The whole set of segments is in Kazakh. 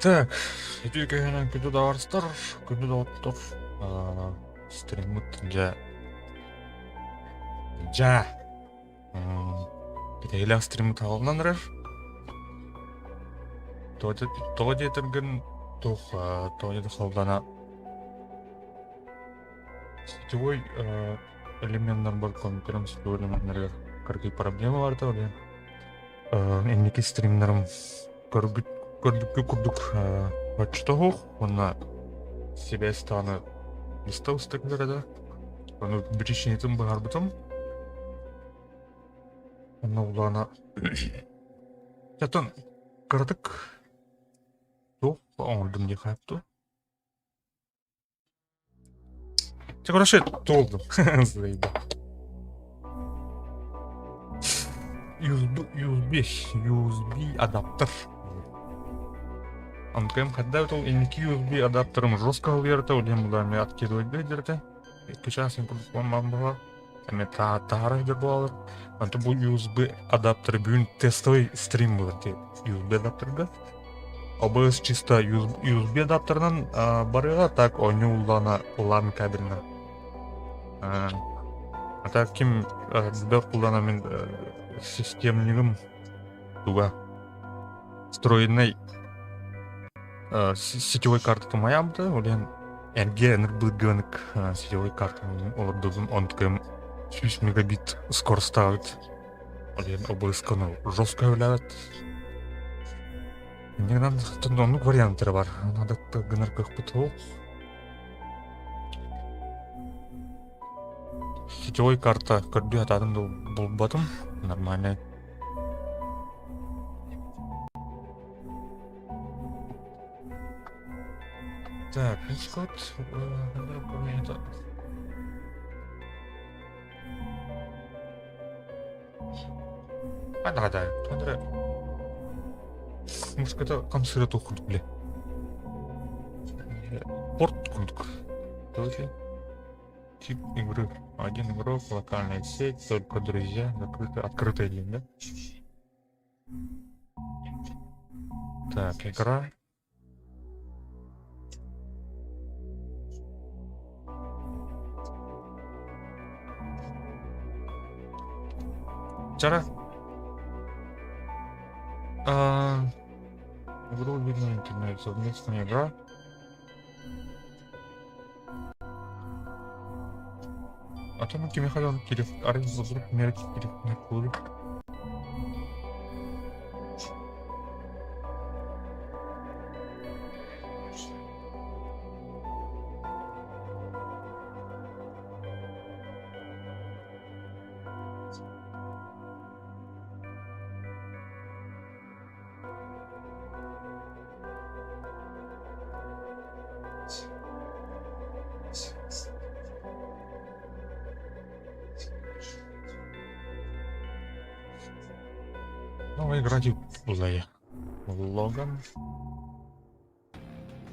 Так, эдилкегенен күнү дабарыстар, күнү доттор. Стриммит жа. Битейле стриммит алгандар. Тоде терген тух, тоде халдана. Сетевой элементтер бар, компьютерим сетевой элементтер. Какие проблемы бар да оле. Энники стримнерим көрдүккө курдук почтогу, онна себе станы листа устыклары да. Onu birişinitim bağırdım. Onu ulağına yatan kırdık. Yok, oldum diye kaptı. Çakora şey oldum. Zayıf. USB adaptör. Анткаем, когда это инки USB адаптером жестко уверта, удем удами откидывать бедерты. Сейчас я буду вам было. Эме тары дебалар. Анты бу USB адаптер бүгүн тестовый стрим болот. USB адаптерге. Обыз чисто USB адаптернан барыга так ойну улан кабелинен. Ата ким бер куллана мен системнигим туга встроенный сетевой карты моямды, олен эргенер быдгынык сетевой карты олордугун онткем 3 мегабит скорость ставит. Олен обысканы жестко являет. Негнан тондонук варианттары бар. Надо гынар кыхпыту. Сетевой карта көрдү атадым болбатым. Нормально. Так, Скотт, это. Да, тондры. Может, это консервату худ, бля. Порт кундук. Тоже. Тип игры. Один игрок, локальная сеть, только друзья, открытая день, да? Так, игра. Вчера игру видно интернет, совместная игра. А там кем ходил кирив, арен вдруг мерки кирив на куры. Новая игра была. Логан.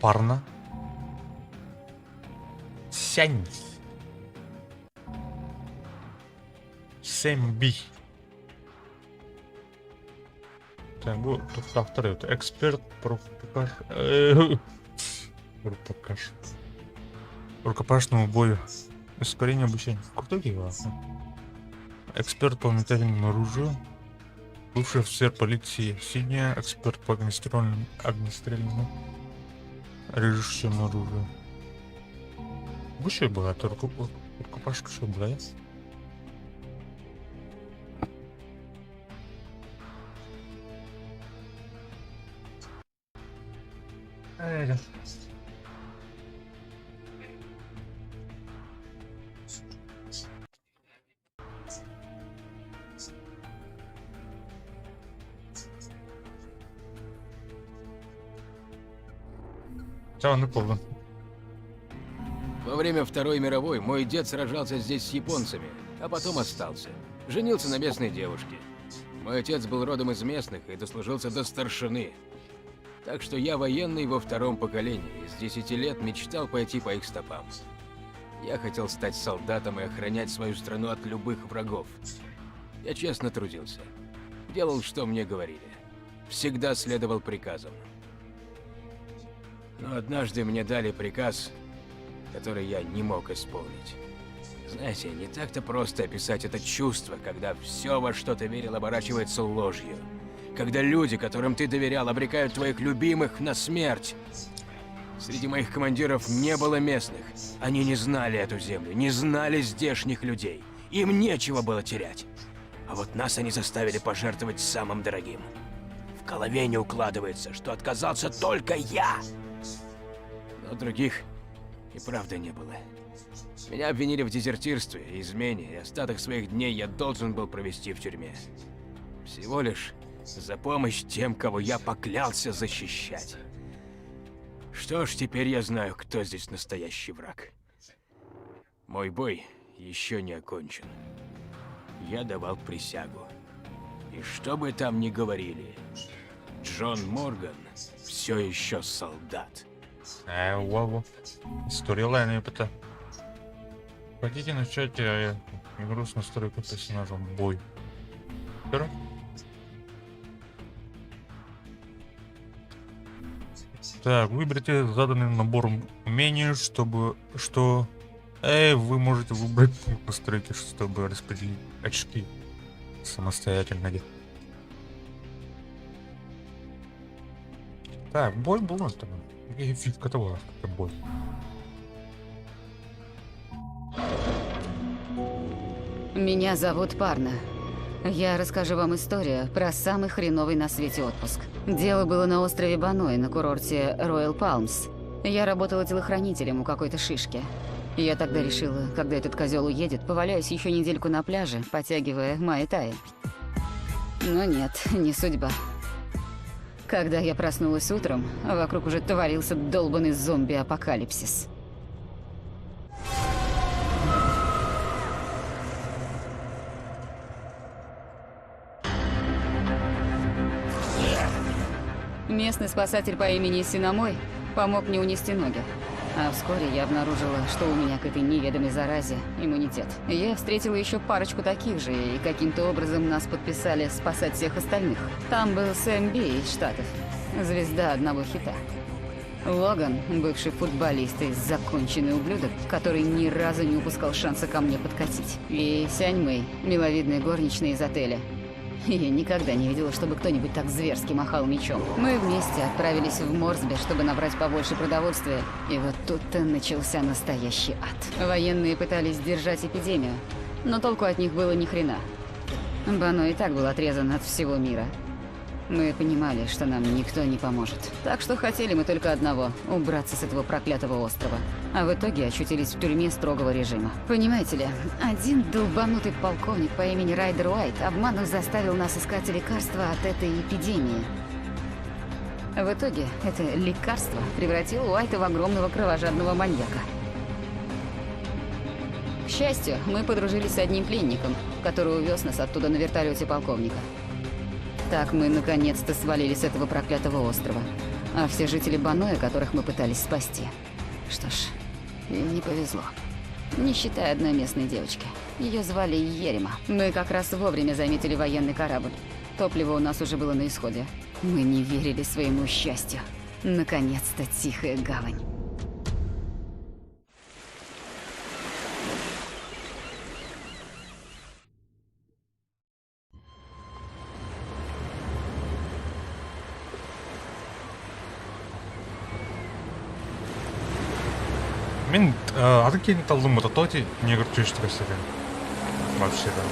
Парна. Сянь. 7B. Так, вот тут авторы. Это эксперт, профпокаж. Рукопашному бою. Ускорение обучения. Крутой игра. Эксперт по метательному оружию. Бывший офицер полиции Сиднея, эксперт по огнестрельному режущему оружию. Выше была, то рукопашка что была, yes? Во время Второй мировой мой дед сражался здесь с японцами, а потом остался. Женился на местной девушке. Мой отец был родом из местных и дослужился до старшины. Так что я военный во втором поколении, с 10 лет мечтал пойти по их стопам. Я хотел стать солдатом и охранять свою страну от любых врагов. Я честно трудился. Делал, что мне говорили. Всегда следовал приказам. Но однажды мне дали приказ, который я не мог исполнить. Знаете, не так-то просто описать это чувство, когда все, во что ты верил, оборачивается ложью. Когда люди, которым ты доверял, обрекают твоих любимых на смерть. Среди моих командиров не было местных. Они не знали эту землю, не знали здешних людей. Им нечего было терять. А вот нас они заставили пожертвовать самым дорогим. В голове не укладывается, что отказался только я. Но других и правда не было. Меня обвинили в дезертирстве, измене, и остаток своих дней я должен был провести в тюрьме. Всего лишь за помощь тем, кого я поклялся защищать. Что ж, теперь я знаю, кто здесь настоящий враг. Мой бой еще не окончен. Я давал присягу. И что бы там ни говорили, Джон Морган все еще солдат. Вау. Сторилайн это. Хотите начать игру с настройкой персонажа бой? Вперед. Так, выберите заданный набор умений, вы можете выбрать пункт настройки, чтобы распределить очки самостоятельно. Так, бой был там. И фиг этого, это бой. Меня зовут Парна. Я расскажу вам историю про самый хреновый на свете отпуск. Дело было на острове Баной, на курорте Роял Палмс. Я работала телохранителем у какой-то шишки. Я тогда решила, когда этот козел уедет, поваляюсь еще недельку на пляже, потягивая май-тай. Но нет, не судьба. Когда я проснулась утром, вокруг уже творился долбанный зомби-апокалипсис. Местный спасатель по имени Синамой помог мне унести ноги. А вскоре я обнаружила, что у меня к этой неведомой заразе иммунитет. Я встретила еще парочку таких же, и каким-то образом нас подписали спасать всех остальных. Там был Сэм Би из Штатов, звезда одного хита. Логан, бывший футболист и законченный ублюдок, который ни разу не упускал шанса ко мне подкатить. И Сянь Мэй, миловидная горничная из отеля. Я никогда не видела, чтобы кто-нибудь так зверски махал мечом. Мы вместе отправились в Морсби, чтобы набрать побольше продовольствия. И вот тут-то начался настоящий ад. Военные пытались сдержать эпидемию, но толку от них было ни хрена. Бано и так был отрезан от всего мира. Мы понимали, что нам никто не поможет. Так что хотели мы только одного – убраться с этого проклятого острова. А в итоге очутились в тюрьме строгого режима. Понимаете ли, один долбанутый полковник по имени Райдер Уайт обманом заставил нас искать лекарства от этой эпидемии. В итоге это лекарство превратило Уайта в огромного кровожадного маньяка. К счастью, мы подружились с одним пленником, который увез нас оттуда на вертолете полковника. Так мы наконец-то свалили с этого проклятого острова. А все жители Баноя, которых мы пытались спасти. Что ж, им не повезло. Не считая одной местной девочки. Ее звали Ерема. Мы как раз вовремя заметили военный корабль. Топливо у нас уже было на исходе. Мы не верили своему счастью. Наконец-то тихая гавань. Мен ады кейін талдым это тоти негр чешті кәсірі. Вообще да.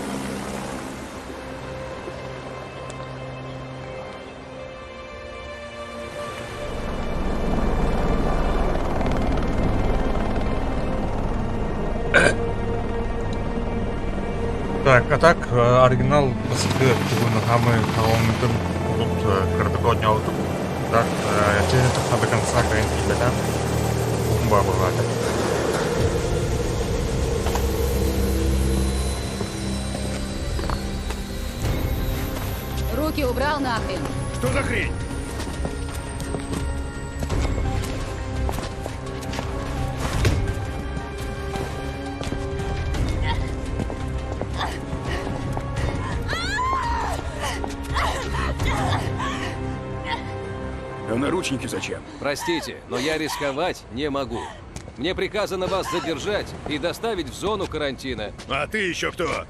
Так, оригинал басыды күгіні ғамы қауымдың ұлт кірдігі отыр. Так, через это до конца гайнтилден бомба бывает. Руки убрал нахрен! Что за хрень? наручники зачем? Простите, но я рисковать не могу. Мне приказано вас задержать и доставить в зону карантина. А ты еще кто?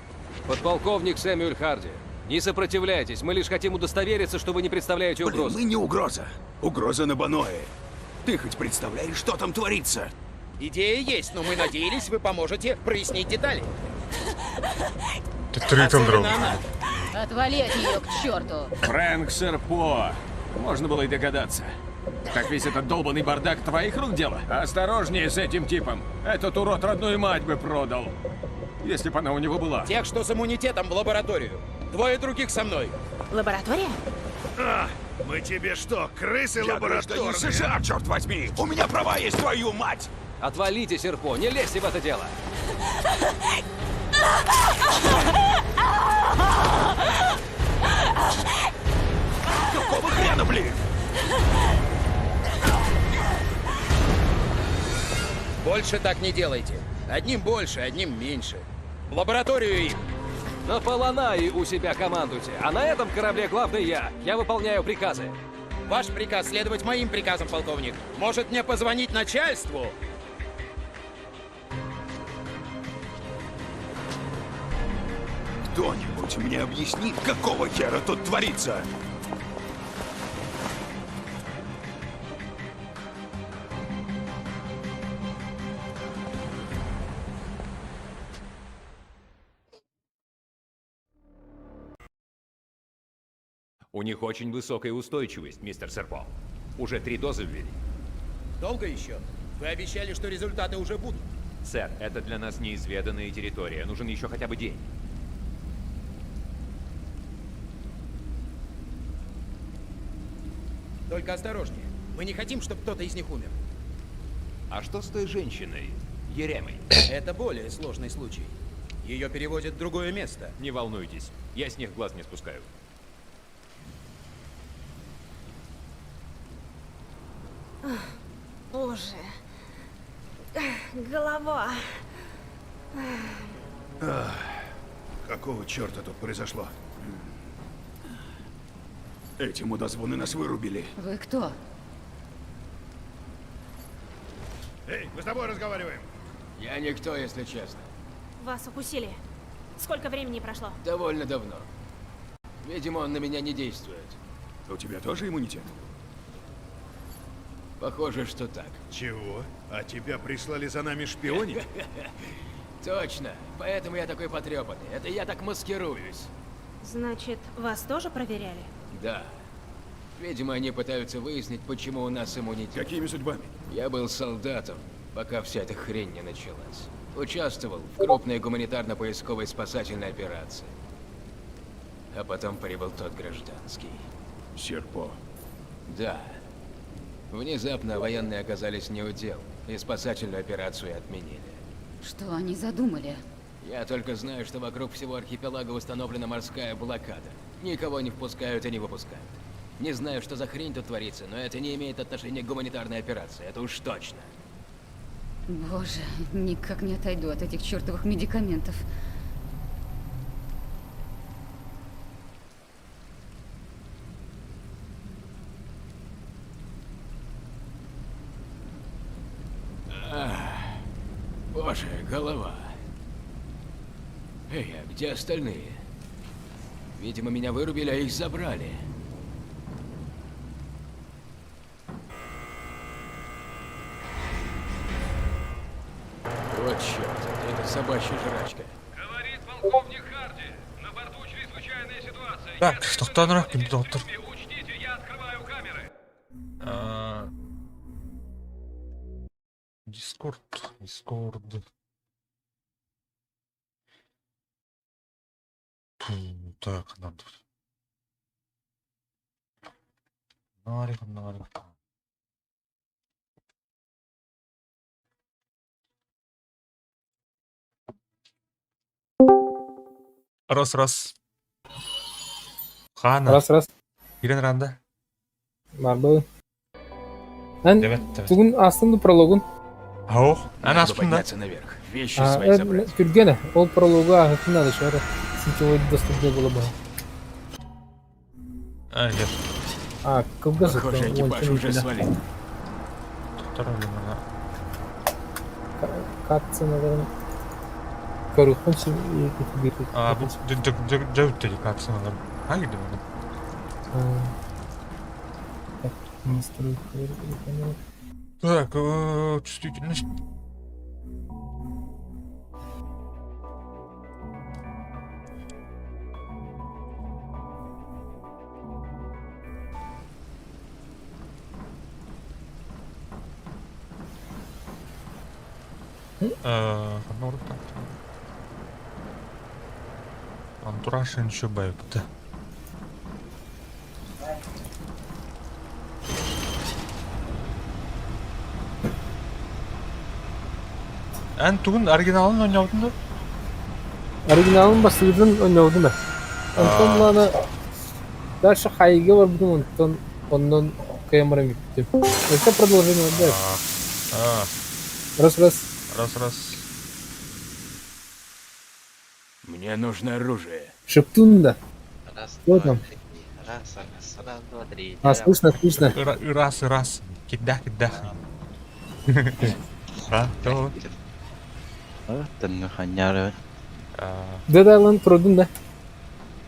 Подполковник Сэмюэль Харди. Не сопротивляйтесь, мы лишь хотим удостовериться, что вы не представляете Блин, угрозы. мы не угроза. Угроза на Баное. Ты хоть представляешь, что там творится? Идея есть, но мы надеялись, вы поможете прояснить детали. Ты тритом дров. Особенно она. Отвали от нее к черту. Фрэнк Серпо. Можно было и догадаться. Так весь этот долбанный бардак твоих рук дело? Осторожнее с этим типом. Этот урод родную мать бы продал. Если бы она у него была. Тех, что с иммунитетом, в лабораторию. Двое других со мной. Лаборатория? Мы тебе что, крысы лабораторные? Я США, черт возьми! У меня права есть, твою мать! Отвалите, Серпо, не лезьте в это дело. Какого хрена, блин? Больше так не делайте. Одним больше, одним меньше. В лабораторию их. На Поланае у себя командуйте, а на этом корабле главный я. Я выполняю приказы. Ваш приказ следовать моим приказам, полковник. Может мне позвонить начальству? Кто-нибудь мне объяснит, какого хера тут творится? У них очень высокая устойчивость, мистер Серпо. Уже 3 дозы ввели. Долго еще? Вы обещали, что результаты уже будут. Сэр, это для нас неизведанная территория. Нужен еще хотя бы день. Только осторожнее. Мы не хотим, чтобы кто-то из них умер. А что с той женщиной? Еремой? Это более сложный случай. Ее переводят в другое место. Не волнуйтесь. Я с них глаз не спускаю. Боже. Голова. Какого черта тут произошло? Эти мудозвоны нас вырубили. Вы кто? Эй, мы с тобой разговариваем. Я никто, если честно. Вас укусили. Сколько времени прошло? Довольно давно. Видимо, он на меня не действует. У тебя тоже иммунитет? Похоже, что так. Чего? А тебя прислали за нами шпионить? Точно. Поэтому я такой потрепанный. Это я так маскируюсь. Значит, вас тоже проверяли? Да. Видимо, они пытаются выяснить, почему у нас иммунитет. Какими судьбами? Я был солдатом, пока вся эта хрень не началась. Участвовал в крупной гуманитарно-поисковой спасательной операции. А потом прибыл тот гражданский. Серпо. Да. Внезапно военные оказались не у дел, и спасательную операцию отменили. Что они задумали? Я только знаю, что вокруг всего архипелага установлена морская блокада. Никого не впускают и не выпускают. Не знаю, что за хрень тут творится, но это не имеет отношения к гуманитарной операции, это уж точно. Боже, никак не отойду от этих чертовых медикаментов. Боже, голова. Эй, а где остальные? Видимо, меня вырубили, а их забрали. Вот черт, это собачья жрачка. Говорит полковник Харди. На борту чрезвычайная ситуация. Так, тоқтаңдар, доктор. Учтите, я открываю камеры. Дискорд. Так, надо. Нарик. Раз. Хана. Раз. Ирен Ранда. Bardo. Ан Evet. бүгін астымды прологын. Ау, она Надо астында. подняться наверх, вещи свои забрать. Күргені, ол прологға ағытын алыш әрі. Сентевой доступны болы бұл. Yes. А, кругозор. Похоже, экипаж уже свалил. Второй лимона. Катцы, наверное. Корухончик и какие-то. А, bu Cavit kатsı надо. Hangi limon? Так, настройка. Так, чувствительность. Ну, так. Антураж еще бэкті. Түгін оригиналын ойнаудың да? Оригиналын басылыдан ойнаудым ben. Ondan bana дальше хайге var budum ondan kıyamaram gittim. Это продолжение да. Раз. Мне нужно оружие. Шептун да. Раз, Что два, там? три. Раз, два, три. А, слышно. Раз. Кидах. То. Từng nhà rồi. Dead Island продун да.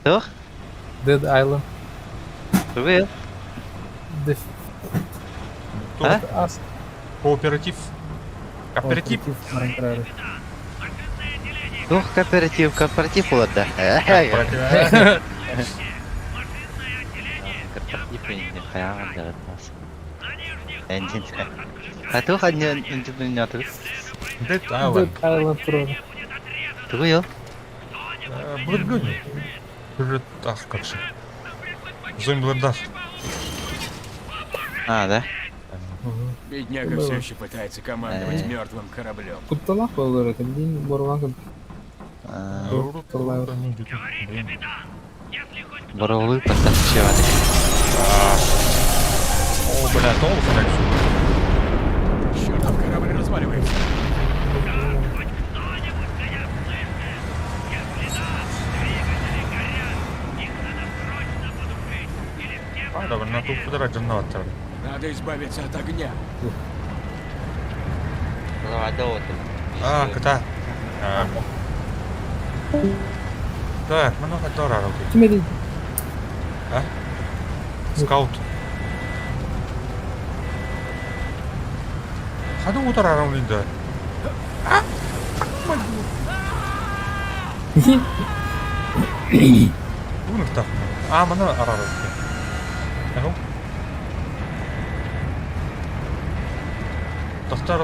Được, Dead Island. tôi biết. Тут А? кооператив. Кооператив. Дух кооператив вот да. Корпоратив не хаян да нас. Энджин. А то ходил энджин не ответ. Dead Dead Island. Island продун. Ты видел? Блэдгуни. Ах, как же. Зомби-блэдах. А, да? Бедняга все еще пытается командовать мертвым кораблем. Кутталак olur это, блин, борваган. Боровый потанцевали. О, бля, толку так все. Чертов корабль разваливается. Довольно тут подрать джаннатор. Надо избавиться от огня. Ката. Так, много долларов. Кимери? Скаут. Хаду утарарам линда. Унахта. Мана арарам. Ага. Тахтар.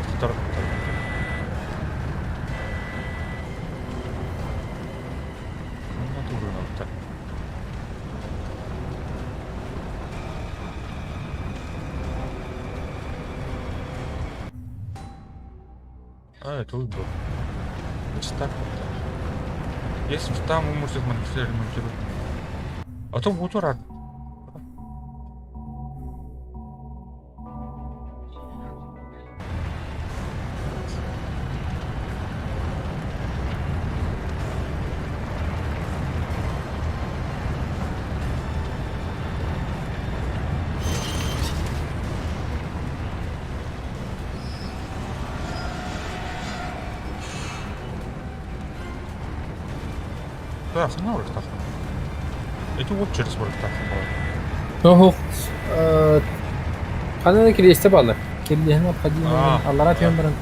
Это выбор. Значит так вот. Если там вы можете ремонтировать. А то будет рад. Так, ну вот так. Это вот через вот так. Ого. Қандай келесте балы? Келден необходимо. Аллара тем бірін.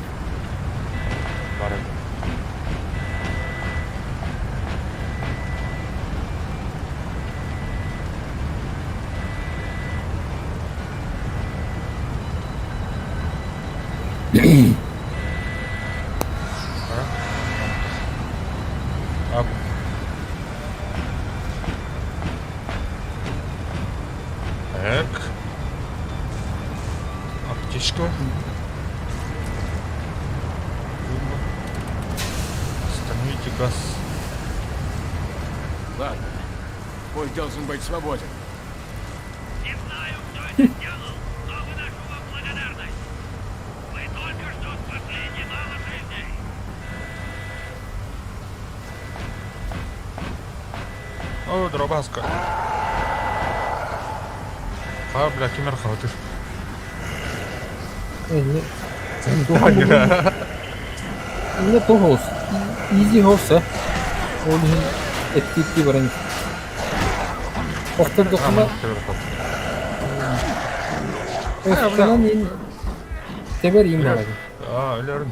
Так. Аптечка. Остановите газ. Ладно. Путь должен быть свободен. Не знаю, кто это сделал, но выношу вам благодарность. Вы только что спасли немало жизней. О, дробаска. А, бля, кемер хаватыр. Не тогос. Изи хоса. Ол үшін эткетти баран. Охтар докума. Охтаран ен тебер ин барады. А, өлерін.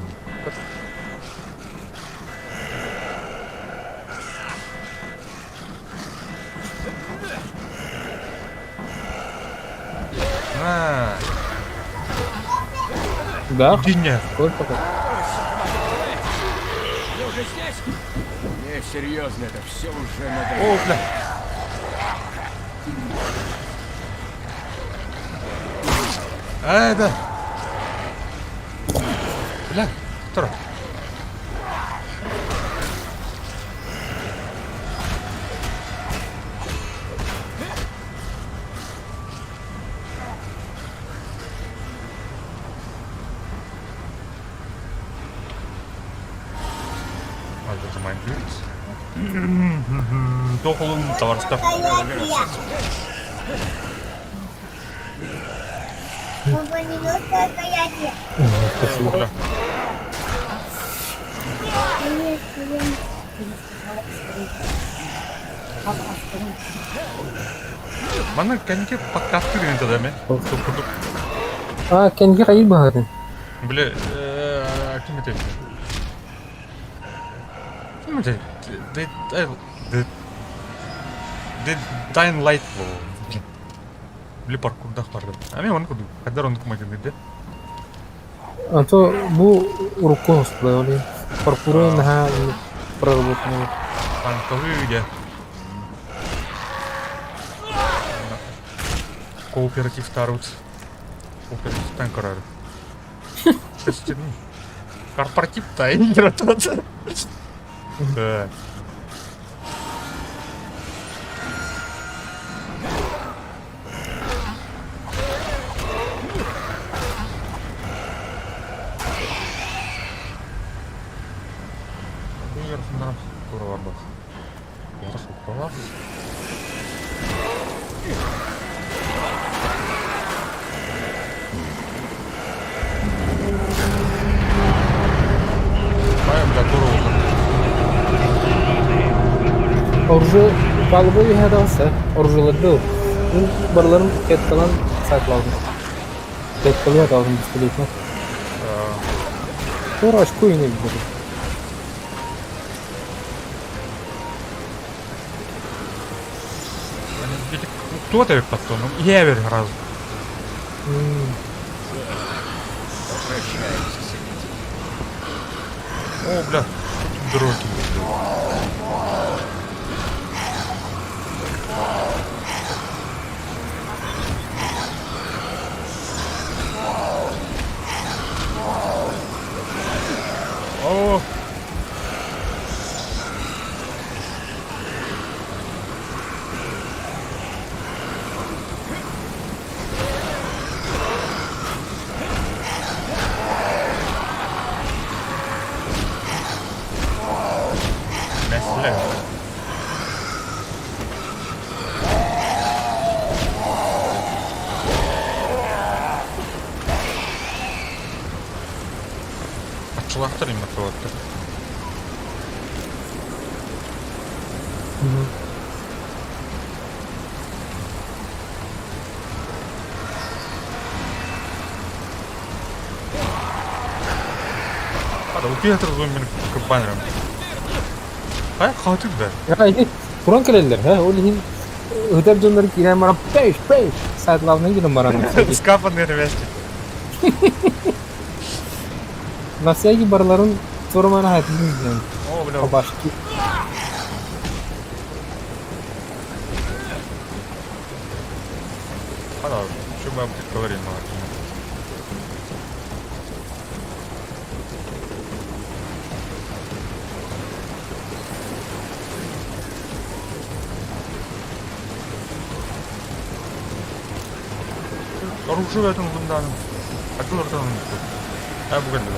На, Да, иди не. сколько так. Вы уже здесь? Не, серьезно, это все уже надо. О, бля. Да. Бля, кто? Это мой бит. Тохолун товарстар. Спасибо. Mana kanka pakkattır yine de mi? А, кенге кайыл багарын. Бля, kim это? Kim это? The Dying Light bu. Бля, паркурда барды. А мен оны куду. Кадар оны кумай dedi. А то бу руку хостла, паркуру на проработанный. Танковые. Кооператив таруц. Кооператив танкарар. Корпоратив тайм яратады. Да. Yarısından sonra var bak. Yarısı var. Оружие палубы хадаса, оружие был. Ну, барларын кетталан саклалды. Кетталан алdım бискелетне. Sonra açko yine bir. Кто-то потом, я верю раз. О, бля, дроки. О. Mesle. Açılaktırayım atlattır. Hadi ukiye hatırlıyorum beni kapanırım. Hayır katil de. Ya ini kurang kelender, ha? Olihin öder dönleri kiren bana peş saat lavına girin bana. Скапан nervesti. Nasıl ki barların sorumana hayatını izleyen. O bile O başka. Hadi abi şu ben поговорим abi. Оружие в этом зунданном. А кто там? А, бугай да.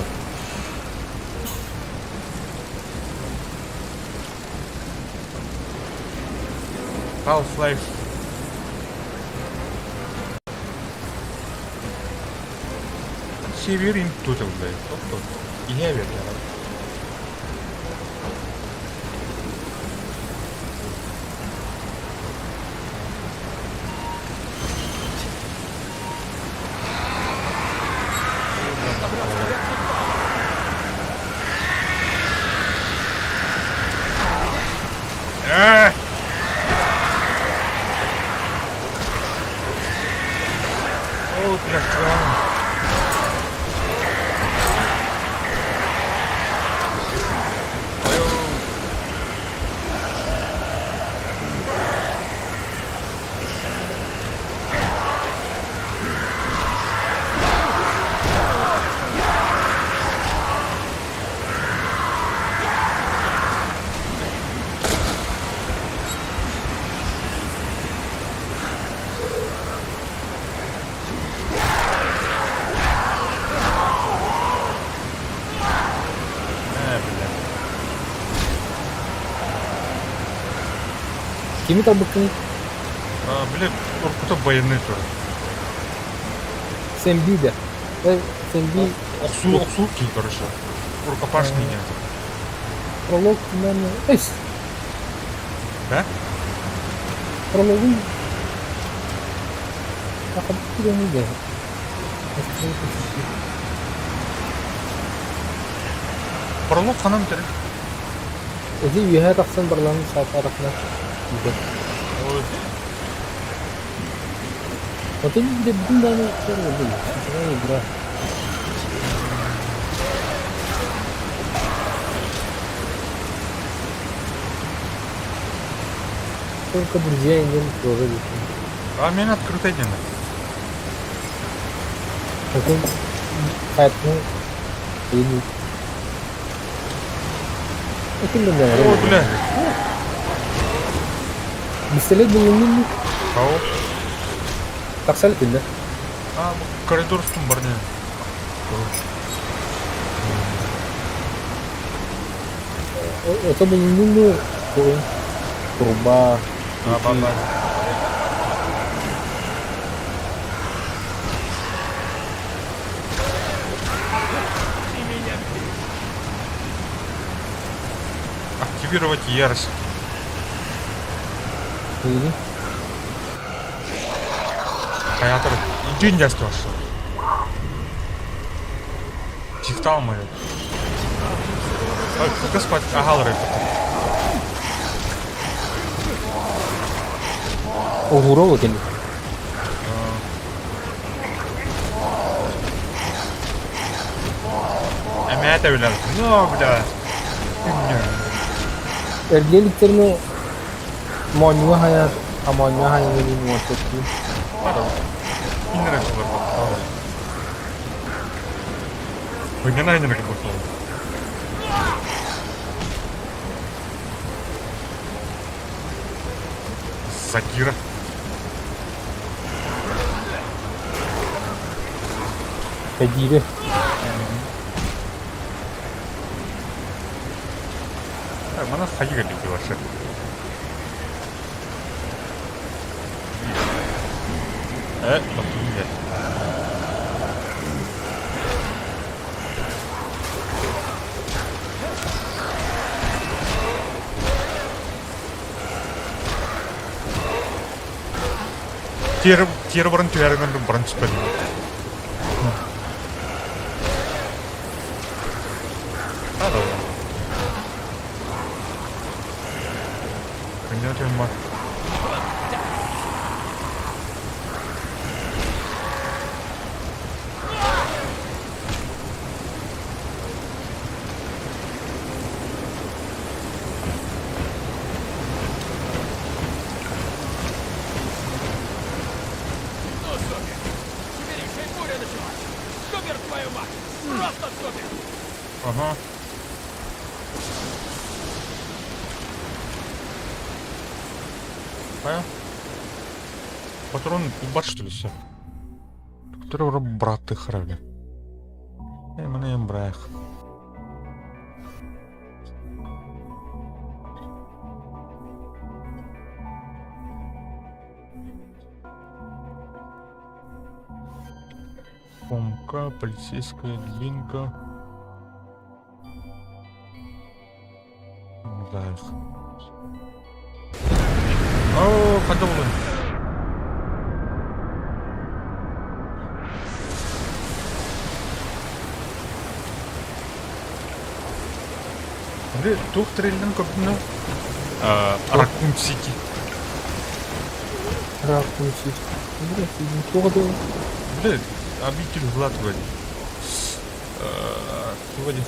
Half-Life. Северин тут, блядь. Тобто, я верю. О, блядь, Kimi tabıkın? Блядь, кто военный тоже. Sen bir de. Sen bir Оксулки, короче. Рукопашные. prolog bilmem ne. Eş. Да? Prologun. Bakın bir de ne de. Пролог канам керек. Özi üyehe taksan barlarını sağ tarafına. Ой, Otel bir de bütün tane şey oldu. Şuraya bırak. Только друзья идем тоже. а мен открыто едем. Bakın hayatını iyi. Bakın ben de var. О, бля. Pistolet bulundun mu? Кого? Taksal ettin de. Bu коридор üstüm бар не. Ota bulundun mu? Kurba. Баба. Активировать ярость. İyi. Hayatır. İkinci ders var. Çift almayı. Kısa spot ahaları. O vuru bakın. Emniyete bile. No bile. Ergeliklerini Monyu hayat. Amonyu hayat dediğin muhabbeti. İndirek olur bak. Oynayan indirek olur. Закира. Kadiri. Mana sayı geldi вообще. Bakayım gel. Tier 1 түйәрінен бірінші бөлім. Понятен бар. Ага. Патрон бар что ли все? Который уже брат их равен. Мне им брах. Помка, полицейская дубинка. Да. О, подумай. Блин, тух трейлер купил. Ракун Сити. Ракун Сити. Блин, Блин, обитель Влад вроде. Вроде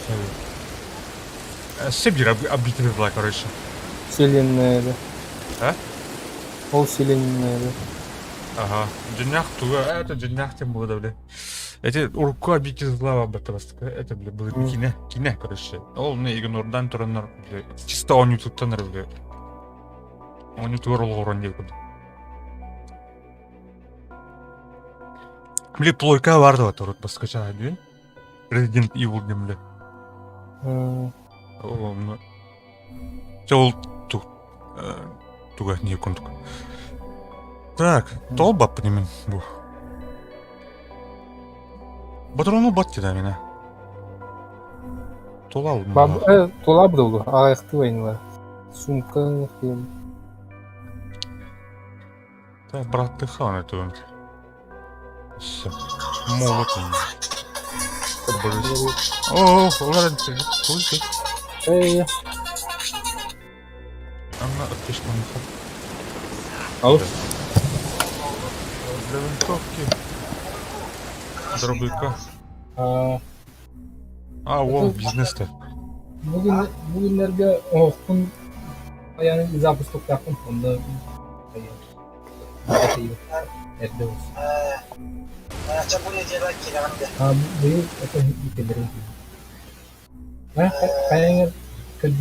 Сибирь обитель Влад, короче. Вселенная, да. А? Пол вселенная, да. Ага. Джинях туга, это джинях тем было, бля. Эти урку обитель зла об этом, это, бля, было кине, короче. Ол не игнордан туранар, бля. Чисто он ютубтан, бля. Он ютубер олгорон деп код. Бля, плойка барды вот урут баскача дүйін. Resident Evil дем, бля. О, ну. Ол туга не кондук. Так, толба понимаем. Батрону батти да меня. Толал. Тола был, а их твоинла. Сумка, хем. Да, брат, ты хан это. Все. Молот. О, ладно, ты. Эй. Она отлично. Алло. Для винтовки. Дробовика. Вон бизнес-то. Bugünlerde Orkun yani zapustuk yapın onda evde olsun. Bu yıl itu hikmederim. Kayaknya kerja.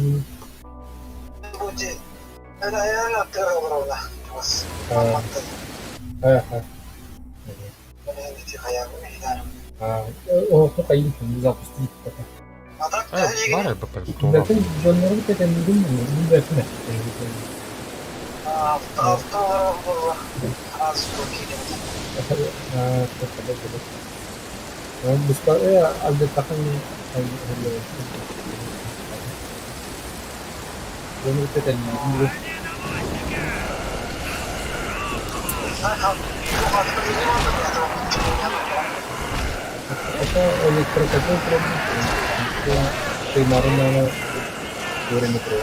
Itu kayak gitu zapustuk. Барай попал. Berarti donor kita kan ini berarti nggak? Buskarnya ada tahan donor kita kan ini. Apa elektrik itu problem? Primariamente dure metro.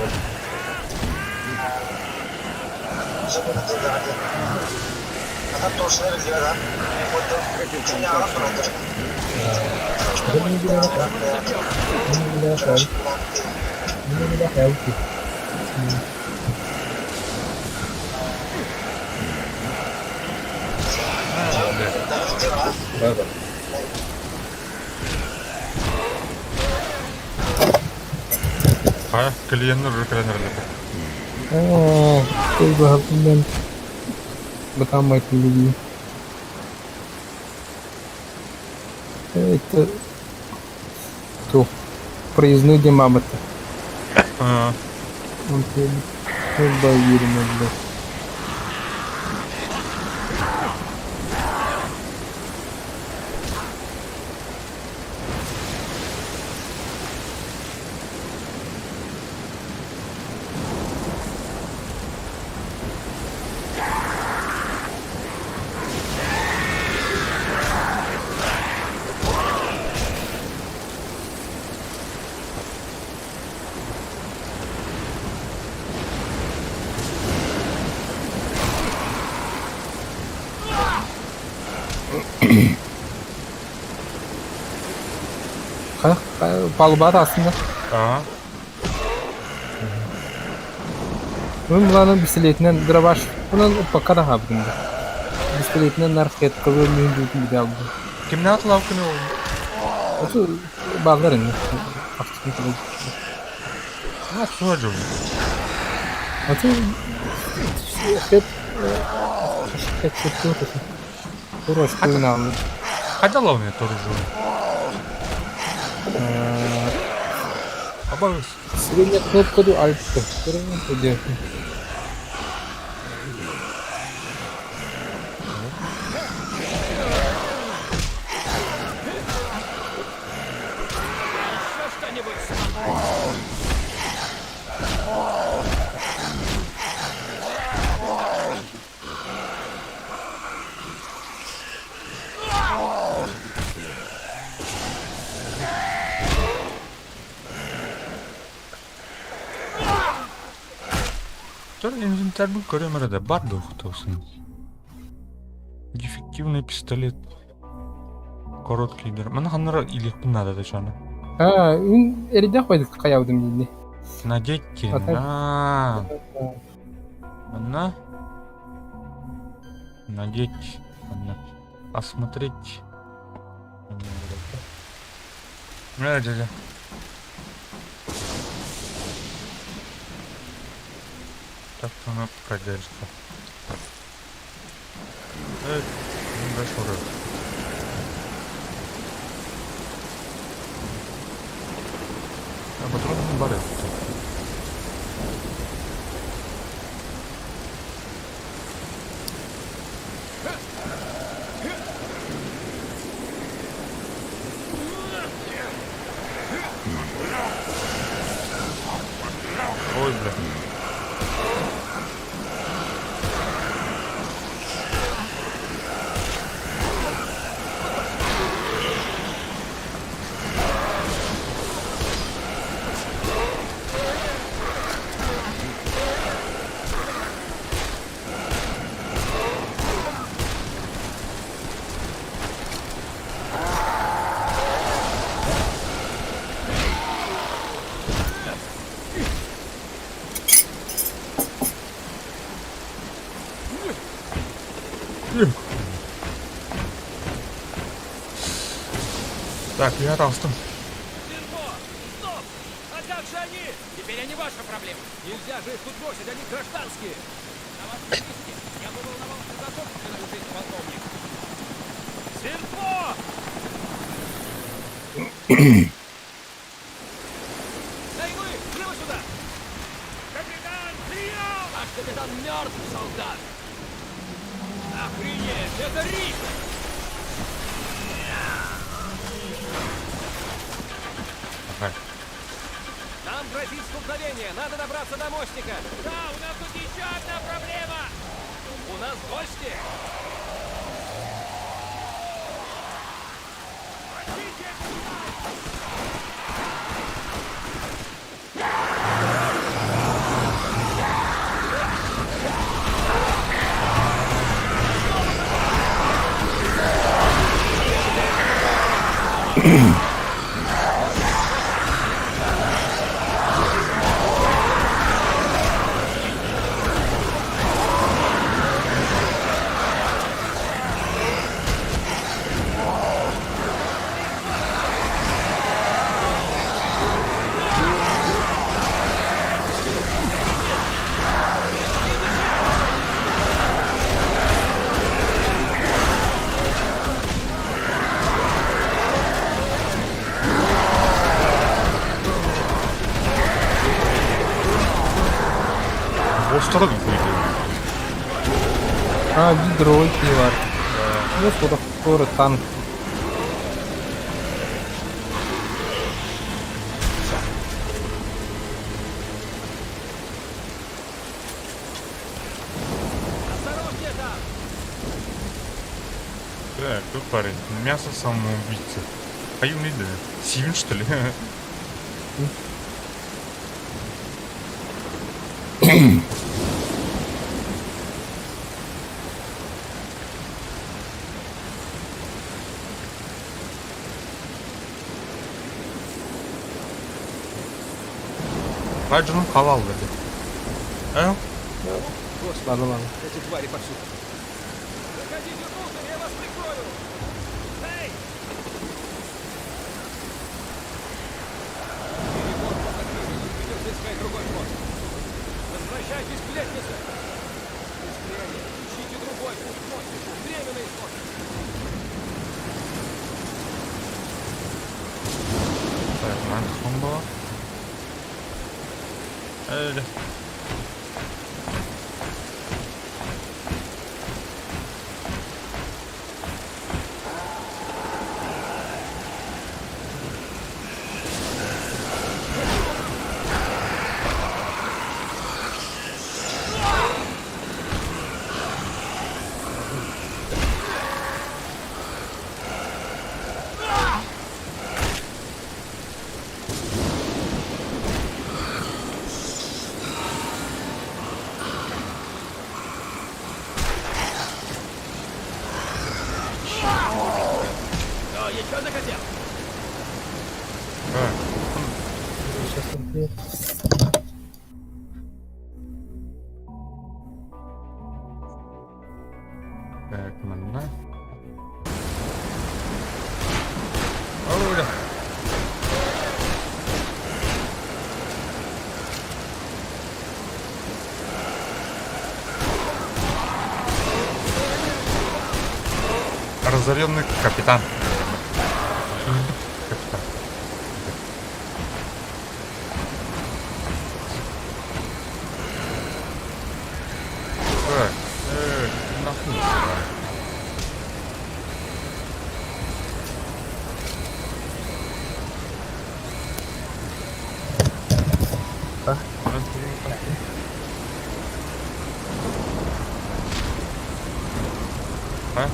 Клиент рекламер. Ты bahkan pertama itu lagi. Это то проездной где мама-то. Он боюсь, да. Палубада aslında. Ben bulanın bisikletinden gravaj. Bunun pakada habrimde. Bisikletinden narket kılıyor mühimdüğü gibi aldı. Kim ne atıl avkını oldu? Otu bağlar indi. Aktifini kılıyor. Ne soracağım? Otu hep tutuyor. Kuroş kılığını aldı. Hadi lavne torucu. Средняя кнопка до альфа. Первым пойдет. Второй инвентарь көремерде бар да тосын. Дефективный пистолет. Короткий дыр. Мына ханнара илек надо да чана. Ун эриде койдук каяудым дейди. Надеть керек. Мына. Надеть. Осмотреть. Дядя. Так, она продержится. Хорошо. А потом барет. Ой, бля. Так, я расту. Сирко! Стоп! А как же они? Теперь они ваша проблема. Нельзя же их тут бросить, они гражданские. На вас записки. Я бы волновался за собственную жизнь, полковник. Сирко! Эй вы, живо сюда! Капитан, прием! Ваш капитан мертв, солдат! Охренеть, это Рик! Нам грозит столкновение, надо добраться до мостика. Да, у нас тут еще одна проблема. У нас гости. Bosslara mı koydu? Bir droid var. Yok, o da doğru tank. Так, тут парень. Мясо самоубийцы. А юный да? Сивин, что ли? Раджану халал dedi. А? Ладно, ладно. Эти твари повсюду. Заходите внутрь, я вас прикрою. Эй! Придется искать другой ход. Возвращайтесь к лестнице. Быстрее, ищите другой путь к мостику. Временный ход. Так, надо бомба. Öyle. Что захотел? Сейчас ответ. Так, mana? Oh, udah. Разоренный капитан. Капитан. Так, нахуй. А? А?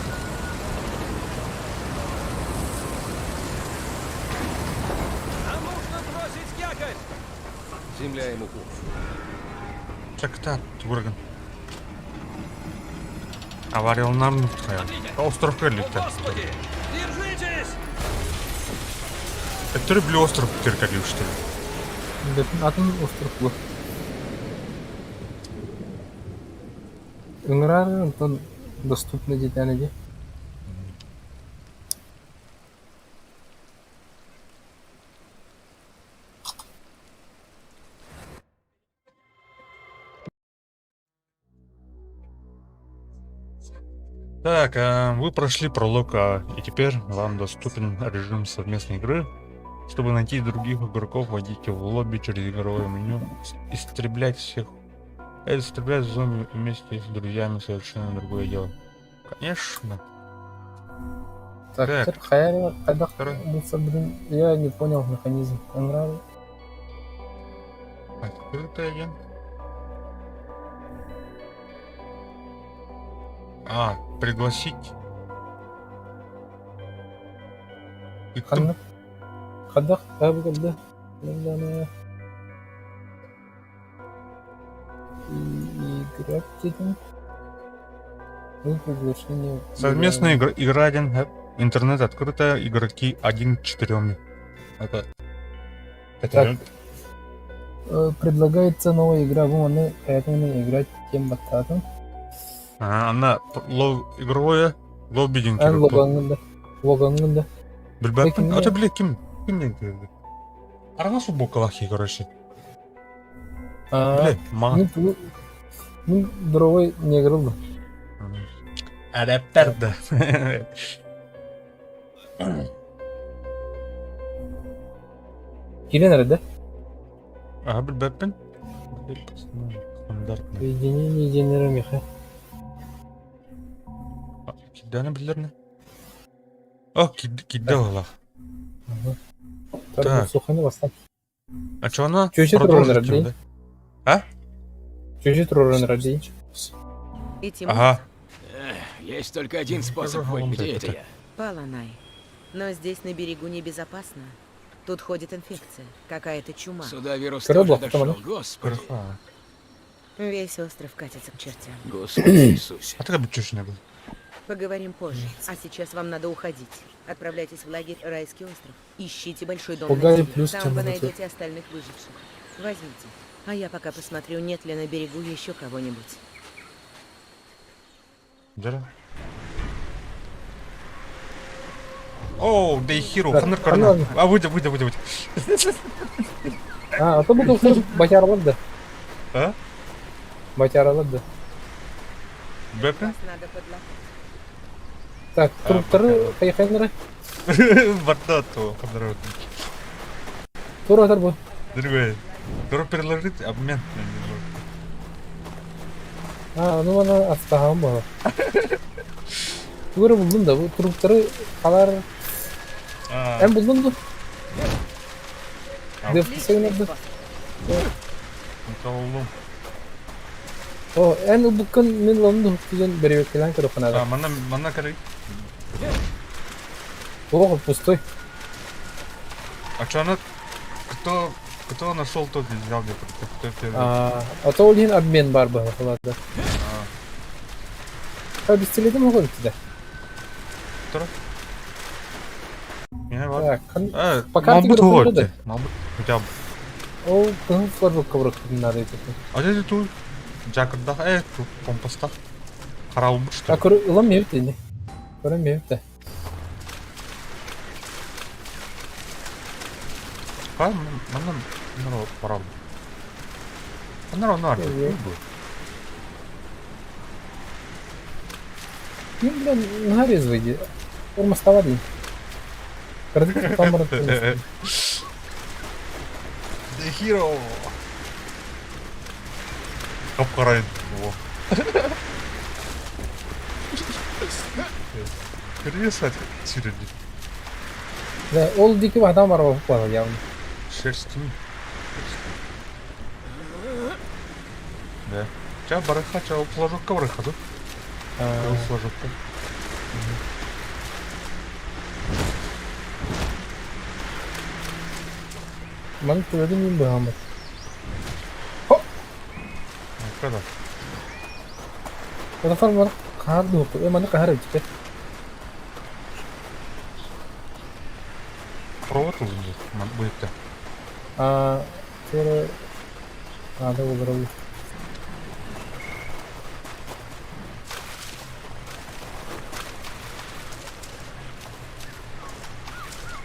Нам нужно бросить якорь! Земля ему курс. Çakta, Турган. Аварияның тұтқая. Остров көрлікті. Господи! Держитесь! Түрі білі остров керкәлі үшті. Bütün atın osturuklu. Ыңырар онтон доступны детәне де. Так, вы прошли пролог, и теперь вам доступен режим совместной игры. Чтобы найти других игроков, войдите в лобби через игровое меню. Истреблять всех. Истреблять зомби вместе с друзьями совершенно другое дело. Конечно. Так, Так. Хаяр, когда Второй. я не понял механизм. Ыңырар. Открытый один. Пригласить. И кто- Ханны. Хадах, әбі кілді. Играть дедің. Ну, приглашение. Совместная игра 1. Интернет открытая. Игроки 1 к 4. Это... Так. Предлагается новая игра, вы поэтому играть тем бататом. Она игровое лоббидинг. Эн логангында. Білбәппін. Lekin Ата біле кім не кірді? Арана су бокалахи, короче. Біле, маған. Мен другой не играл. Әдәптерді. Келен әрді? Білбәппін. Стандартный. Соединение генера меха. Киддәні білдерні? Кидді олақ. Так. Суханы бастан. А чё она? Чуть-чуть Продолжить ровно тем, ради. да? Чуть-чуть ровно ради. Ага. Есть только один способ быть. Где это я? Паланай. Но здесь на берегу небезопасно. Тут ходит инфекция, какая-то чума. Сюда вирус Коробок, тоже дошел. там, Господи. Весь остров катится к чертям. Господи Иисусе. А ты бы чушь не был. Поговорим позже. А сейчас вам надо уходить. Отправляйтесь в лагерь Райский остров. Ищите большой дом Пугай на плюс севере. Там вы темнота. найдете остальных выживших. Возьмите. А я пока посмотрю, нет ли на берегу еще кого-нибудь. Жара. Оу, да и хиру, Так, ханыр карна. ханыр. Выйди. А то бұл қыз батяралады. А? Батяралады. Бэппин? Вас надо подлатать. Так, туруптары қайқайныры. Бардату, ханыр. Тур отыр бұл. Другой. Тур предложить обмен. Ну ана астағам бұл. Тур бұлдым да, бұл туруптары қалар. Әм бұлдым бұл. Деп sayılırdı. Oğlum. O en ubukun min lomdu hukkujen beri vekilen kırıkına. Mana kare. О, пустой. А чё она... Кто нашел, тот и взял где-то. Кто первый? А то олин обмен бар был, ладно. А без теледа могу тебя. Кто? Не, бар. Так, По карте мабуть, көріп годі. тұрды. Мабуть, хоча б. Ол кыңыз бар көбірек надо ететін. А де тут? Жакырда, тут компоста. Қарауылмыш А көрі ұлам мевді не? Көрі мевді. Ха, манан народ парам. Народ народ. Мен, блин, нарезывайте. Форма стала, блин. Кредит там барат. The hero. Қап-қарайын. Кресать сүйреді. Да, ол декі адам бар болып қалады, яғни. Шерстің. Да. Жа барыха, жа флажокқа барыха, да? Флажокқа. Мен төледі мен бұғамыр. Қада? Одафар бар, қағарды оқы. Мені қағар өтті. Провод ұзынды, бұл етті. Sonra ada beberapa.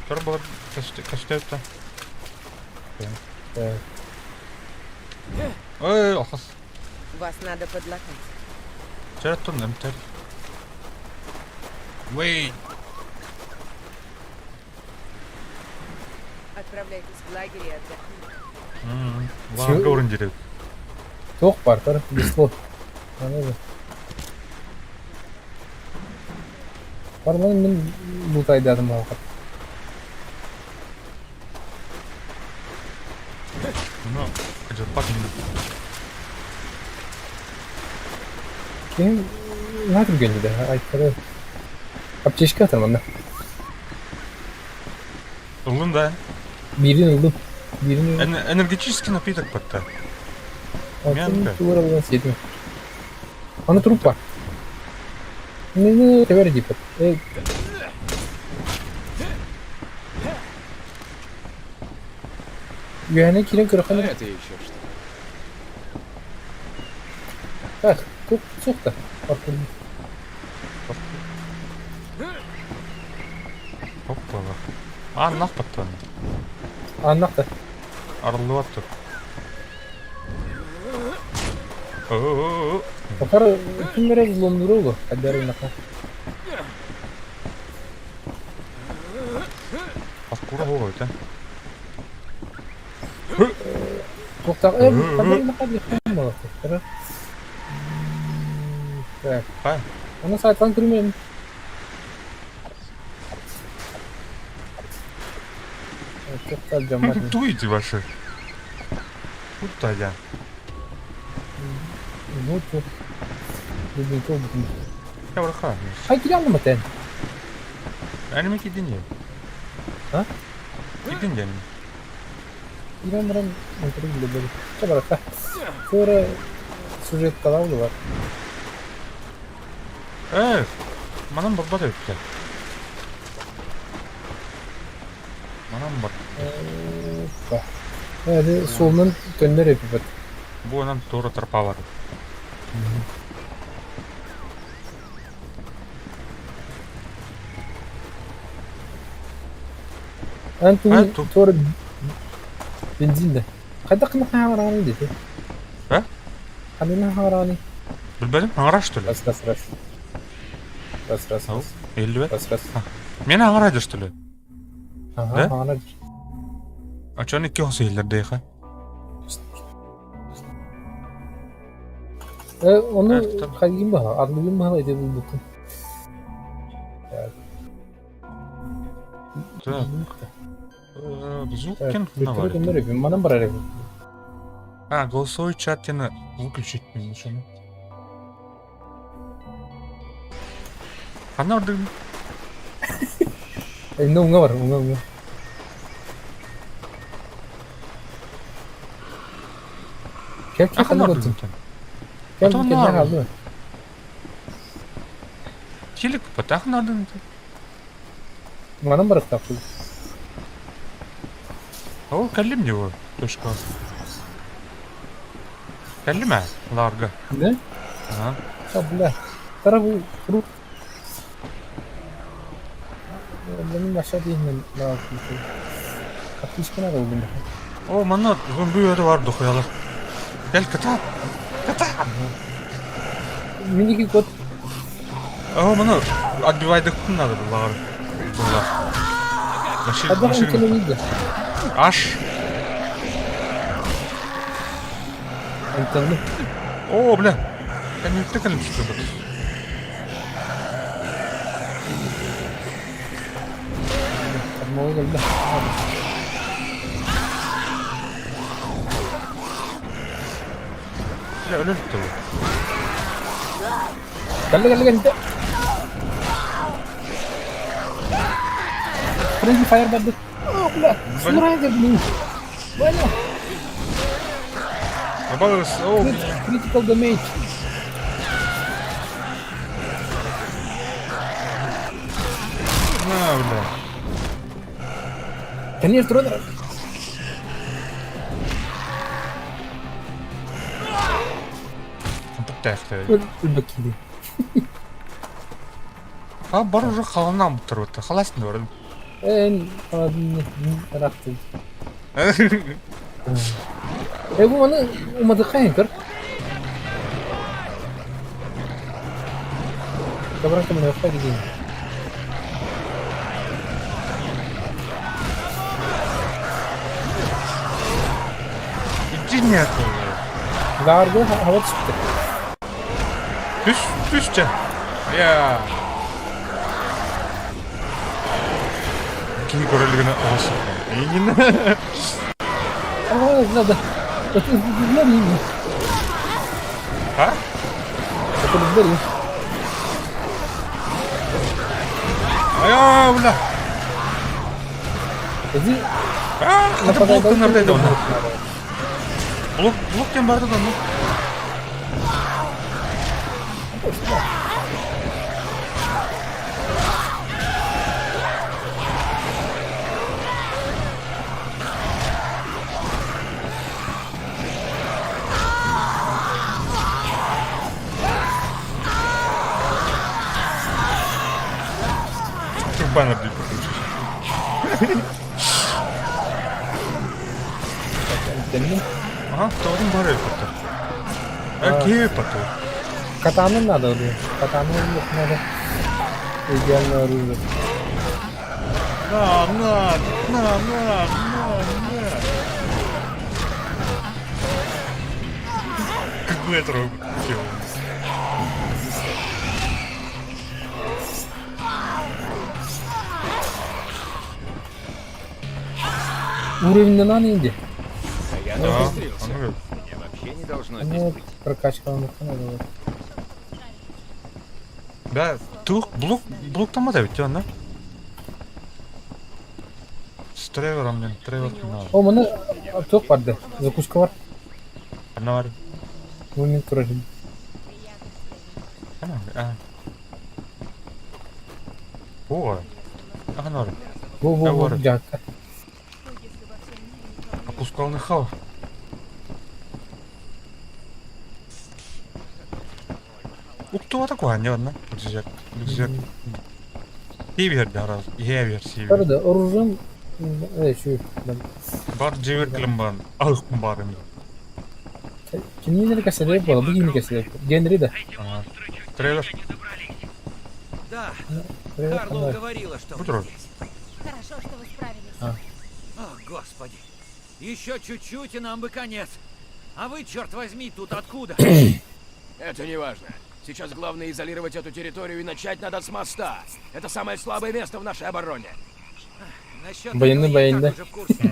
Τώρα μπορεί να καστεύεται. Охас. Вас надо подлатать. Чего тут нам теперь? Wait. Отправляйтесь в лагерь и отдохните. Лагерь орындырып. Тоқ бар, тар, бесло. Анады. Барман мен бұлтайды адым ауқат. Ну, қажет патынды. Кейін надыр гөнді, айтқады. Аптешкі атырман да. Ұлын да. Бірін ұлды. Энергетический напиток подта. Мянка. Она трупа. Не, теперь типа. Yani kiren kırıkını. Это еще что? Так, тут сухо. Hoppala. Anlak pattan. Anlattı. Arılıvattı. Bakar tüm böyle bulunduruyor bu. Hadi arayın bakar. Askura oluyor da. Tokta, hadi bakar yapalım mı? Так. Она сайтан кірмеймін. Туйте ваши. Куда я? Вот тут. Дубинков бітін. Я враха. Хай кірян нема тән. Әніме кеден ем. А? Кеден ем. Кірян бірін ұнтырын біле біле. Че барақа. Sonra сюжет қалауды бар. Манам бар бада өтті. Манам бар. Әді солынан төнлер өпі бәт. Бұл анам тура тарпа бар. Ән тура бензинді. Қайда қына қағараны деді? Қадына қағараны? Білбәдім, аңыра что ли? Раз. Елді бәд? Раз. Мені аңырайды что ли? Ага, аңырайды. А чон екі хосы елдерді еқа? Onu қайгім ба? Арлығым ба еді бұл бұқын. Звук кен навалит. Манам бар әрі. Голосовой чат тені выключить мен шаны. Қана ордың? Әйні оңа бар, оңа. Кәп қана ордың? Кәп кәне қалды. Келік бәт, ақын ордың? Манам бар ұқтап бұл. О, кәлім не ол, точка. Кәлім ә, ларга. Да? Ага. А, бля. Траву, фрукт. Benim aşağı değil mi? Ne yapayım? Kapışkı ne oldu? О, мана, зомби өті бар дұқиялар. Гәл, кіта. Кіта. Миники кот. О, мана, отбивайды күн надо бұлағыр. Бұлағыр. Adam ülkene miydi? Аш. Antalya. О, бля. Кәнетті кәлім түсті бұл. Ama o geldi. Бля, өлі түсті бұл. Geldi. Friendly fire verdi. Oh, bля. Buraya geldi. Böyle. Yapalım. О, Critical damage. на, бля. Конечно, трудно. Тәхті. Үлбекили. А, бар уже қаланан бұттыр өтті. Қаласын өрін. Рахтый. Bu bana umadıkayın kır. Добраться мне в погоди. Иди нет. Gardı hava çıktı. Düşce. Ya. Kimi görülgüne olsun. İyi. Aa, надо. Это не видно. А? Это не видно. Ая, бля. Иди. Hadi blok neredeydi onu? Blok vardı da onu. Çok banner değil bakın. Ага, вторым барой потом. Какие потом? Катану надо уже. Катану надо. Идеальное оружие. На. Как бы это делал? Уровень на инди. Я навострился. Мне вообще не должно здесь Ну, быть. прокачка у нас надо. Да, тух, блок там это ведь, да? С Тревором, блин, Тревор надо. О, мене топ паде. Закуска var. Одна варь. Момент прожим. О, ага, норм. Во, дядька. Опускал на хав. Ух, кто такой, не одна? Рюкзак. Север, да, раз. Север. Karıda orucum şu ben. Бар жебер кілімбан. Ах, барым. Kimliğini keselim yapalım. Bu kimi keselim? Генри да. Трейлер. Да, Привет, Карло Анна. говорила, что Будь вы рад. здесь. Хорошо, что вы справились. О, господи. Еще чуть-чуть, и нам бы конец. А вы, черт возьми, тут откуда? Это не важно. Сейчас главное изолировать эту территорию и начать надо с моста. Это самое слабое место в нашей обороне. Насчет Военный, этого я и военный. так уже в курсе.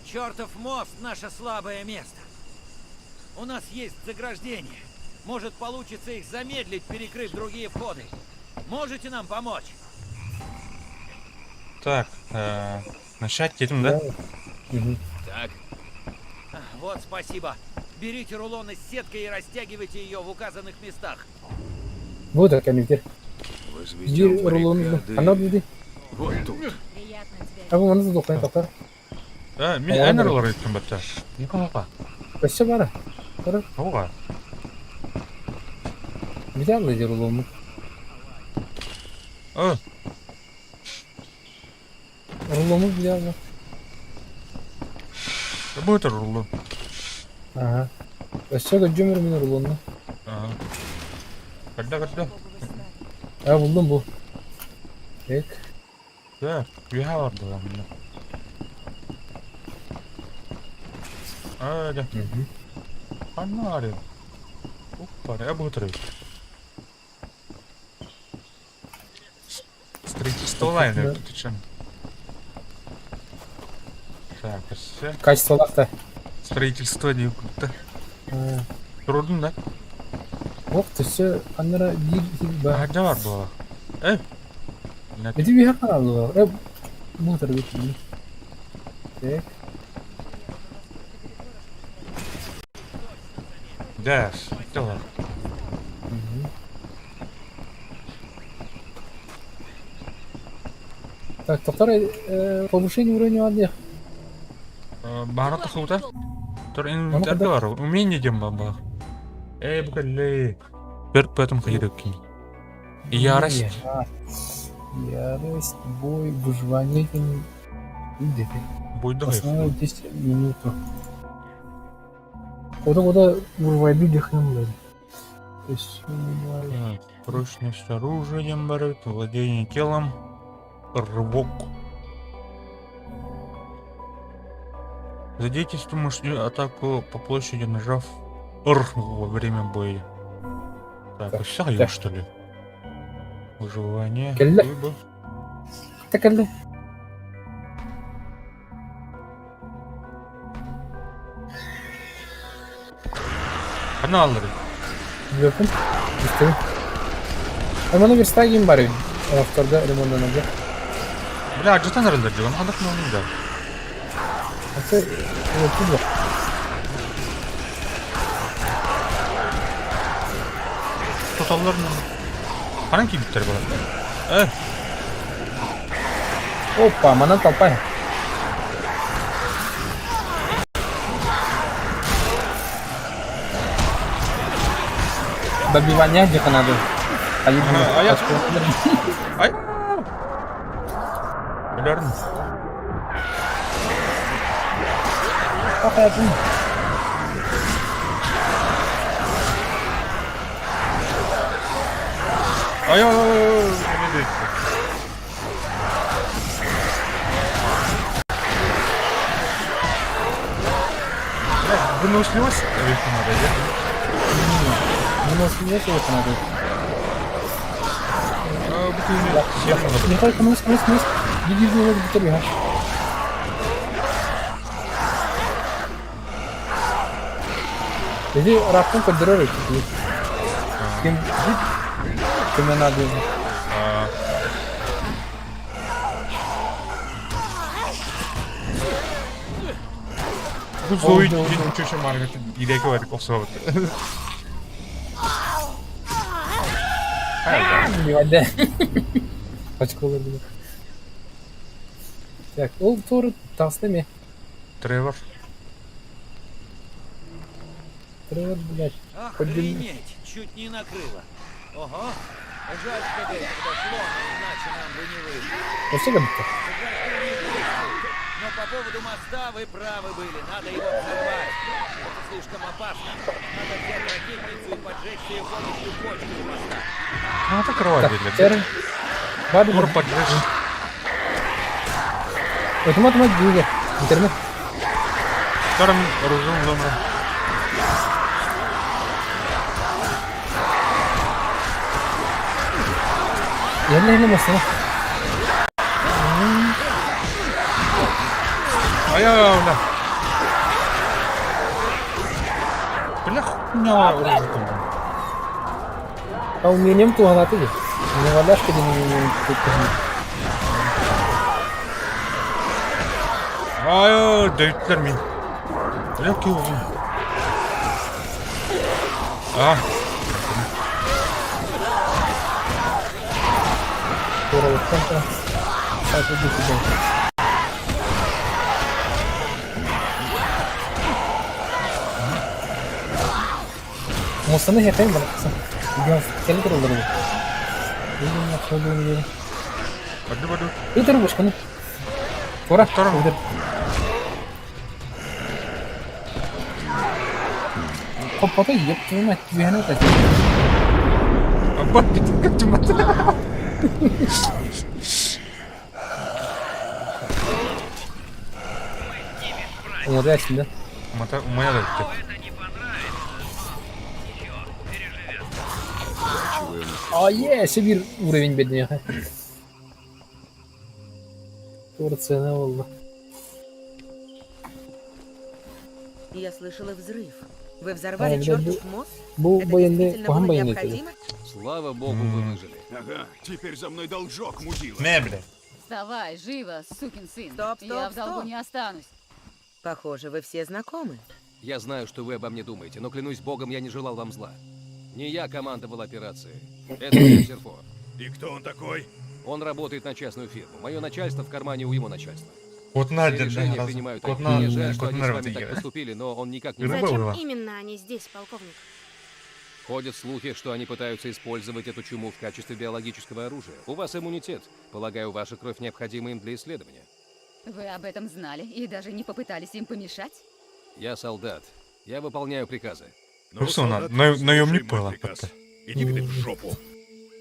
Чертов мост — наше слабое место. У нас есть заграждение. Может, получится их замедлить, перекрыв другие входы. Можете нам помочь? Так, начать едем, да? Так, Вот, спасибо. Берите рулоны с сеткой и растягивайте ее в указанных местах. Вот так они теперь. возведем Где рулон? баррикады. Она где? Вот тут. Приятно тебя. А вы нас задохнет, так? Мен әнерлар айттым бәтті. Не қалаға? Вообще бара. Бара. Оға. Видал лидер улому? Рулому видал, да? Бұл өтір рулы. Ага. Вообще көджемір мен рулому. Қадда. Buldum bu. Evet. Да, үйе vardı lan bunda. Öyle. Anne arıyor. Hoppa, bu oturuyor. Строительство лайна тут чем? Так, все. Качество лафта. Строительство не круто. Трудно, да? Ох ты все, аннара değil. Hadi var bu. Bir de bir hak aldı. Bu tarafa gitti. Evet. Да, это ладно. Так, доктор, повышение уровня воды. Бара тахута. Тор инвентарь бар. Умение дем баба. Букалле. Поэтому ходит кинь. Ярость. Ярость, бой, выживание. Бой давай. Основное 10 минут. Куда выживает дыханием. Прочность оружием барет, владение телом, рывок. Задейте мощную атаку по площади, нажав R во время боя. Так, все, что ли? Выживание. Так, это. Каналлары. Gördün. İşte. Ama onu bir stagim var. Anahtarda limondan önce. Бля, что там рендер делал? Надо к нему да. Это вот тут. Totallarını. Hangi bitleri var? Опа, mana толпа. Добивание где-то надо. Ай! Блярн. Какая-то. Ай-ай-ай! Выносливость? Надо, Выносливость его надо. Не не только мы. Иди в него бутыль, Иди раком поддерживай. Кем мне надо. Bu Zoe çocuk marketi gideki var Kosova'da. Не вода. Очко было. Так, ол Торы толстыми. Тревор. Тревор, блядь. Охренеть, чуть не накрыло. Ого, жаль, что до этого дошло, иначе нам бы не вышло. Вообще как-то. Но по поводу моста вы правы были, надо его взорвать. Это слишком опасно. Надо взять ракетницу и поджечь ее помощью почты у моста. Ну, это кровать для Серый. Бабур поджечь. Автомат двигай. Интернет. Вторым оружием зомбы. Я не мосту. Ай-яй-яй, бля. Бля, хуйня оружие там. А умением тугана ты. Не валяшь, когда не Ай, дэвиттер мен. Бля, ке uzun. Мустаны хекайм бана кыса. Келе турулар бу. Бу ходу не. Баду. Итер бушканы. Тора. Тора. Коппата еп твена та. Абба кеттимат. Умудряйся, да? Моя да. Себе уровень бедняга. Турция на волна. Я слышала взрыв. Вы взорвали чертов мост? Бу Это боенный, действительно погам было боенный. необходимо? Слава богу, вы выжили. Ага, теперь за мной должок, мудила. Не, бля. Вставай, живо, сукин сын. Стоп, Я в долгу стоп. не останусь. Похоже, вы все знакомы. Я знаю, что вы обо мне думаете, но клянусь богом, я не желал вам зла. Не я командовал операцией. Это мистер Серпо. И кто он такой? Он работает на частную фирму. Мое начальство в кармане у его начальства. Вот Все Надя, решения да, принимают вот они. Мне жаль, Надя, что вот они с вами Надя. так поступили, но он никак не... Рыба Зачем была. именно они здесь, полковник? Ходят слухи, что они пытаются использовать эту чуму в качестве биологического оружия. У вас иммунитет. Полагаю, ваша кровь необходима им для исследования. Вы об этом знали и даже не попытались им помешать? Я солдат. Я выполняю приказы. Ну что, солдат, наемник слушай мой был. приказ. Иди ты в жопу.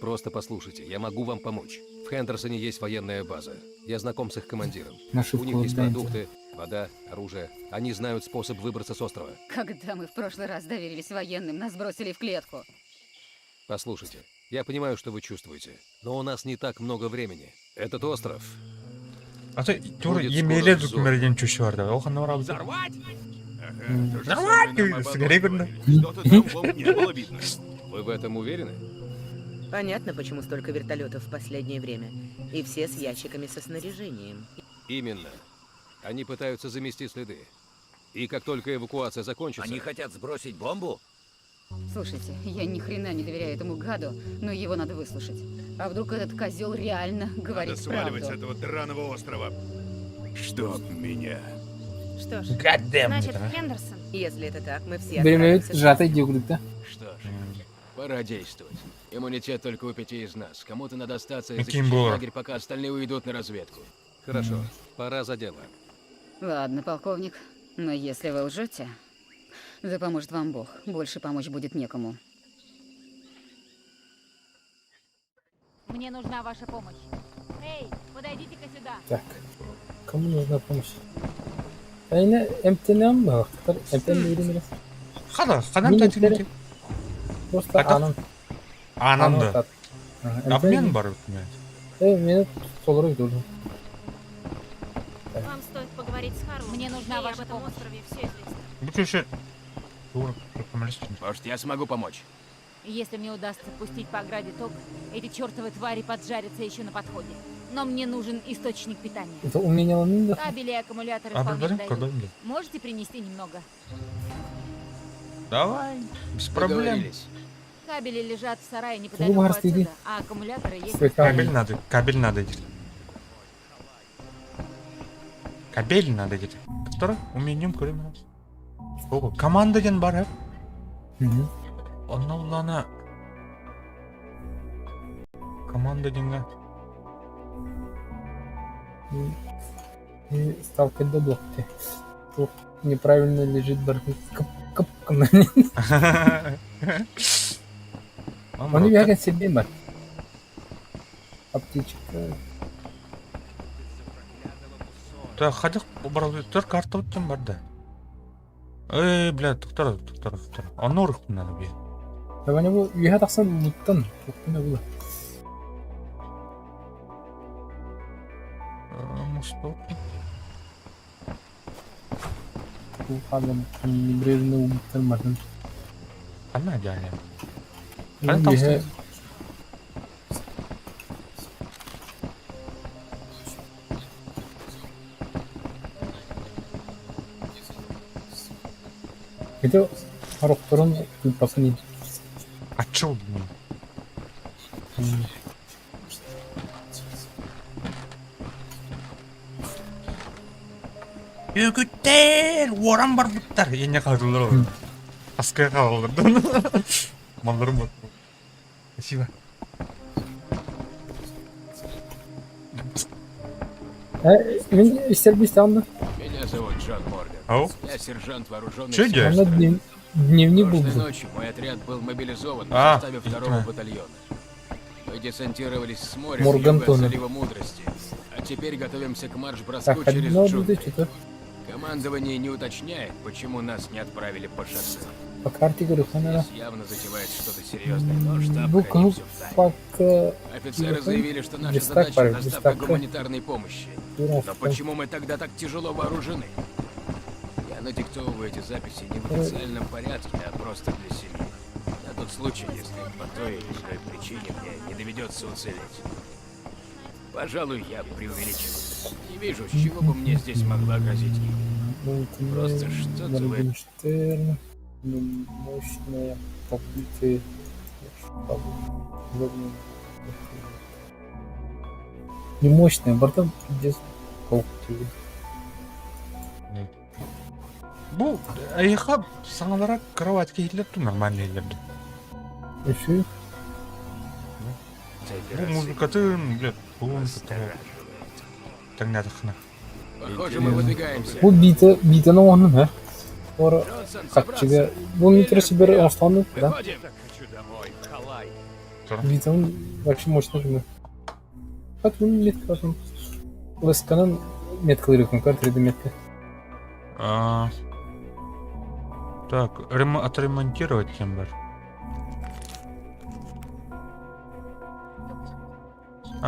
Просто послушайте, я могу вам помочь. В Хендерсоне есть военная база. Я знаком с их командиром. У них есть продукты, вода, оружие. Они знают способ выбраться с острова. Когда мы в прошлый раз доверились военным, нас бросили в клетку. Послушайте, я понимаю, что вы чувствуете, но у нас не так много времени. Этот остров... А ты тур Будет емейле скоро докумерден чушарды. Охан орабы. Взорвать? Взорвать! Сгорей годно. Что-то там вовсе не было видно. Вы в этом уверены? Понятно, почему столько вертолетов в последнее время. И все с ящиками со снаряжением. Именно. Они пытаются замести следы. И как только эвакуация закончится... Они хотят сбросить бомбу? Слушайте, я ни хрена не доверяю этому гаду, но его надо выслушать. А вдруг этот козел реально говорит Надо сваливать с правду? этого драного острова. Чтоб меня. Что ж, Goddamn, значит, да. Хендерсон. Если это так, мы все Беремеют отправимся. сжатой дегрыта. Что ж, пора действовать. Иммунитет только у 5 из нас. Кому-то надо остаться и Каким защищать было? лагерь, пока остальные уйдут на разведку. Хорошо, пора за дело. Ладно, полковник, но если вы лжете, да поможет вам Бог. Больше помочь будет некому. Мне нужна ваша помощь. Эй, подойдите-ка сюда. Так. Кому нужна помощь? Айна МТН мı? МТН değil mi? Қадам тәтімде. Просто анан. Ананды. Обмен бар өкімет. Мені солыры должен. Вам стоит поговорить с Харлом. Мне нужна ваша помощь. Острове все известно. Бұл шеше. Может, я смогу помочь? Если мне удастся пустить по ограде ток, эти чертовы твари поджарятся еще на подходе. Но мне нужен источник питания. Это умение ламинда. Кабели и аккумуляторы А, вполне подожди, подойдут. подожди. Можете принести немного? Давай, без проблем. Договорились. Кабели лежат в сарае неподалеку Угар, отсюда, иди. а аккумуляторы есть. Кабель надо идти. Кабель надо идти. Который умением көрем. Ого, команда ден бар. Онна улана. Команда денге. И сталкерда блокте. Тут неправильно лежит барбик. Оны бәген себен бар. Аптечка. Так, ходық барады. Төр карта өттен барды. Бля, туктар. Оны ұрық надо бе. Давай bu üye taksan muttan. Kokuna bu. Мусток. Bu kalem librerine umuttan mardan. Она дядя. Bu üye itu haroktorun kulpasını. А чё? Үгіттер, орам бар бұттар. Ене қажылыр ғой. Аскайға қалдырды. Малдарым бар. Спасибо. Мен истербись там, Меня зовут Джон Морган. Ау? Я сержант вооруженных Чё сил. делаешь? Она дневник был. Прошлой ночью мой отряд был мобилизован в А, составе второго понимаю. батальона. Мы десантировались с моря Морган с юга Тоннель. залива Мудрости. А теперь готовимся к марш-броску Так, через одно джунгли. будет что-то. Командование не уточняет, почему нас не отправили по шоссе. По карте говорю, хана. Здесь явно затевает что-то серьезное, но штаб Bu хранит konu все в тайне. farklı Офицеры заявили, что наша Дистак задача парень, доставка дистак. гуманитарной помощи. Но Дуровка. почему мы тогда так тяжело вооружены? Я надиктовываю эти записи не в официальном порядке, а просто для семьи. На тот случай, если по той или иной причине мне не доведется уцелеть. Пожалуй, я преувеличил. Не вижу, с чего бы мне здесь могла грозить гибель. Просто что-то вы... Моргенштерн. Мощная покрытие. Не мощная, борта пиздец. Колкотели. Бұл аяққа саңыларақ кроватьқа келіп нормальный елерді. Еще Бұл музыкатын, блядь, бұл таңнадықына. Похоже, мы выдвигаемся. bu bita onun ha. Sonra kaççıga bu метро себе останут, да? Выходим. Битаның вообще мощный жена. Как он метка там? Лесканан метка лириком, картрида метка. Так, отремонтировать кем бар?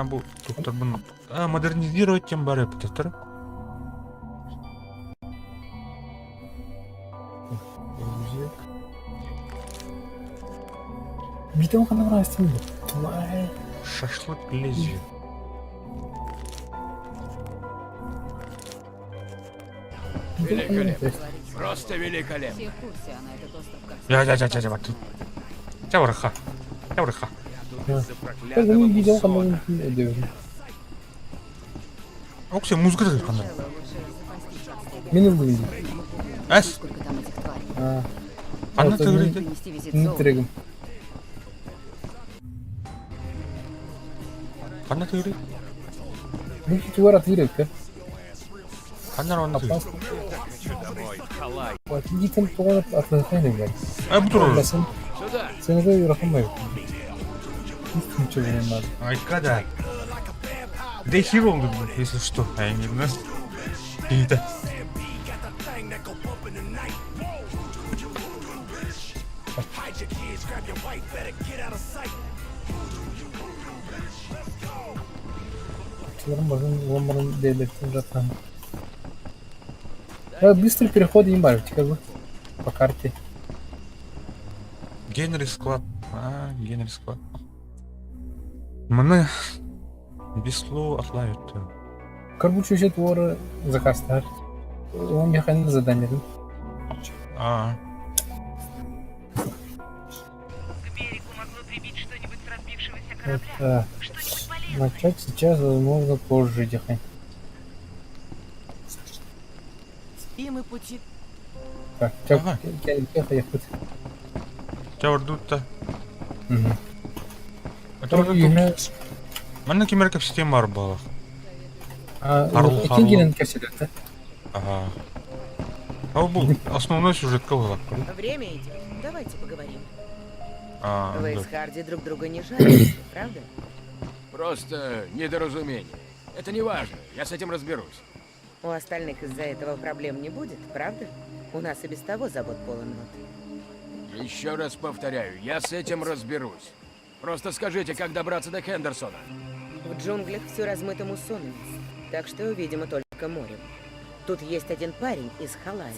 Бұл доктор бұны... модернизировать кем бар епітетір? Битаның қандай бір астын бұл? Шашлык лезвие. Великолепно. Просто великолепно. Все в курсе, она этот остров как... Чавырха. Чавырха. Как бы не видел, кому он делает. Оксе, музыка да қандай? Мен ол видел. Әс? Сколько там этих тварей? Қандай тігірейді? Принести визит Не золота. трегом. Қандай тігірейді? Ну, чувак отвирек, а? Қандай раванда тігірейді? Вот, иди там туалет отвлекай, блядь. Бұл тұрыр. Сюда. Sen de rakamı hiç kimse bulunmaz. Айка да. Дехир oldu bu, если что. Aynen. İyi de. Çılgın bakın bombanın devletin zaten. Ya быстрый переход не можешь, как бы по карте. Генри склад. Генри склад. Мені весло отлают. Короче, еще твор заказтар. Он механизм задания. К берегу могло прибить что-нибудь с разбившегося корабля. Это... Что-нибудь полезное. Начать сейчас, возможно, позже, дихай. И мы пути. Так, Ага. ехать. Чавырдут-та. Үйіне... Менің кемеркеп система бар балық. Арыл, Екенгенен кәселер, да? Ага. Бұл основной сюжетка болады. Время идет. Давайте поговорим. Да. Вы с Харди друг друга не жалуете, правда? Просто недоразумение. Это не важно, я с этим разберусь. У остальных из-за этого проблем не будет, правда? У нас и без того забот полон рот. Еще раз повторяю, я с этим разберусь. Просто скажите, как добраться до Хендерсона. В джунглях все размыто муссонами, так что, видимо, только морем. Тут есть один парень из Халая.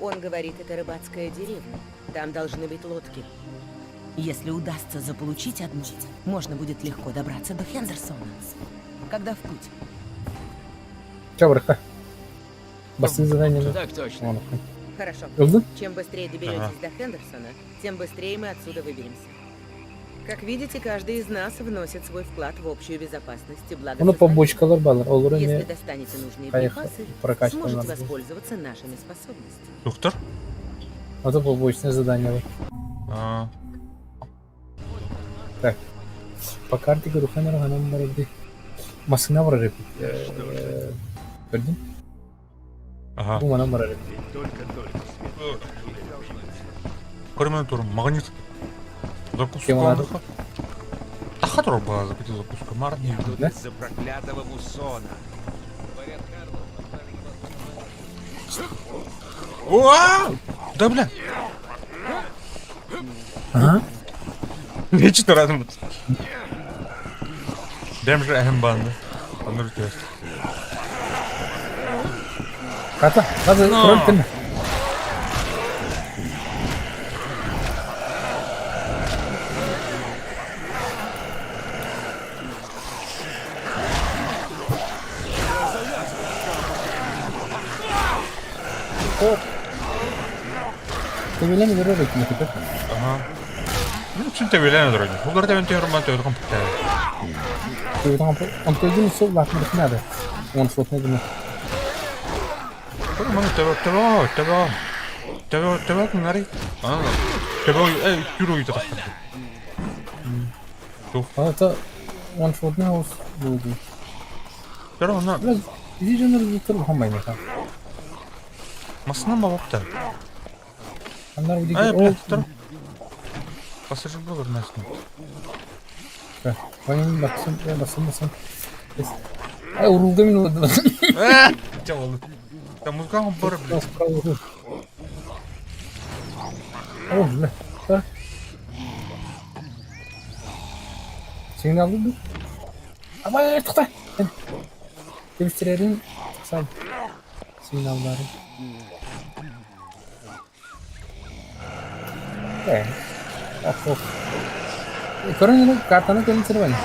Он говорит, это рыбацкая деревня. Там должны быть лодки. Если удастся заполучить одну, можно будет легко добраться до Хендерсона. Когда в путь? Чавырха. Басты задания, да? Так точно. Хорошо. Oldu? Чем быстрее доберетесь до Хендерсона, тем быстрее мы отсюда выберемся. Как видите, каждый из нас вносит свой вклад в общую безопасность и Onu благосостояние. побочкалар балар. Olur Если эми достанете нужные Поехали. припасы, Прокачиваем сможете надо. воспользоваться нашими способностями. Доктор? Это побочное задание. А, Так. По карте Рухана Баради. Масына барады. Көрдің? ага. Бұл мана барады. Көрмен тұрым, магнит. Закуска. Кем алады? Таха тұр ба, закуска, закуска. Марни. Да? Из-за проклятого муссона. Уау! Да, бля. Ага. Нечто разом. Дем же эхем банды. Аныр тест. Ката, хазы көрілтін. Төбелен көріп өтіне кетіп. Ага. Ну, чын тәбелен дұрады. Бұлдар тәбен тәйірман тәйірі қымпықтайды. Он пойдем сол латны надо. Он слот не думает. Көрмен тәбе күнәрі. Тәбе күру үйті тақтарды. Это он слот не ос болды. Көрі оны Biraz vizyonları yutur hambayın ya. масына ма бапты? Onlar bu Ай, бля, dik. тұр. Пассажир болыр мәсіне. Benim basın. Ay uruldu min oldu. Жа болды. Та музыкаға бары, бля. Oh, bля. Так. Signal aldı. Ama toxta. Demiştirelim. Sağ. Signalları. Of. Көрін картаны келінсір бәні.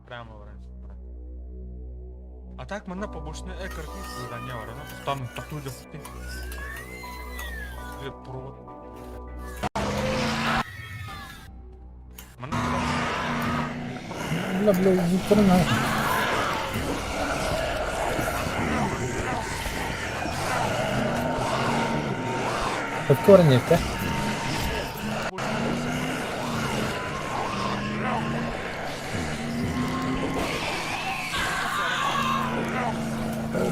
Прямо варанчик. А так мына побочный экорки задание бар. Там такту деп кеткен. Свет провод. Мына Бля, зуттырын ау. Көпті орын епті.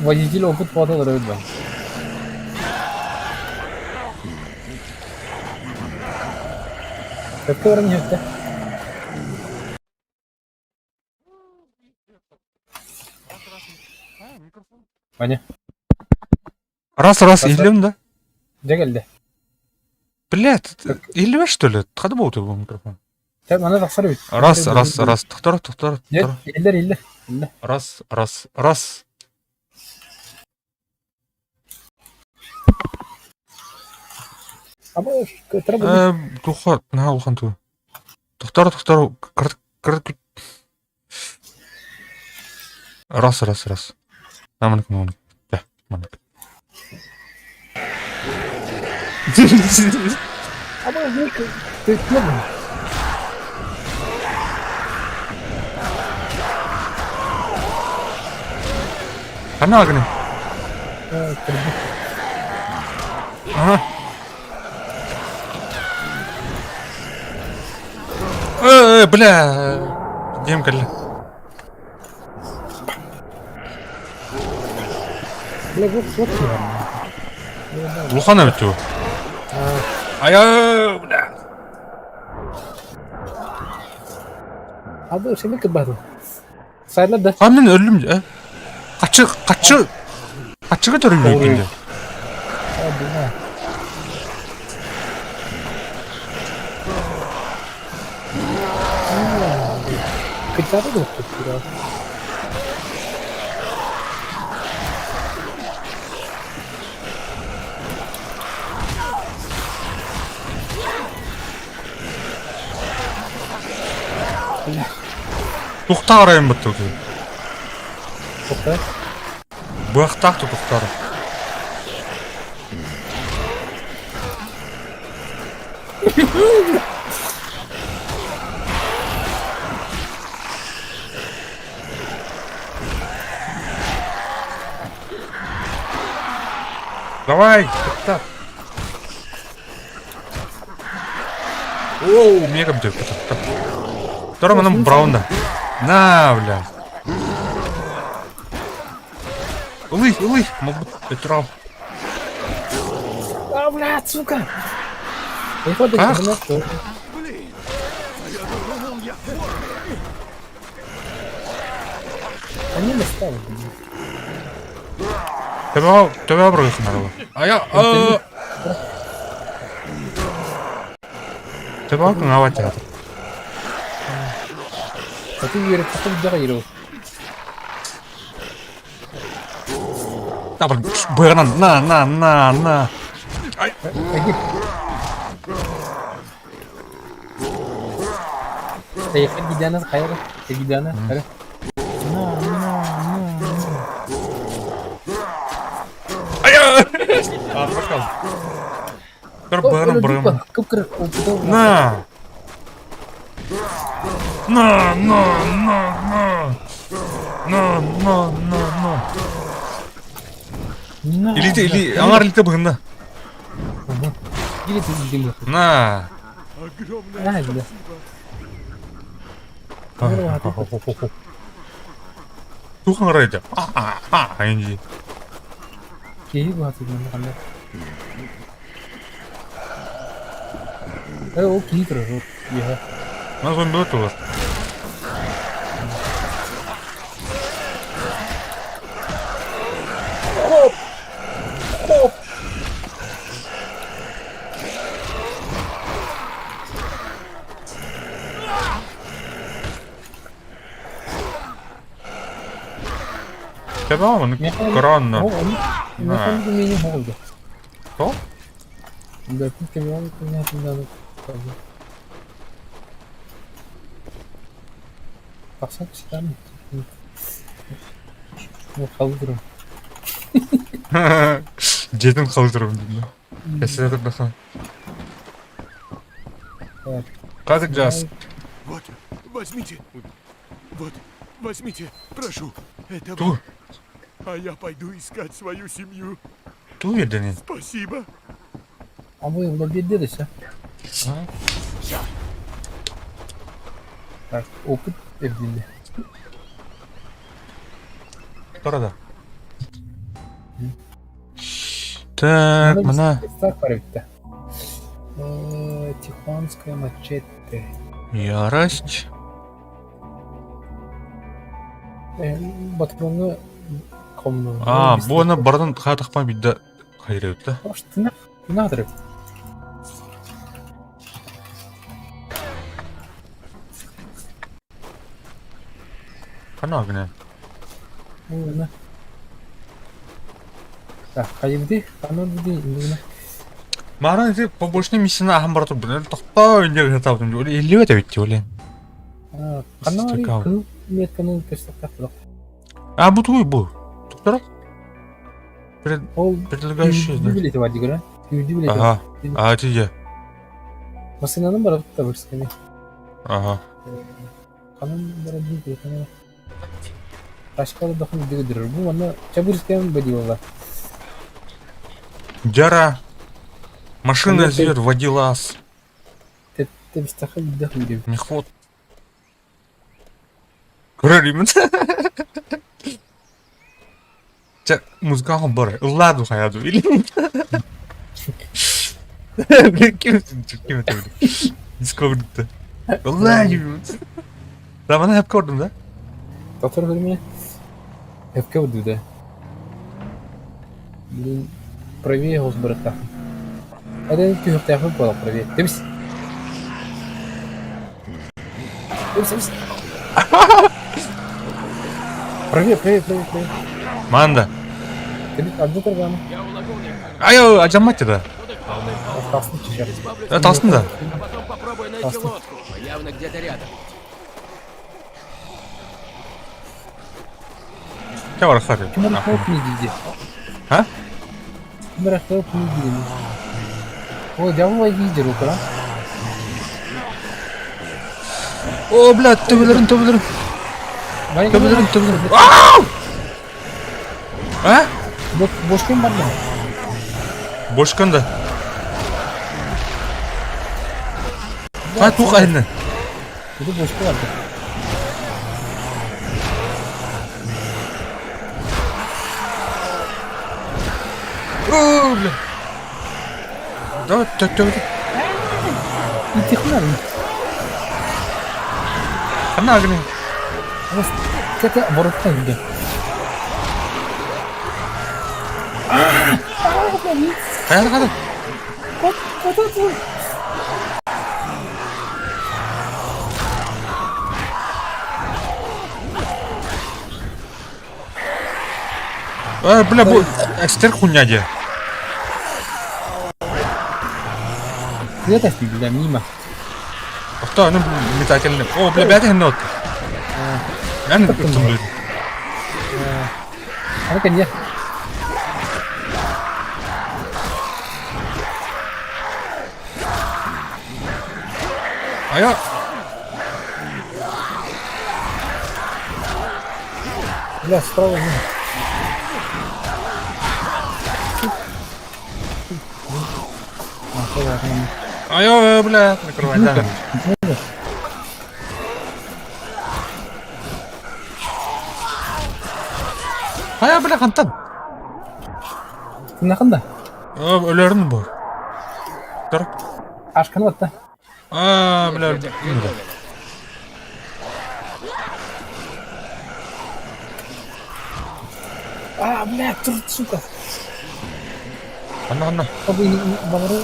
Водитель опыт хватает рыбы. Көпті орын епті. Ваня. Раз, елем, да? Где келді? Блядь, елем что ли? Қады болды бұл микрофон? Ана тақсар өйт. Раз. Тұқтар. Елдер. Раз. Абы, көтірі бұл. Тұқар, на ұлған тұғы. Тұқтар. Кірт. Раз. Наманық. Да, манық. Абы, көтірі бұл. Қана ағыны? Ага. Бля. Дем кәлі. Бля, вот. Лухана өтті ол. Бля. Абы, шеме кітбады. Сайылады. Мен өлім, Қачыға тұрып өйкенде. Абы, Кітары да өтті күрі. Тоқта қарайын бұтты өте. Тоқта? Бұқтақты тоқтары. Давай! Так. Оу, мегам деп. Второй нам Браунда. На, бля. Улый, мог бы Петров. А, блядь, сука! Выходит, Ах. что что? Они достали. Тебя обрыв нарвал. А я... Тебя ngawat ya. Tapi верит, что ты догадываешь. Apa? Berenang. Nah. Saya kan di dana kaya, di dana, kaya. Ayo. Apa? Berenang. Nah. Или аңар илте быгында. Или ты димы. На. Огромное спасибо. Тухан райда. Инди. Кей баты димы кандай. О, кей тұрыр. Я. Назон бөту. Тебя он кранно. На меня голда. Что? Да, ты камеру меня надо. Пахсак стан. Ну, халдырым. Жетин халдырым дейм. Эсере баха. Казак жаз. Вот, возьмите. Вот, возьмите, прошу. Это Ту. А я пойду искать свою семью. Ту едени. Спасибо. А вы в лобби делись, а? Так, опыт evliliği. Orada. Так, мына. Так, паритта. Тихонская мачете. Ярость. Батроны комну. Буны бардан хатықпа бидді қайыр өтті. Что надо? Қана гіне. Так, қайымды? Қана бұды? Маған ете побольшны миссияны ахым баратыр бұны. Тоқпа өндегі жатабдым. Оле елі өте өтті оле. Қана күн метканың перстақтақ. Бұ тұғый бұ. Тоқтара? Предлагающий, да? Билеті бар дегіра? Билеті. Ага, тиде. Машинаның бара бұтта бірскені. Ага. Қанын бара дейді. Қашқалы дақын дегі дұрыр. Бұл ана чабырскені бәдеуала. Дяра. Машина зер водилас. Ты бістақы дақ үйдем. Мехвод. Көрерімін. Музыкаға бар. Ұладу қаяду. Кем өтеді? Дискордты. Ұладу. Заманы әп көрдім, да? Татыр көрме? Әп көрді, да. Блин, правее ғыз бұрықта. Әден күйірті әпіп болақ правее. Деміс? Деміс. Правее. Манда. Деміс, адды тұрғаны. Айо, ажаматты да. Тасын чешер. Тасын да. А потом попробуй найти лодку. Явно где-то рядом. Кем бар қары? Кім арқылып не дейді? А? Кім арқылып не дейді? Ой, давай видер укра. О, блядь, төбелерін. Төбелерін. Ау! А? Boş kim var mı? Бошканда. Тух айны. Это бочка vardı. О, бля. Давай, так. И технарь. Она огни. Как оборотка где? Hayır. Бля, экстер хуйня где? Это фигня мимо. Кто? Ну, метательный. О, бля, бятый нот. Я не знаю. А ну-ка, нет. А я... Бля, справа нет. А я, бля, накрывай, да. А я, бля, кантан. Nakında? Ölörün bu. Dur. Aşkın var da. Bля, Бля, тур, сука. Анна. Abi baları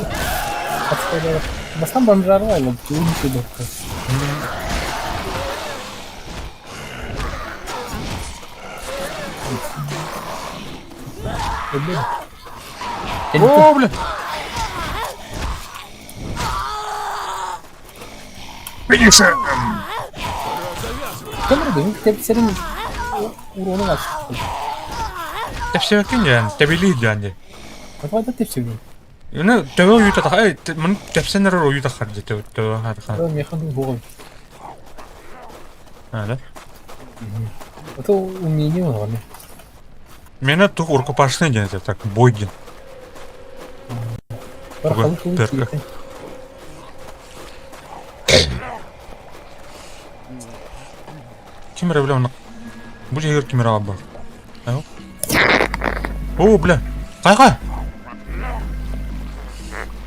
atıştırıyor. Bastan banjar var mı? Tüm şey doktor. О, бля. Видишь? Камерада, hep senin uronu var. Tepsi bakın yani, tebili yani. Bak da tepsi bu. Yani tebe uyuta da, man tepsi nere uyuta kardı tebe hadi kan. Tamam yakın bu. Hadi. Это умение var ne? Меня тух рукопашный день, это так бойген. Bakalım kılıç iyi. Кимера, бля, bu жер кимера абба. Ау. О, бля. Кайга.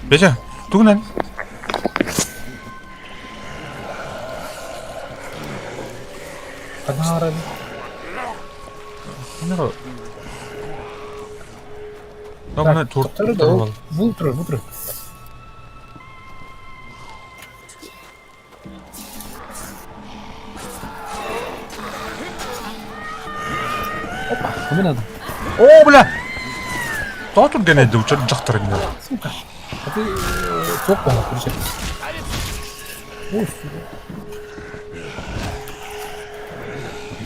Бежа, тугнан. Kadın aradı. Ne o? Tamam, Tutarı da o. Bu tur. Опа, kimin adı? О, бля. Татур денеди учат жактырын. Сука. Hadi çok bana kuracak. Uf.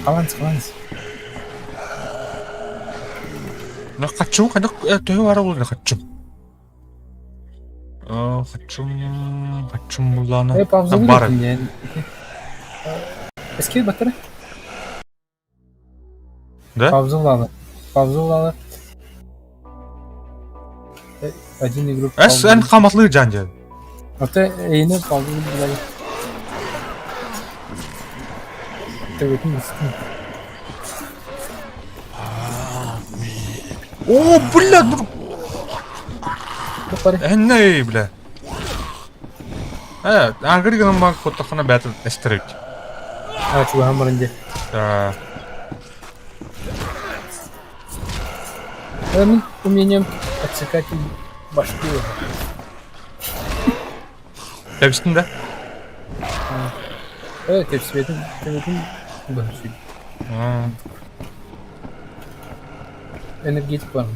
Kalans. На хочу, когда ты воровал, на хочу. Хочу мулана. Hep avzulu gittin yani. Eski batarı. Да? Павзулалы. Один игрок. Sen kamatlı cancı. Ата эйне павзулы билали. Төвөтүн бистин. О, бля, ну. Топари. Не, бля. Агриган мак потохана бэтл эстерик. Чуга хамарынде. Да. Мен умением отсекать башки. Тепсин да? Тепсветин башки. Энергетик var mı?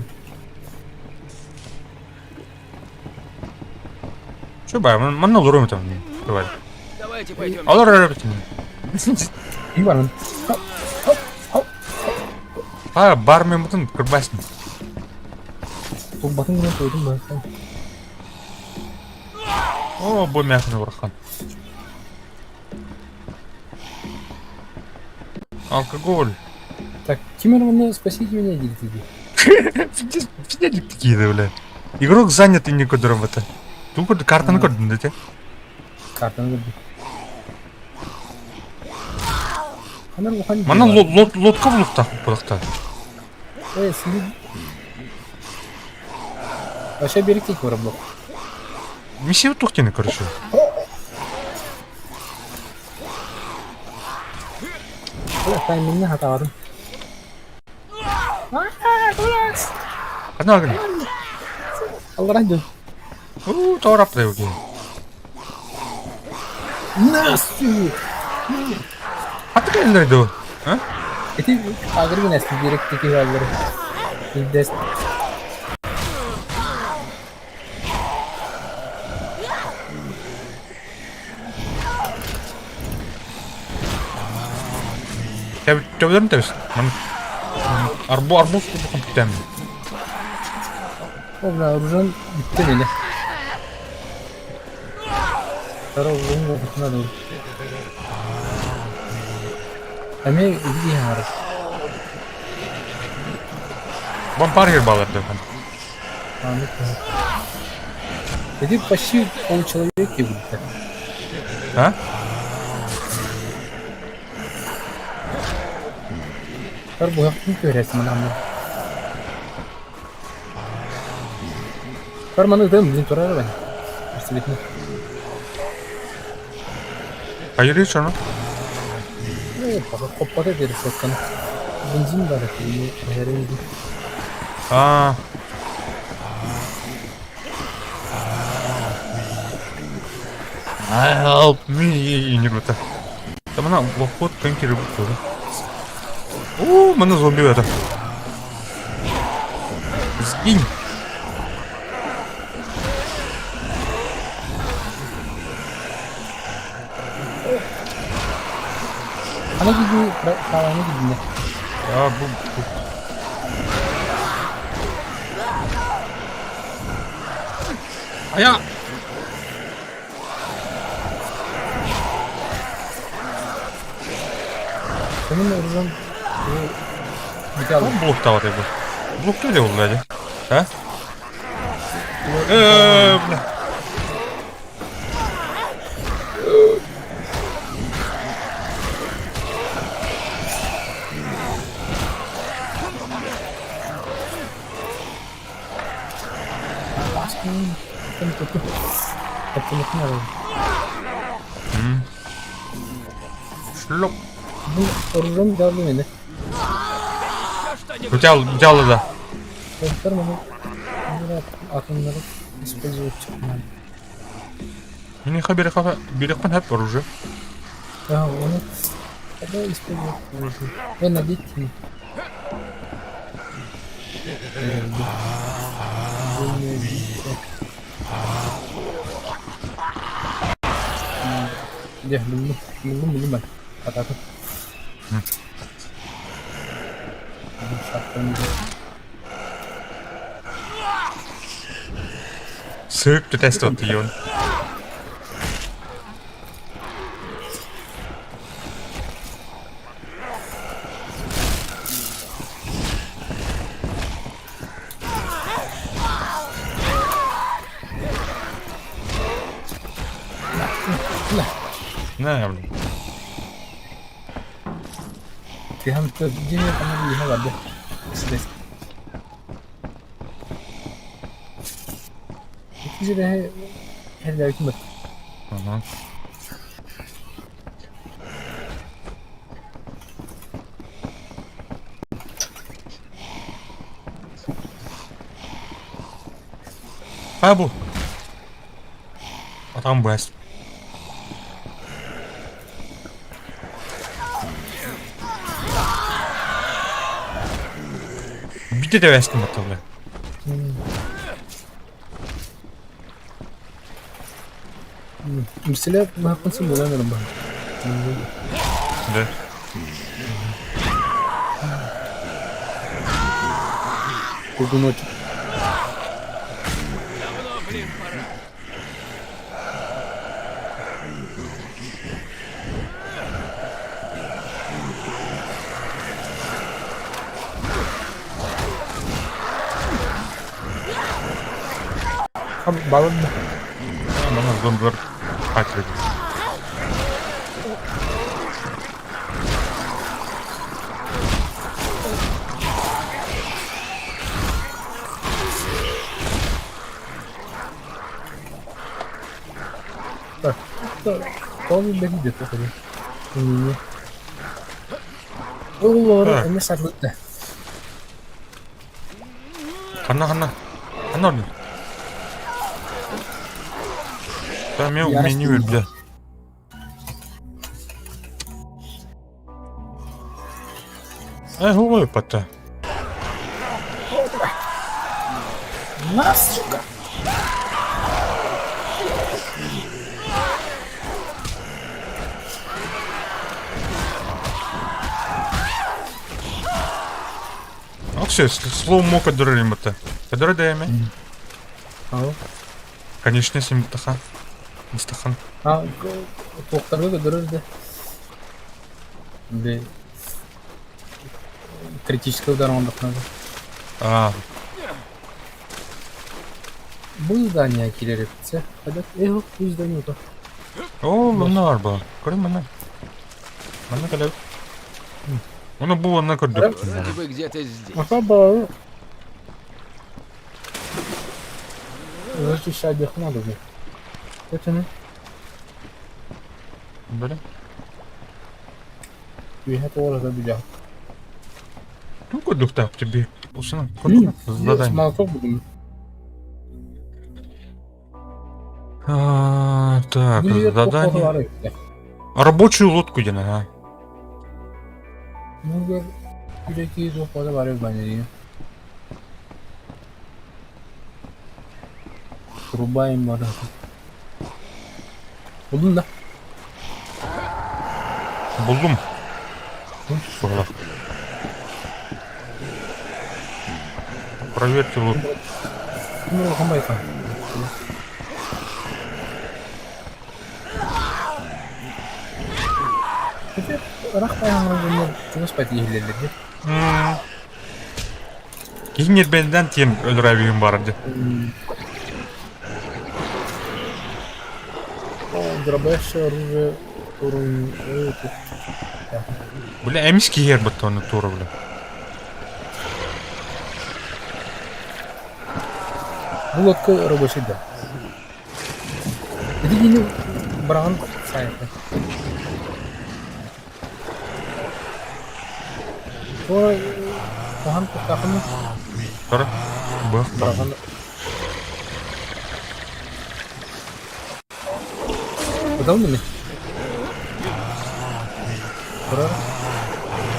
Что ба, man olurum там. Давай. Давайте пойдем. Olur öğretmen. İyi var mı? Бар мен бүтін кірбәсін. Бұл батың ғана қойдым ба? О, бұл мәқіні ұрқан. Алкоголь. Так, Тимер, спасите меня, дикти. Фиделик такие, да, бля. Игрок занят и некуда в это. Тупо картаны көрдүн да те. Картаны көрдүм. Анан ухань. Мана лодка булукта булукта. Сиди. Вообще берегите корабль. Миссия тухтены, короче. Таймингни хаталадым. Одна огонь. Алларайду. Тоорап да yogi. Насу. Аты келдирди. А? Эти агры нести директ такие агры. Идес. Töbeden töbes. Арбуз bukan tutam. Обла оружан bitti beni. Тара оружан бутuna doğru. Ами иди хар. Вампир баларды. Эти почти получеловеки будто. А? Тар bu yaptığını görüyorsun adamlar. Karmanı ödem bizim torara ben. Perspektif. Hayır hiç onu. Evet, bak koppada deriz sokkan. Benzin var ki herhalde. Aa. Help me, не круто. Там она лохот конкирует тоже. О, mana зомби это. Сгинь. Ana gidiyor, kalanı gidiyor. Ya bu. Aya. Senin oradan bir daha Blokta var ya bu. Blokta öyle oldu hadi. Ha? Bля. Шлоп. Oradan bir daha beni. Взял да. Çocuklar bana akımları использовать çıkmıyor. Мне берег hep оружие. Ya onu da использовать. Ben de gittim. Ya belum ben. Katakan. Sökte testosteron. Ne yapayım? Thì हम तो जिन्हें करना भी है वादे इसलिए किसी रहे है जाए कि मत Ha bu. Adam bu es. Bir de vestim atalı. Mesela mahkumsun bulamıyorum ben. Evet. Bugün açık. балын. Mana zombilar qaytdi. Полный беги где-то ходит. Не. Ой, не сарлықты. Хана. Хана. Там я умение бля. Ой, пота. Нас, сука. Окей, слоумо кадырым это. Кадыры дайме? Конечно, симтаха. Мустахан. Тоқтарға кадыры да. Де. Критический удар он надо. Бұл здание келер етсе. Қадат, бұл здание то. О, мына арба. Көрі мына. Мына кадыр. Оны бұл ана көрдік. Вроде бы где-то здесь. Ага, защищать их надо. Это не. Бля. Я тоже забежал. Ну, кодух так тебе. Пусана. Кодух. Задание. Молоток будем. Так, задание. Рабочую лодку я на. Ну, перейти из ухода варю в бане. Рубаем вода. Buldun da. Buldum. Sonra. Проверьте лут. Ну, хамайка. Теперь рахпаянға жұмыс пәтейгілерді. Кейінер бәлден тен өлірәбейім барды. Дробаш, оружие, уровень... Бля, әміске ер бұтты оны туры, бля. Бұл лодка рабочий, да. Это не бран сайты. Ой, тахан таханы. Тара, бах, бран. Подал мне?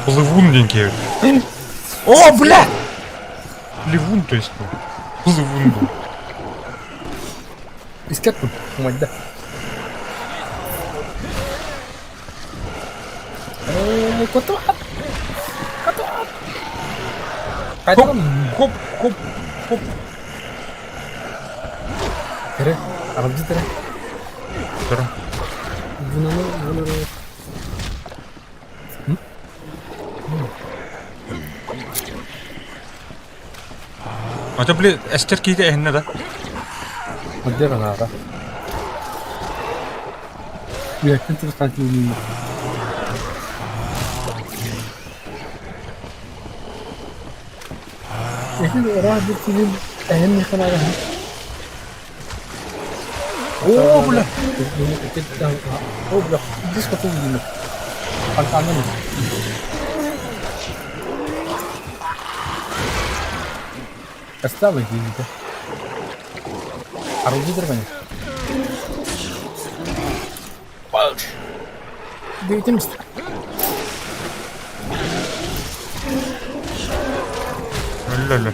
Плывун деньги. О, бля! Плывун, то есть. Плывун был. Искать тут, мать, да. Коту. Хоп. Тере, арабжи тере. Тара. Это, блин, эстер кейде әйінне да? Где она, да? Я как-то кстати не... Если راح بتجيب أهم خناقة. О, бля! О, бля, здесь потом видно. Фонтанами. Оставай где-то. Орудие деревни. Пауч. Деятельность. Ля-ля.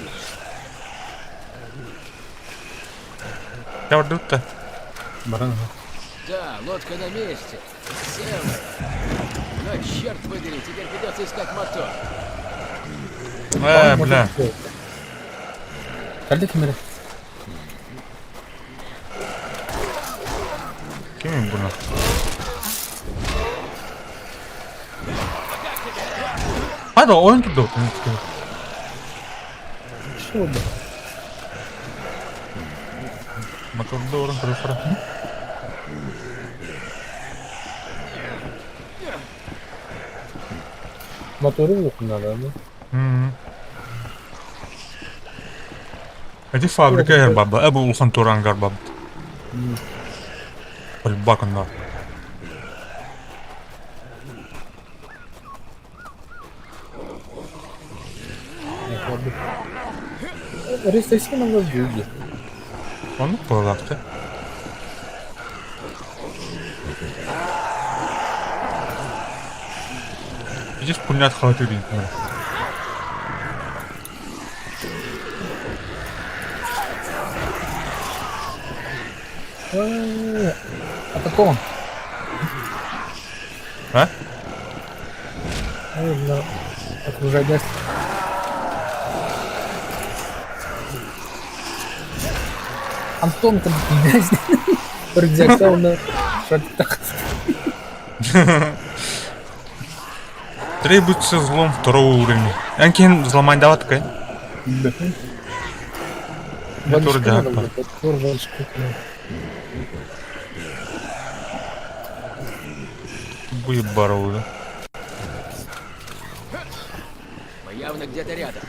Я вот тут-то. Баран. Да, лодка на месте. Целая. Но черт побери, теперь придется искать мотор. Бля. Kaldı kimere? Kimin bunu? Hadi oyun gibi oldu. Что это? Motorda orun kırıkırı. Motoru yok bunlarda mı? Эти фабрика her baba. Bu ulkan torangar baba. Bakın da. Ресейский надо люди. Onu koyulaktı. Здесь пулят хватит. А какого? А? Окружать нас. Антон там грязь. Рюкзак он так. Требуется взлом второго уровня. Анкин взломать давай такая. Да. Который да. Будет баров, да? Мы явно где-то рядом.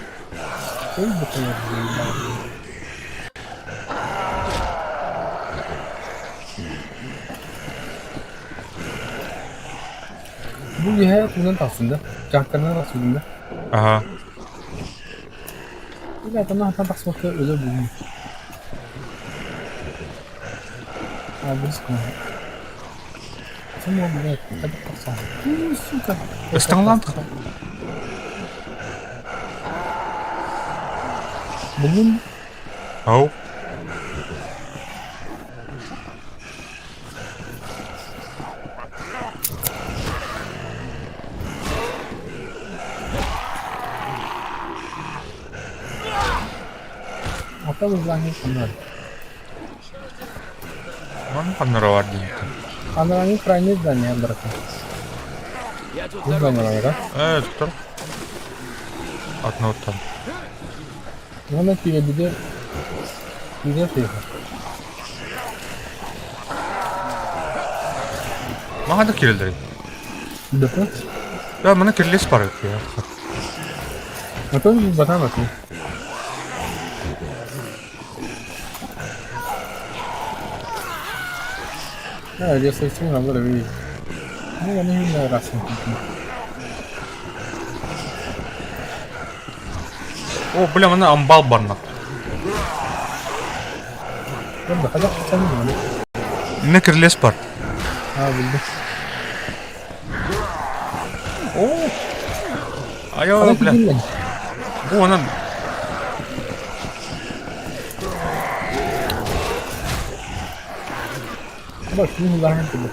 Bu nihayet bundan aslında. Cankanlar aslında. Aha. Bir adamlar hata basmakta öyle bulunuyor. Abi sıkma. Sen ne oldu? Hadi baksana. Suka. Islanlandık. Bugün Ау. ата uzanıyor bunlar. Mana панировать деньги. Она не крайне здание, братан. Я тут Тут замерла, да? Тур. Одно там. Ну, на тебе где? Где ты? Мага да кирилдер. Да. Да, мана кирлес бар ya. А то не батан ату. Да, я совсем на горе видел. Ну, я не видел раз. О, бля, мана амбал барна. Да, хотя сами не. Ne кирлес бар. А, видел. О. Айо, бля. О, она. Bak şimdi daha hem gibi.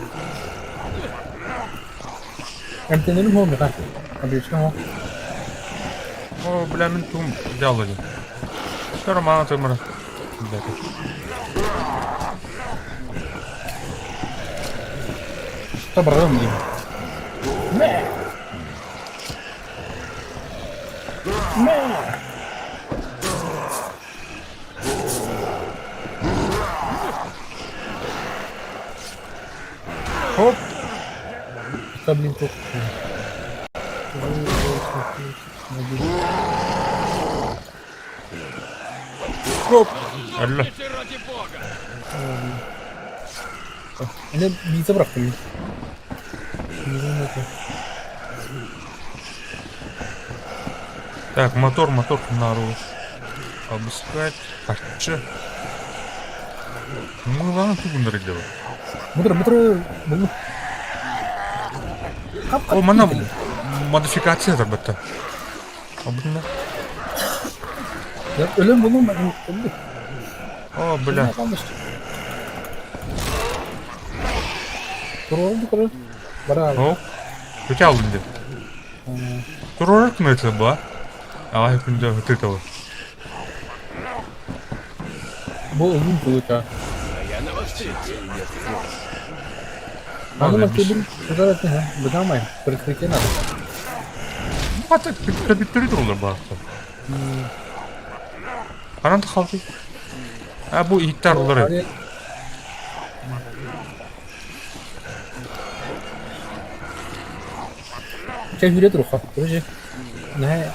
Em tên nó hôm được không? Ở bên trong. О, бля, мен тум делали. Скоро мана тумра. Что брал мне? Не. Не. Хоп. Что, блин, тут? Хоп. Алло. Они не забрали. Так, мотор наружу. Обыскать. Парча. Ну ладно, тут будем делать. Мутро. О, мана модификация работа. Обычно. Ya ölüm bulunmadı. О, бля. Kuruldu. Bravo. О. Хотя улинде. Туророк на это была. А я күнде вот этого. Bu uzun kılıca. Я на вас Надо на тебе сказать, ага. Быдамай. Прикрытие надо. А так перетрудно было. Анан халкы. А bu ihtiyar olarak. Сейчас берет руха. Подожди. Nah,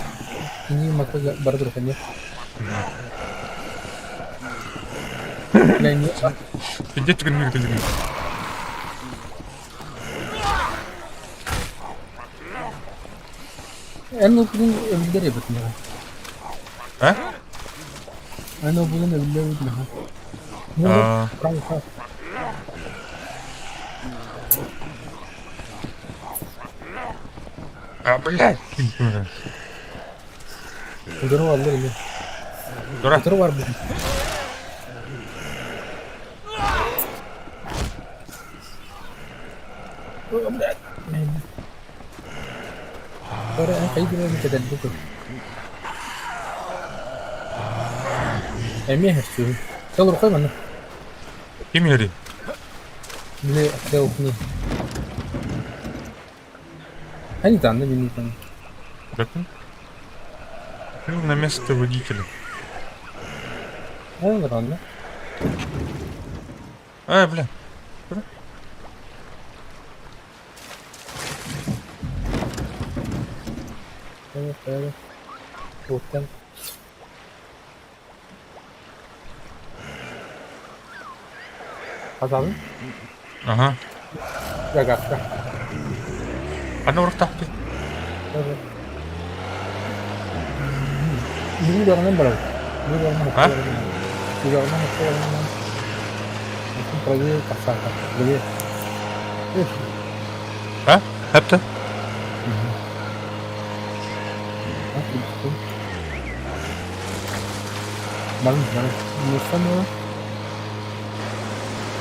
ini maka baru terusannya. Nah ini. Пиздец, чекай, мир. Anu pun öldürür ya betul. А? Anu pun öldürür betul. Блядь. Udah war ini. Дурак. Udah war bu. Orang kayak gini bisa dan buku. Emeh harus. Kalau rukai mana? Kim yeri? Beli ada opni. Они там, на минуту. Ну, на место водителя. Ладно. Бля. Вот там. Пожалуй. Ага. Гагавка. Одна в ртах. Ini orangnya berapa? Ini orangnya Hah? Ini orangnya Mungkin pergi pasar kan? Jadi. Hah? Hepte? Malam. Ini semua.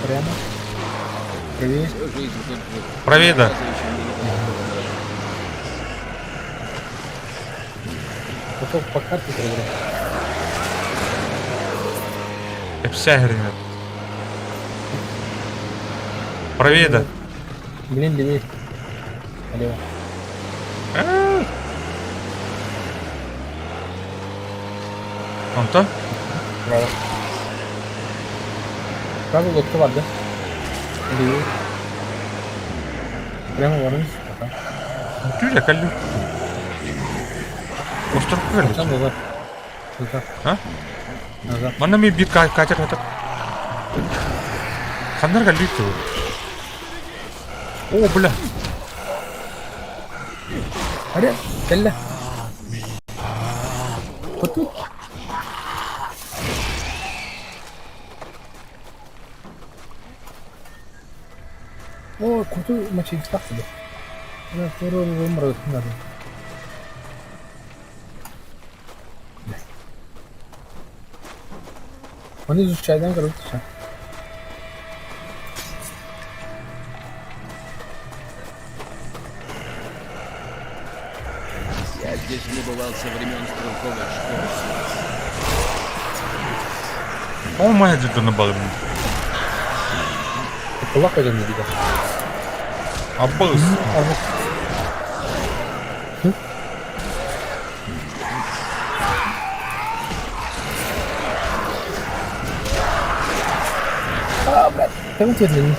Прямо. Привет. Правее, да. Потом по карте проверяй. Вся гремит. Правее, да. Блин, левее. Налево. Он-то? Право. Право лодка var да? Левее. Прямо вон. Тюля, колю. Остров крылья. Там назад. Назад. А? Назад. Mana mi bir kaçak. Kanlar geldi tu. Oh, bля. Ada, dah. Betul. Oh, kutu macam tak ada. Ada turun rumah ada. Он изучает, да, короче. Я здесь не бывал со времен стрелковой школы. Он моя где-то на бале. Кулак один не видел. Аббас. Блядь, там медленнее.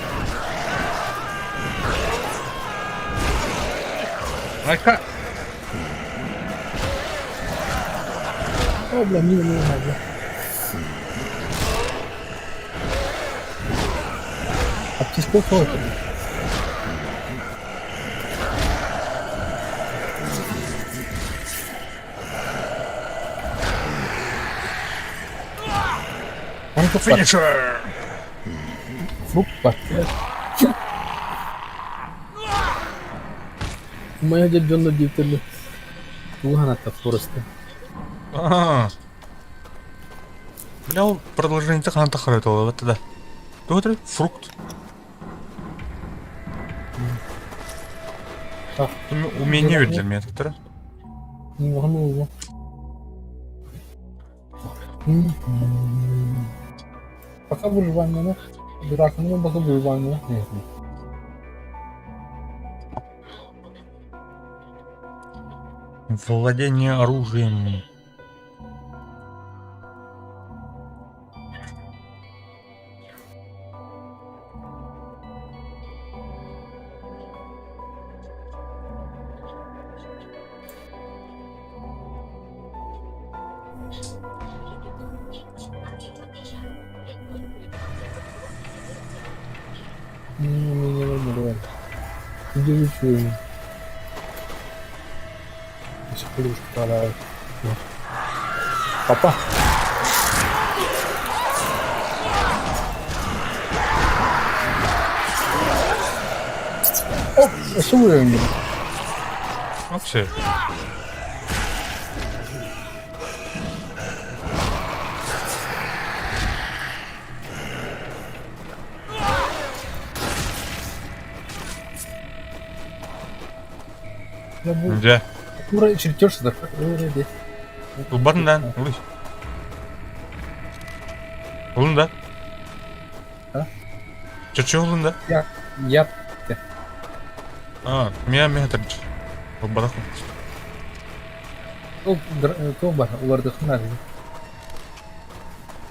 Ай-ка. О, бля, мимо, бля. Оптископ вот. Финишер. Фрукт. Моя дядённа дивтерлі. Луганатта Форесты. Бля, ол продолжение қанта қарайды ол да. Смотри, фрукт. У меня не видно метода. Не вогнул его. Пока выживание, да? Дурак, ну пока выживание. Нет. Владение оружием. Умение нормально. Удивительно. Секундочку, пора. Папа. Оп, что уровень? Вообще. Где? Ура, чертеж сюда. Вроде. Барндан, улис. Улында? А? Чече улында? Я. Мен тарыч. Ол барах. Кто бар? Уларды хнар.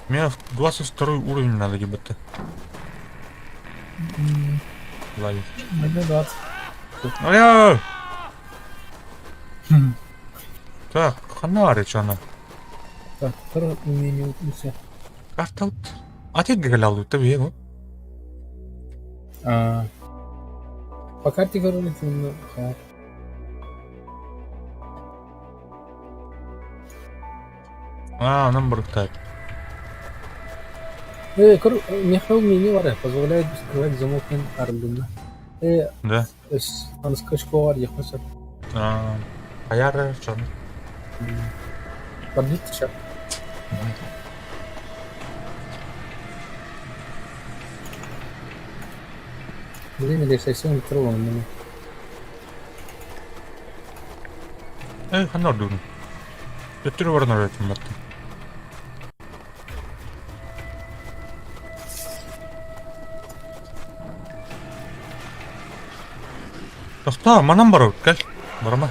Мне 22 уровень надо ебать. Ловить. Мне 20. Аля! Так, ханарич она. Так, второе умение утнуться. Как-то вот... А ты галял, ты вега? По карте говорили, ты хар. Номер так. Михаил умение вара позволяет скрывать замок Арлина. Да. Он скачку вар, я хочу. Аяра, что? Подбить сейчас. Время для совсем тронно. Ханар дун. Это варна этим мат. Тоста, манам бару, кал. Барма.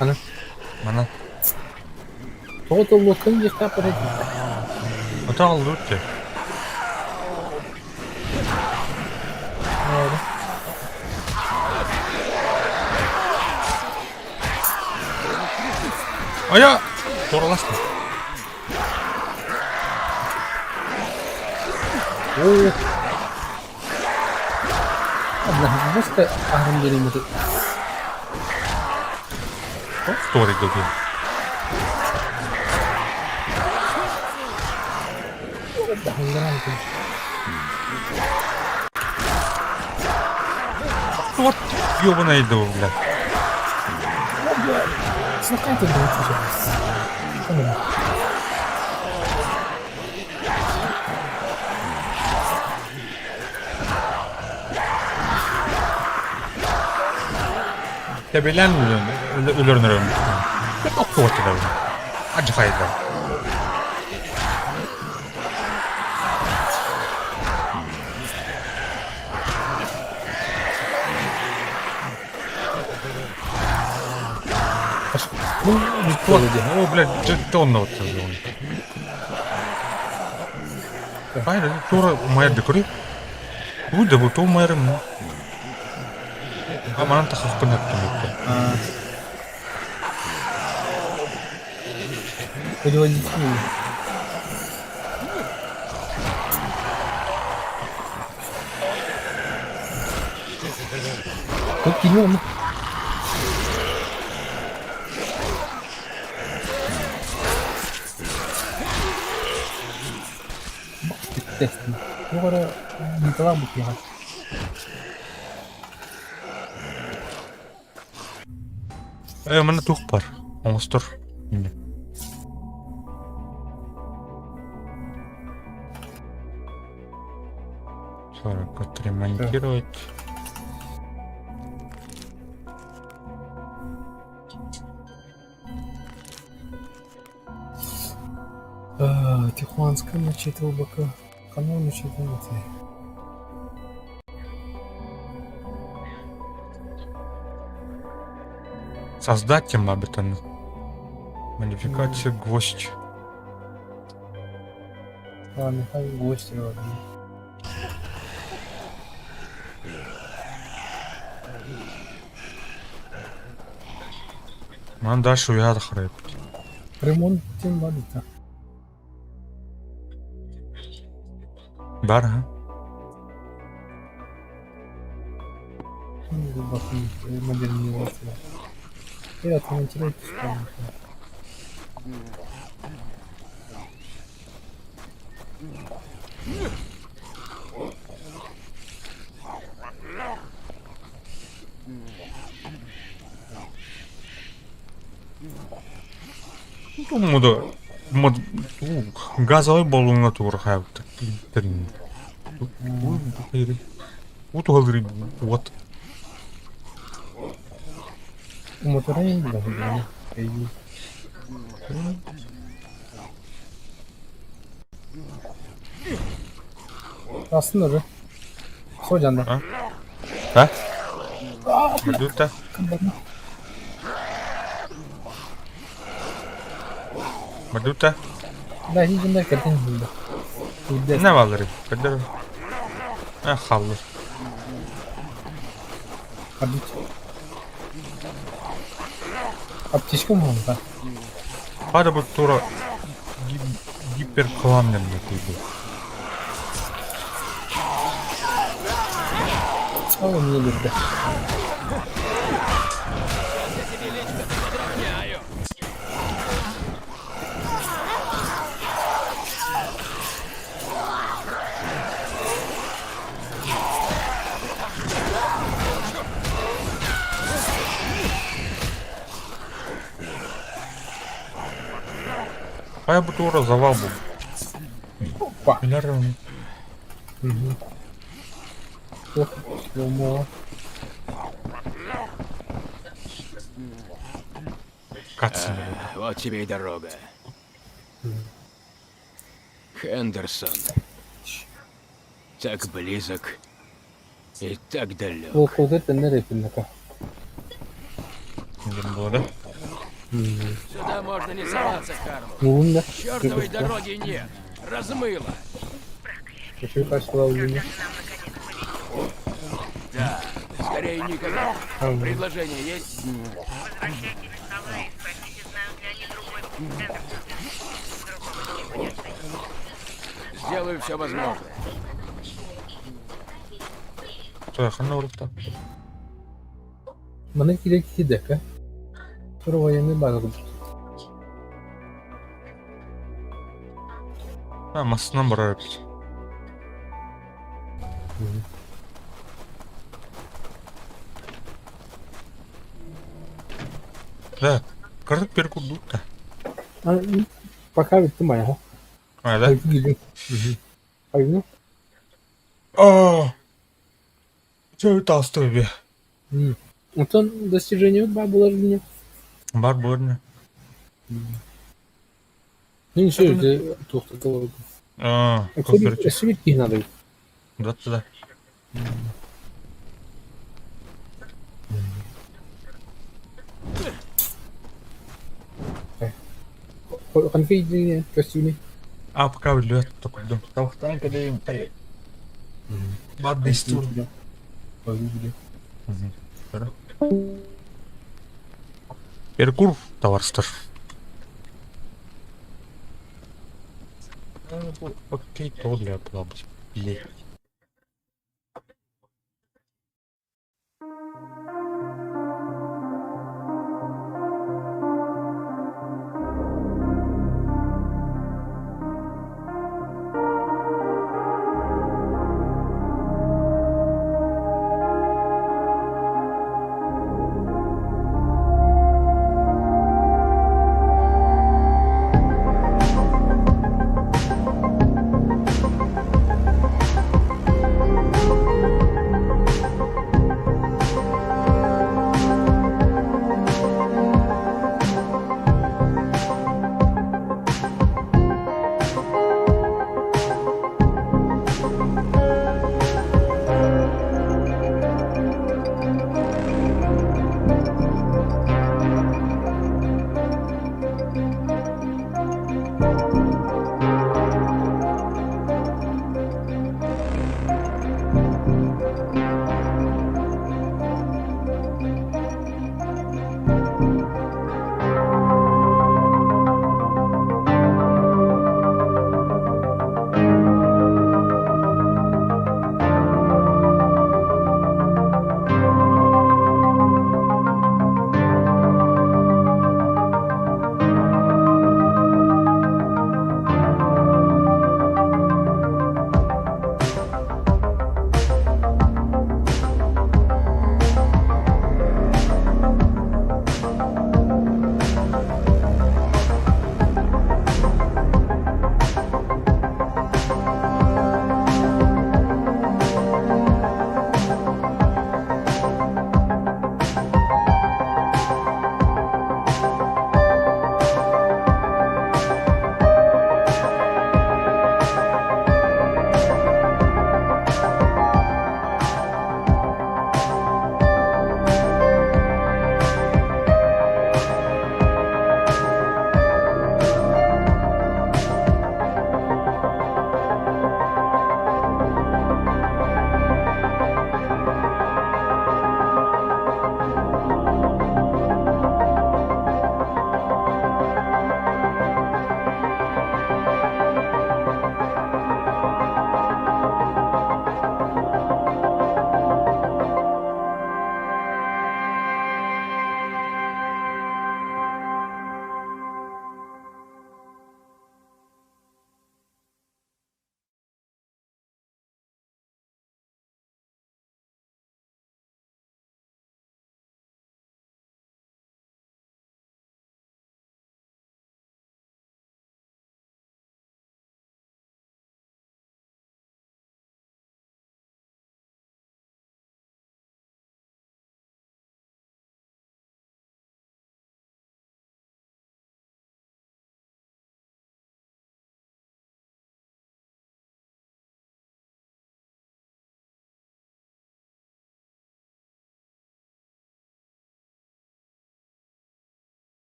Ана. Мана. Вот он лукан не хапает. Это аллуте. А я торластым. Одна просто аграндерим это. Второй добил. Вот ёбаная еда, блядь. Слухай ты, блядь, Я bilen ölürüm. Çok korkuyorum. Acı fayda. О, блядь, жетонно вот это. Hayır, sonra mayar dikuri. Bu da bu to mayarım. Aman takıp pınhattım işte. Переводить фильм. Тут кино. Естественно. Ну, говоря, не тала будет ехать. Mana tuh par. Monster. Ini. Сорок отремонтировать. Тихуанская начитывал бока. Канал начитывал. Создать тем обетанно. Модификация гвоздь. Михаил гвоздь его. Man дальше уяда хреб. Ремонт тем валюта. Бар, а? Bakın modernizasyon. Evet, интернет çıkarmış. Газовый баллон тур хавт. Вот говорит, вот. Motora indim yani. Aslında be. Hocam da. Ha? Madutta. Madutta. Да, идем на картинку. Ne valları? Kadir. Ha havlu. Hadi. Аптечка мон, да. Hadi bu tura гиперкламным такой. А он не любит. А я бы тура завал был. Опа. Миллиард. Вот тебе и дорога. Хендерсон. Так близок и так далек. Вот это nereye pinaka? Да? Сюда можно не соваться, Карл. Ну, да. Чертовой дороги нет. Размыло. Еще пошла у меня. Да, скорее никогда. Предложение есть? Сделаю все возможное. Так, она урта. Bana gerek 2 dakika. Sonra военный база. А, массна брать. Да, как перекурдут-то? Пока ведь ты моя. А, да? Пойду. Что это остави? Вот он достижение бабуложения. Барборня. Ну ничего, это тухта голову. Швидких надо. Да, да. Конфетные костюмы. А, пока влет, только дом. Толктай, когда им поедет. Бадный стул. Перекур, товарищ. Окей, то для плавать.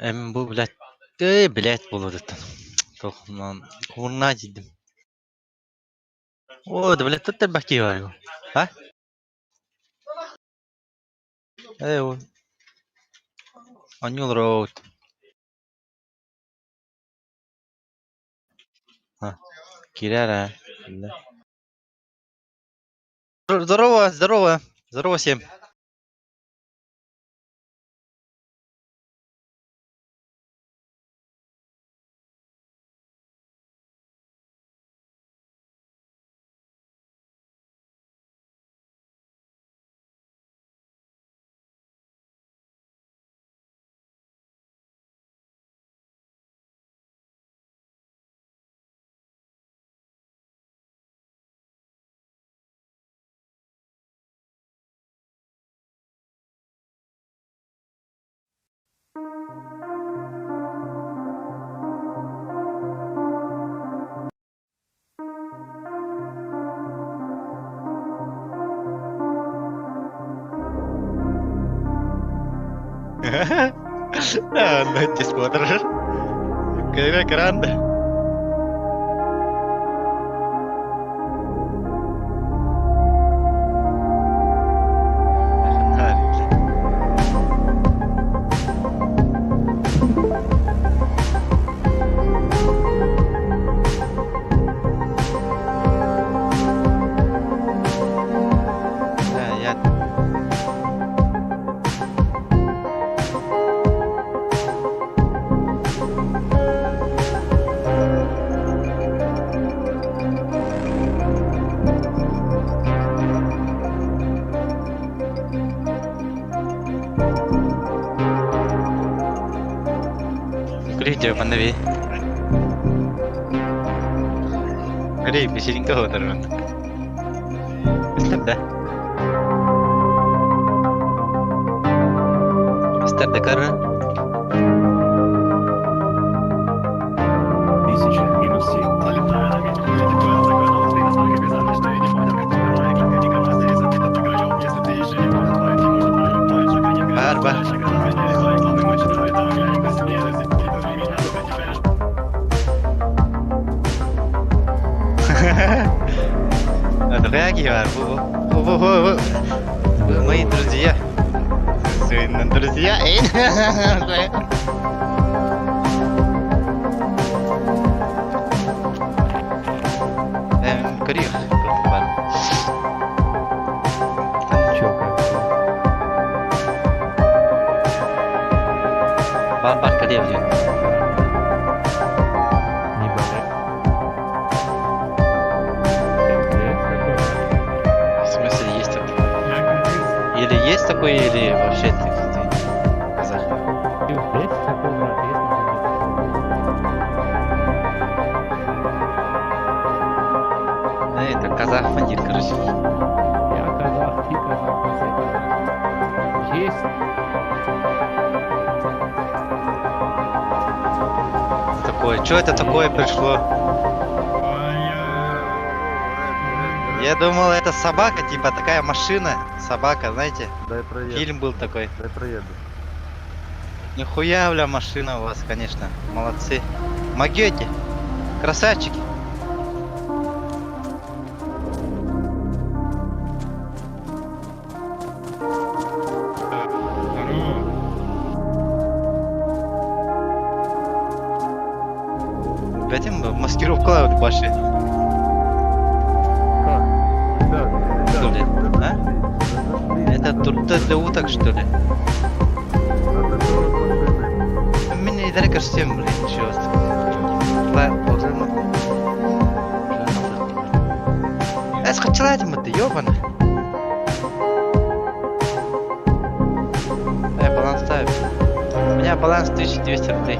Bu bilet. Bilet болады ekan. To'g'ridan o'rna dedim. O, da bilet tuttu bakıyor. Ha? O. Annual Road. Ha. Киряра. Здорово, здорово. Здорово всем. No te смотришь. Какая гранда. Панове. Грей, веселенько оторван. Мистер, да? Мистер Декара? 1000 минус 7. Барба. Реагировал. Мои друзья. Друзья. Корих. Бамбар калев. Есть такой или вообще ты казах? Есть такой, да, есть. Это казах фандит, короче. Я казах, ты казах. Есть. Такое, что это такое пришло? Я думал, это собака, типа такая машина. Собака, знаете? Фильм был такой. Дай проеду. Нихуя, бля, машина у вас, конечно. Молодцы. Могете. Красавчики. Опять им маскировку клауд баши. Что ли? А? Это тут для уток, что ли? Меня недалеко всем, блин, черт. Скачала этим, ты ёбана. Баланс ставим. У меня баланс 1200 рублей.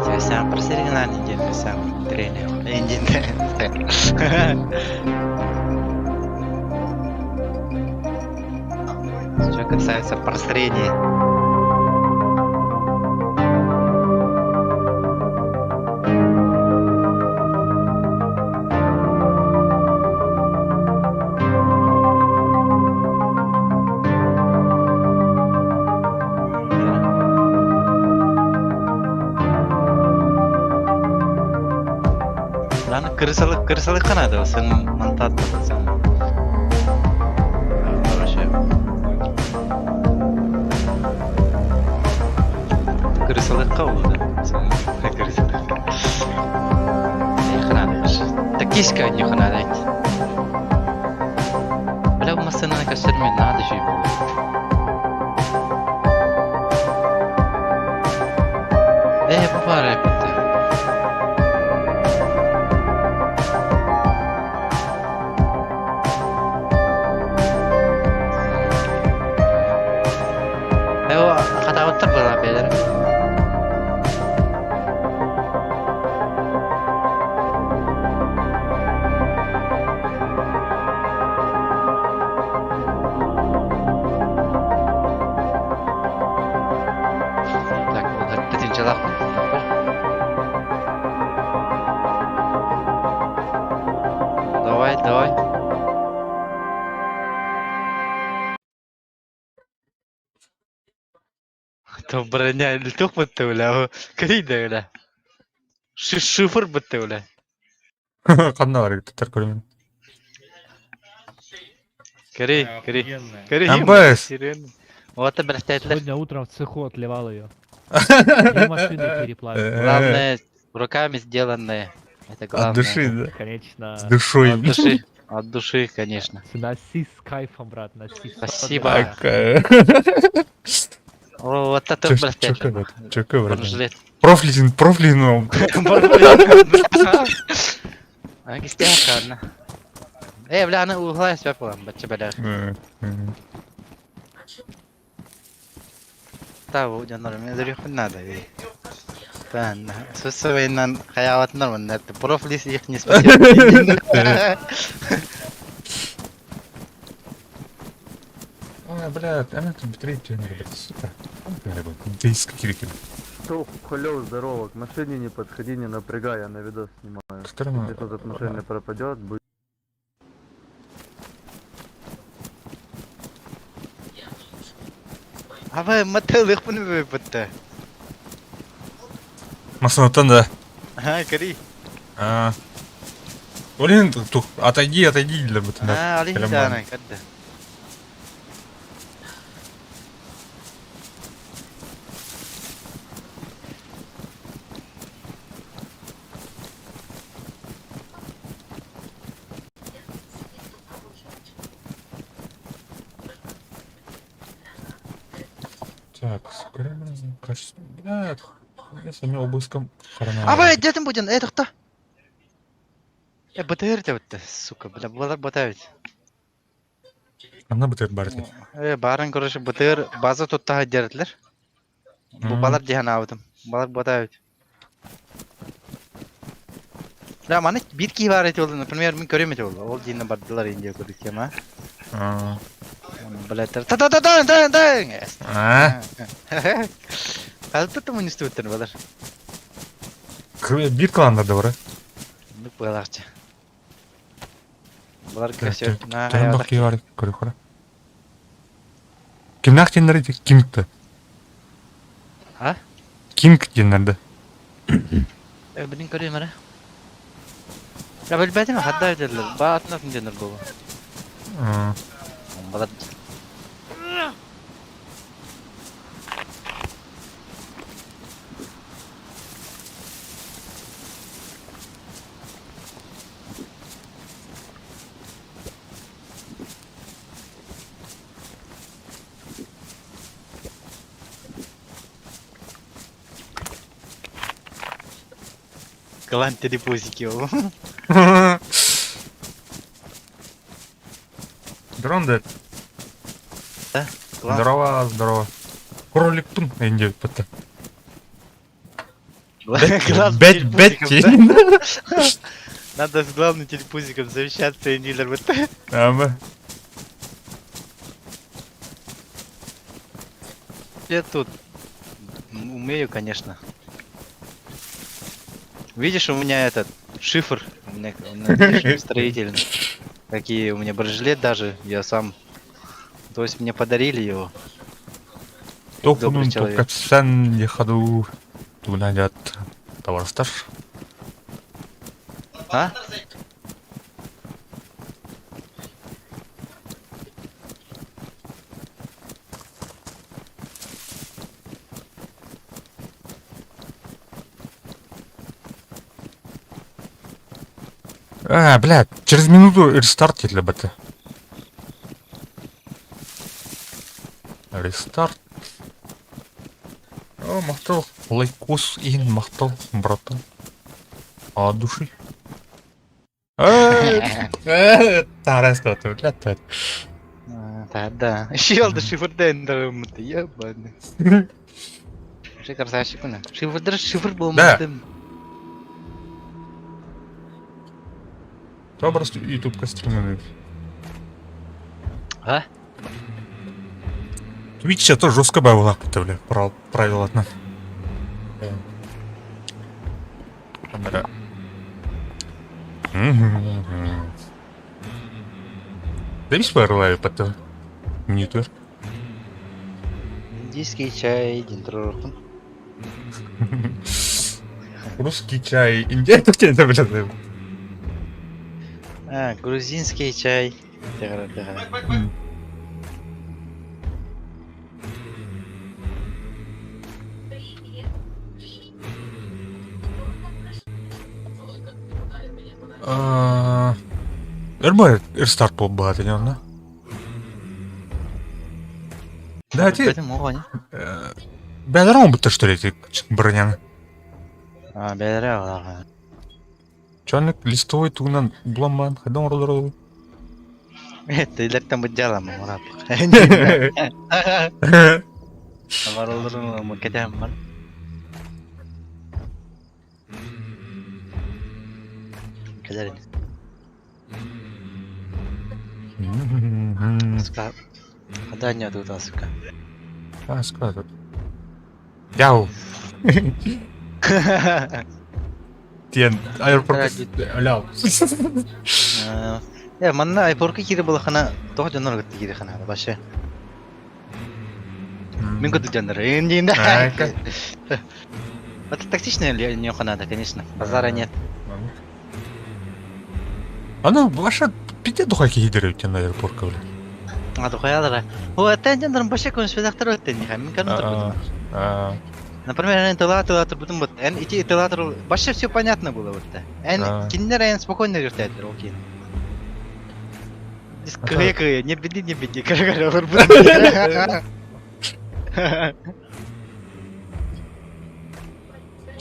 Я сам просили на неделю, сам тренер. Что касается просрения. Lan kırsalık kanadı sen mantat sen. Kırsalık kavuldu. Sen kırsalık. Ne kanadı? Takişka ne kanadı? Bela masana kasırmıyor nada şey. Bu var hep. Kata otur berapa ya? Tak, udah ketinjal aku. Давай. То броня летух betul lah. Kayaknya lah. Шифр betul lah. Қандай бар еді көрмен. Кори. МБС. Вот обращайтесь. Сегодня утром в цеху отливал ее. И машины переплавил. Главное, руками сделанное. Это главное. От души, да? Конечно. С душой. От души, конечно. Носи с кайфом, брат, носи. Спасибо. О, вот это обращайтесь. Чё, брат? Профлин. Агистяка. Бля, она угла свяпала, бача бля. Да, вот я нормально, зарюх надо. Тан, сусовейнан хаяват нормально, это профлис их не спасет. Блядь, она там третья, блядь, сука. Ты из каких? Халё, здорово, к машине не подходи, не напрягай, я на видос снимаю. Если тут от машины пропадет, будет... А вы мотылых поневыпадте? Масанатан, да. Ага, кори. Блин, тут отойди для бутына. Алихидана, кадда. Так, качество. Блядь, я с вами обыском коронавируса. А вы где там будем? Это кто? БТР-то вот, сука, бля, была ботавить. Она БТР барит. Барын, короче, БТР база тут тага дертлер. Bu balar dihan avdım. Balar ботавить. Да, маны bir ki var eti oldu. Например, мен көрөм oldu. Ол дейін бардылар инде көрдік ема. Блядь, Қазір тұттым үн үсті өттір, балар. Bir klanlarda var. Ну, баларча. Балар көсер. Тәрім бақи бар, көрі қора. Кімнақ денлері Кингті? А? Кинг денлерді. Білін көрем әрі. Ya bilmedim mi? Hatta ödediler. Bana atmasın denir bu. Bana... Клан телепузики его. Дрон дед. Да? Здорово. Кролик пун. Инди пата. Бетти. Надо с главным телепузиком завещаться и дилер вот. Я тут умею, конечно. Видишь, у меня этот шифр, у меня шифр строительный. Какие у меня бронежилет даже, я сам. То есть мне подарили его. Добрый человек. Sen ходу тунадят товарстар. А? Блядь, через минуту рестарт для БТ. Рестарт. О, мақтал. Лайкос ин мақтал, братан. А души. Тарас кто-то, блядь. Да. Щелда шифрден дарымды, ебаный. Вообще красавчик, ну. Шифр был мыштым. То просто YouTube стримирует. А? Twitch тоже жестко бавила, бля, правила одна. Камера. Дай спойлер потом. Минуту. Индийский чай, динтроркун. Русский чай, Индия, это где это, блядь? Грузинский чай. Эрбай рестарт был бы это, не? Да, те. Бедром бы ты что ли, эти броняны? Бедром. Чайник листовой туган бламан, ходом родорол. Это и там бы дело, мурат. Родорол, мы кидаем. Кидаем. Скажи. Да нет, тут аска. Скажи. Яу. Тен, аэропорт. Аляу. Манна аэропорт кире была хана, то жанр гатти кире хана, вообще. Минго ты жанр, не. Это тактичная не хана, да, конечно. Базара нет. Она ваша пяти духаки гидерют на аэропорт, говорю. Духая, о, это жанр вообще конец второй ты не хамин канун. Например, интеллатор, потом вот, эти интеллатор, вообще все понятно было вот это. Киннер, спокойно летает, окей. Дискрекая, не беди, карагар,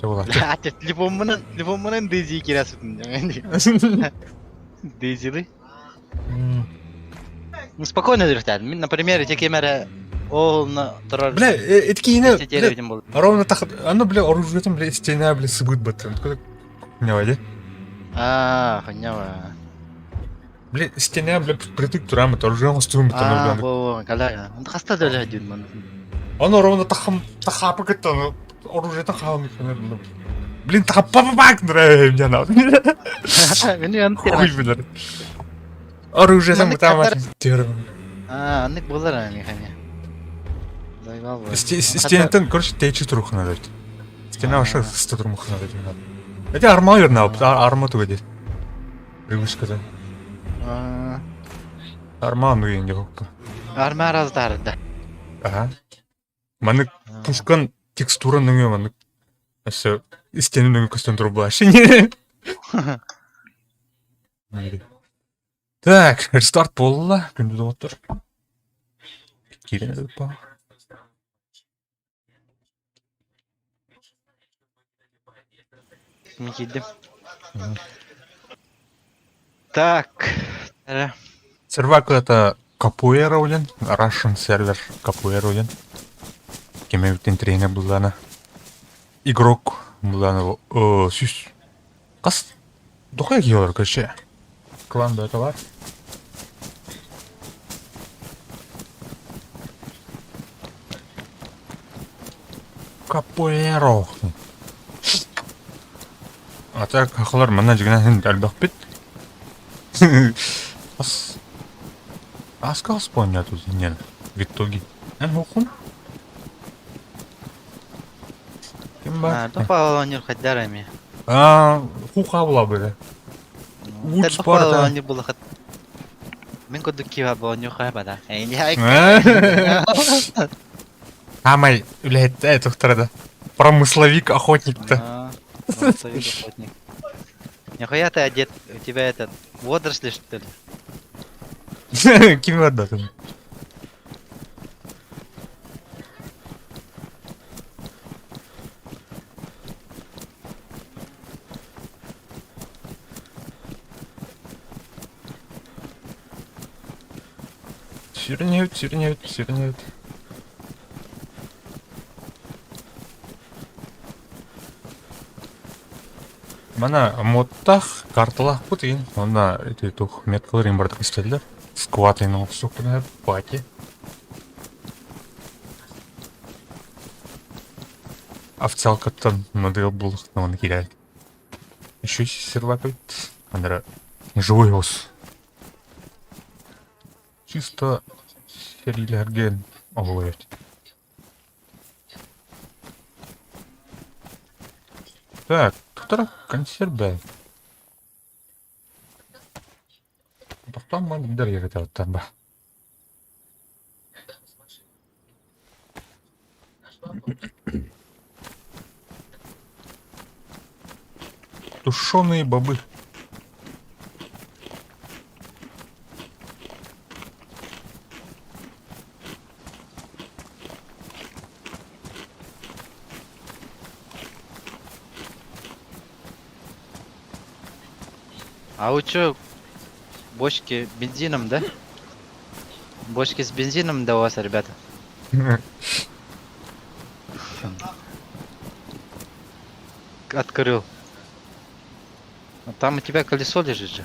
Чего? Любой момент Дейзи кирас. Дейзи. Ну спокойно летает. Например, эти камеры. Бля, это кино. Ровно так. Оно, бля, оружие там, бля, стена, бля, сыбыт батон. Не води. Поняла. Бля, стена, бля, притык турам, это оружие мостуем батон. Калая. Он хаста даже один ман. Оно ровно тахапа катон. Оружие тахам. Блин, тахапа нравится мне надо. Хуй, бля. Оружие там терм. Ник болар не хами. Стенатан, короче, течет рух надо. Стена ваша 100 рух надо. Это арма верно, арма tu ведь. Рыбы сказать. Арма ну я не хопа. Арма раздар, да. Ага. Маны пушкан текстура на нее, маны. Все, стены на костюм трубаши. Так, рестарт пола, кондуктор. Кирилл упал. Так. Сервак это Капуэра улен, Russian сервер Капуэра улен. Кеме тренер был она. Игрок был она. Сюс. Кас. Духай геолар, короче. Клан да товар. Капуэро. А так хлор мана жигнан албах бит. Аскал споня тут не. В итоге. Хукун. Тупо не ходярами. Хуха была бы. Вуд спорта. не было. Мен кодuk кива боню хайбада. Не хайк. Амай, блядь, это вторая. Промысловик, охотник-то. Охотник. Нихуя ты одет, у тебя этот водоросли что ли? Ким вода там. Сирнеют. Мана модтах карталах путин. Мана эти тух меткаларин бардак истелдер. Скватайнул сукна пати. Официалкаттан надел был, но он кидает. Еще сервакает. Андра живой ос. Чисто серилерген овоет. Так, кто консерве. Потом мы дорогие это вот там. Тушеные бобы. А вы чё, бочки бензином, да? Бочки с бензином до вас, ребята. Открыл. А там у тебя колесо лежит же.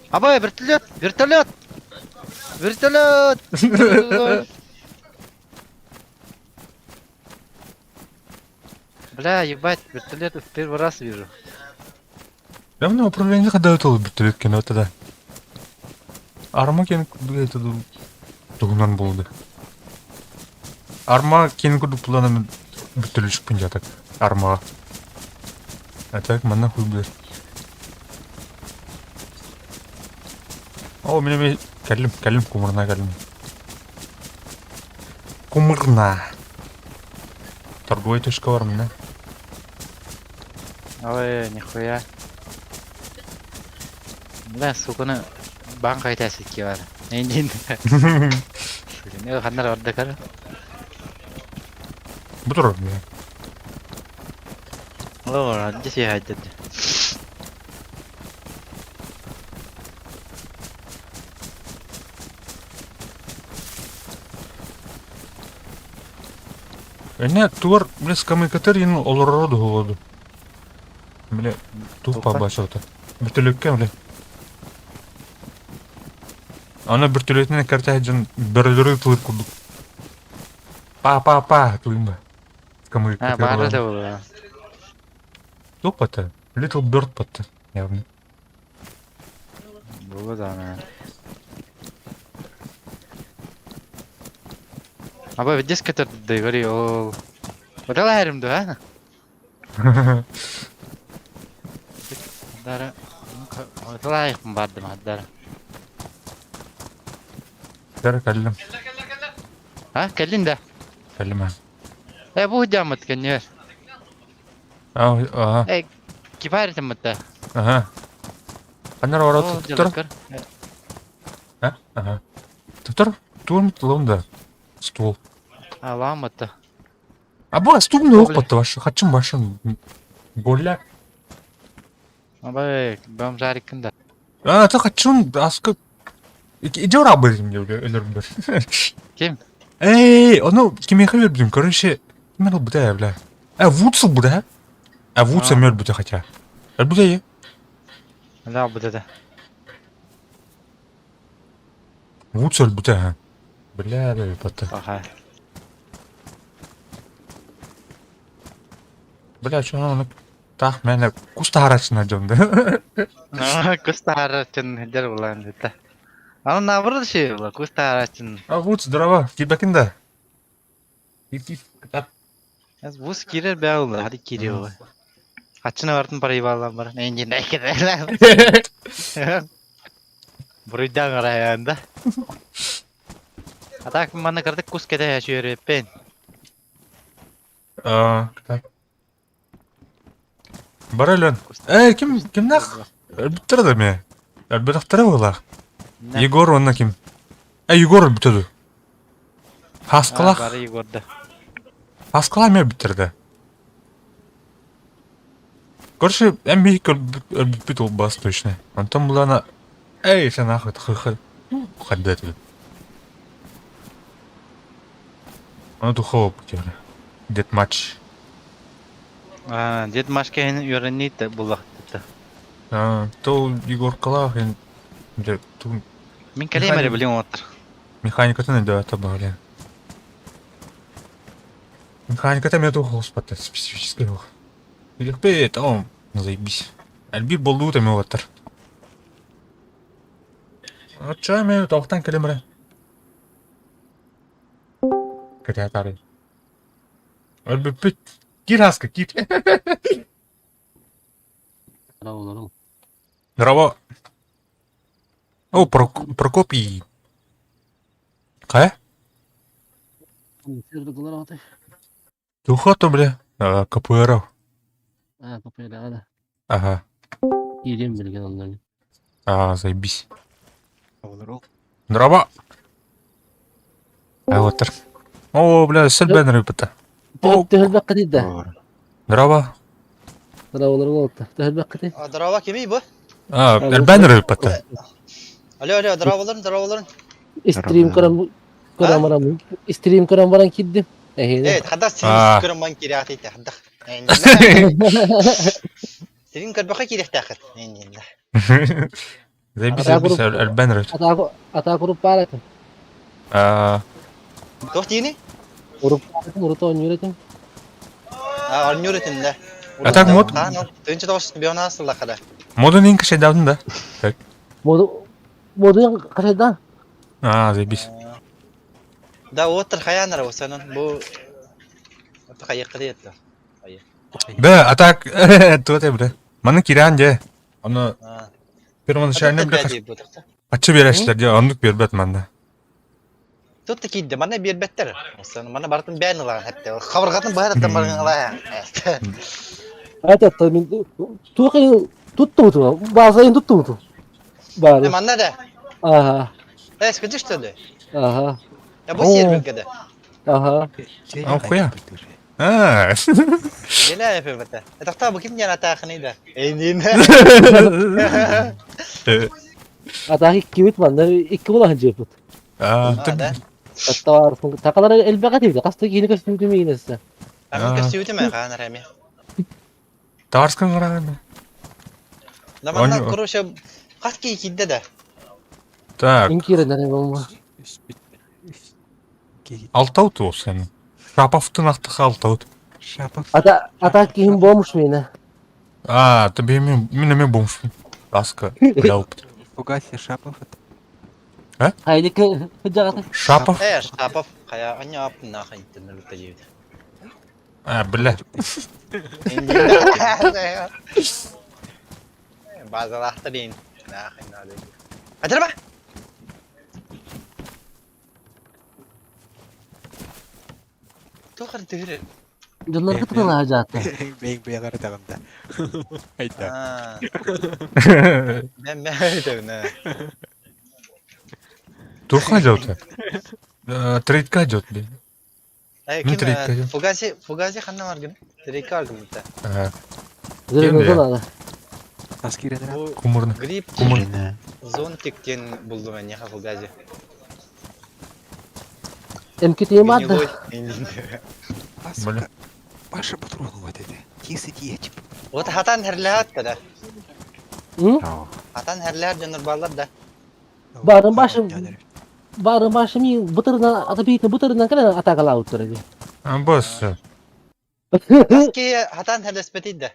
Абай, вертолет! Вертолет! Вертолет! Бля, ебать, вертолет в первый раз вижу. Давно управление когда это вертолет кино тогда. Арма кен это дугунан болды. Арма кен куду планом вертолет пунja так. Арма. А так мана хуй блядь. О, меня калим кумырна калим. Кумырна. Торговая точка бар мына. Ой, нихуя. Бля, суканы банк айтасы кевар. Эндин. Не хандар ордакар. Бутур. О, здесь я айтады. Эне туар блес камикатер ин олороду голоду. Бля, тух побачил-то. Вертолетке, бля. Ана вертолетне карта жан берлери тылып курдук. Па, тылымба. Камикатер. Бары да было. Тупата. Little Bird патта. Явно. Было да, наверное. Абай, видишь, который да говори, о... Вот это ларим, да? Дара... Вот лайк бардым, дара. Дара каллим. А, каллин, да? Каллима. Бу жамат, конечно. Ага. Кипарь там это. Ага. Анар ворот туттар. Ага. Туттар, туурмут ломда. Стул. А ламата. Аба стугны опыты ваши, хачым башын. Голя. Абай, бам жарикын да. Та хачым аска. Иди рабы мне элербер. Ким? Эй, оно кеме хавер будем, короче. Мен бутая, бля. Вудсыл буда. Вудса мёр бута хотя. Бутая. Да, буда. Вудсыл бутая. Бля, пота. Ага. Бля, чё он так меня кустарачна жонда. Кустарачын жер булан это. А он наоборот şey, кустарачын. Вудс, здорово, кибакинда. Bus kirer be oğlum. Hadi giriyor. Kaçına vardın parayı bağlan var. Neyince ne kadar. Buradan arayanda. Atak mana kartık kus kete yaşıyor ben. Так. Барален. Kim nak? Bitirdi mi? Bitirdi ola. Егор онна kim? Егор bitirdi. Hasqalaq. Bari Егор'da. Hasqalaq mı bitirdi? Короче, Эмбик битул бас точно. Антон Булана. Эй, sen нахуй хы. Хаддет. Он духово потерял. Дед матч. Дед Машкин юренит булах. То Егор Калахин. Min kalемere biliyorum otur. Механиката да это были. Механиката мне тухо спать специфического. Их пей там заебись. Альбир болдутами отыр. Чай мен тоқтан келемре. Катятары. Альбир пит кираска кит. Здорово. О, Прокопий. Кая? Тухо-то, бля. КПР. КПР, да. Ага. Идем, блин, заебись. Здорово. Вот. О, бля, сельбенер бita. Төхөлбәк китә. Здорово. Здорово. Төхөлбәк китә. Здорово, kimi bu? Элбенер бita. Alo, здорово. Стрим карам. Стрим карам баран кидdim. Evet, hatta senin sıkırım ben kiriyatıydı. Hatta. Senin karbaka kiriyat takır. Zaybis Элбенер. Ata kurup paratın. Toh dini? Kurup oynuyorsun. Oynuyorsun da. Atak mod? Önce dost bir ona asıl kadar. Modun in şey davdın da. Modu kaçdan? Zaybis. Da otur hayanlar o senin bu Atak kırıydı. Да, атак тут бля. Маны киранже. Аны первоначально бля. Ачы берәшләр дә андык бербәт манда. Тут такие да мана бербәттер. Sen mana bartın beğen ulan hatta. Kavırgatın baharattan barın ulan. Evet, tuttu. Bazayın tuttu. Bari. Mana da. Aha. Sıkıntı işte. Aha. Ya bu yer bölgede. Aha. Хуя. Ne yapıyor bata? Tahtı bu kim yana takınıydı? Enin. Atak kimit manda iki bulan ceput. Hatta varsın. Takaları elbette değil. Kastı yeni kostüm kimi yinesi. Ben kostümü mi kanar hem? Тарскан гараган. Намана короче kaç kişi kidde de. Так. İnkirenden olma. Алтаут ол сенің. Шаповтың ақтығы алтаут. Ата ким болmuş mu yine? Тебе мен болмuşum. Аска, бляуп. Фугаси Шапов. Haydi hıcağatı. Шапов? Шапов. Kaya anya yaptın nahın internetle yedi. Бля. Bazı lahtarın. Nahın nahın. Hadi be. Tuhar tühür. Dönler kıtırlar hıcağatı. Ben bu yakarı takımda. Hayda. Ben öyle ne? Тухай жаута. Трейдка идет, блин. Kim? Fugazi kanna var gün. Direkt var gün burada. Zırhlı Askeri ne? Kumurna. Grip. Zon tikten buldum ben ya Fugazi. MKT'ye madde. Сука, Паша патрону вот это. Тисы течіп. Вот hatan herlehat kadar. Hı? Hatan herlehat canır bağlar da. Barın başım bıtırından atabiyeti bıtırından kadar atakala oturuyor. Босс. Aski hatan herlespeti de.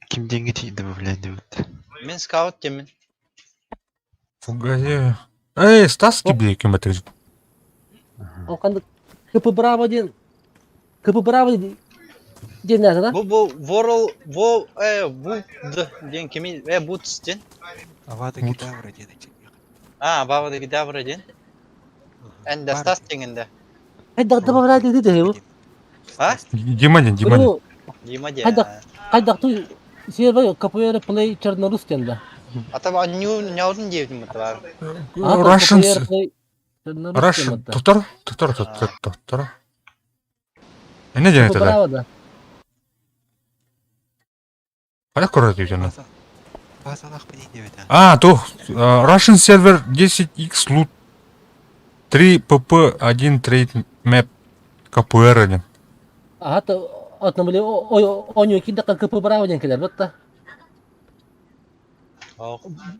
Kim деньги тебе добавляет? Men scout kimin? Фугази. Эй, Стаски, блин, кем это? O kandı КП Браво ден. КП Браво ден нәрсе да? Bu den kimi Boots den. Авада Гидавра ден экен. Бавада Гидавра den. Энде Стас дегенде. Добавляй dedi bu. Дима ден, Дима ден. Дима ден. Қайдақ сервер КПР Play Чернорус ден. Атаба Няудын девдім атаба. Russian. Тұқтар. Не ден это да? Қайда көреді екен? Базалақ пенен деп это. Russian server 10x loot 3 pp 1 trade map КПР ден. Atna bile oynuyor ki dakika КП Браво ден келер, бітті.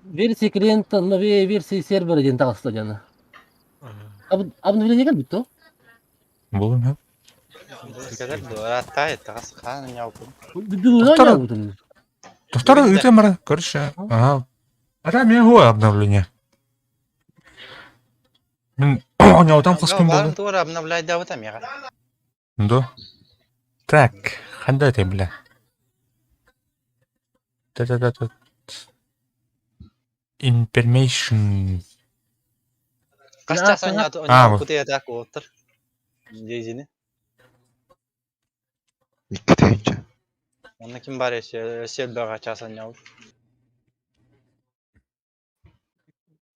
Версия клиента новее версии сервера ден тағысты дені. Абын біле деген бітті? Бұл не? Тұқтар өте мара, көрші. Мен ғой обновление. Мен ойнаудан қосқым болды. Тура обновлять да вот амера. Да. Так, қандай тем бля? Information. Қашта ойнау күте атақ отыр. Дейзіні. Екі түйінші. Оны кім бар есе, серберға часын яу.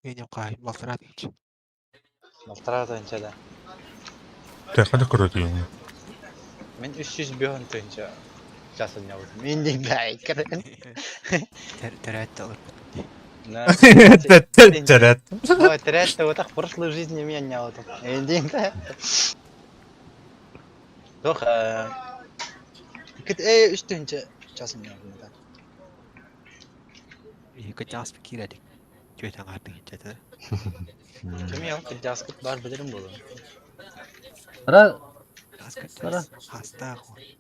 Менем қай, Малфрат еңші. Малфрат еңші да. Так, қандай көреді ең? Мен 300 бүйін түйінші часын яу. Мен де бәй кірін. Тәрәтті алыр. Тәрәт. Ой, тәрәтті отақ прошлой жизни мен яу. Эндейді. Doch, üstünce çasım yapımda. Екі жас пекер әдік. Көйтен артың жетеді. Кім yok, jaskıt var bilirim bunu.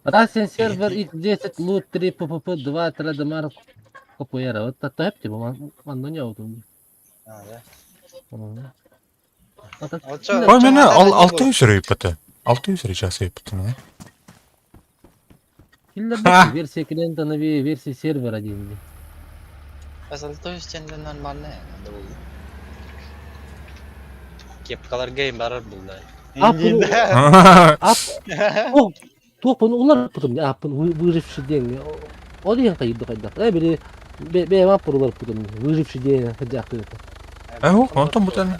Russian server X10 loot 3 pp 2 традемар КПР. Вот это hep типа, он не аутом. Да. Ой, мені 600 рейпіті. 600 рейчас рейпіті, не? Версия клиента новее версии сервера один. Asıl üstünde normal ne? Kepkalar game barar buldu. Топын олар потом, выживший день. Он я кайду кайда. Бери бе пурулар потом, выживший день ходяк это. Онтон бутан.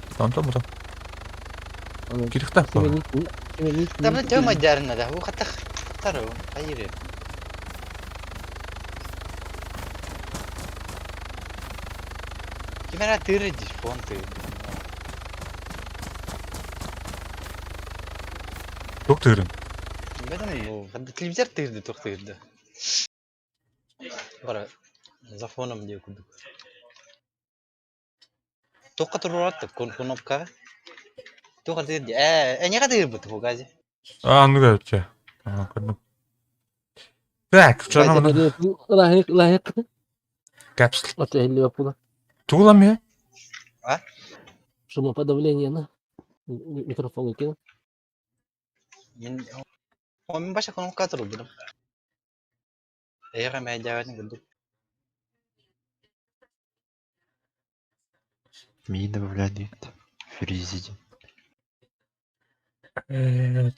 Кирихта. Там это модерно, да. Вот так второй, поедет. Кимера тырдиш фонты. Тоқтырын. Бәдім, телевизор тырды, тоқтырды. Бара, за фоном дей күдік. Тоққа тұру артты, кнопка. Тоққа тырды. Неға тырды бұл гази? Ну говорите. Так, что нам? Лайк. Капсул. Вот я Ливерпуля. Тулами? Шумоподавление на микрофон кинул. Он баша кнопка тұрды. Эйға мәй дәуәтін күдік. Ми добавляли фризи.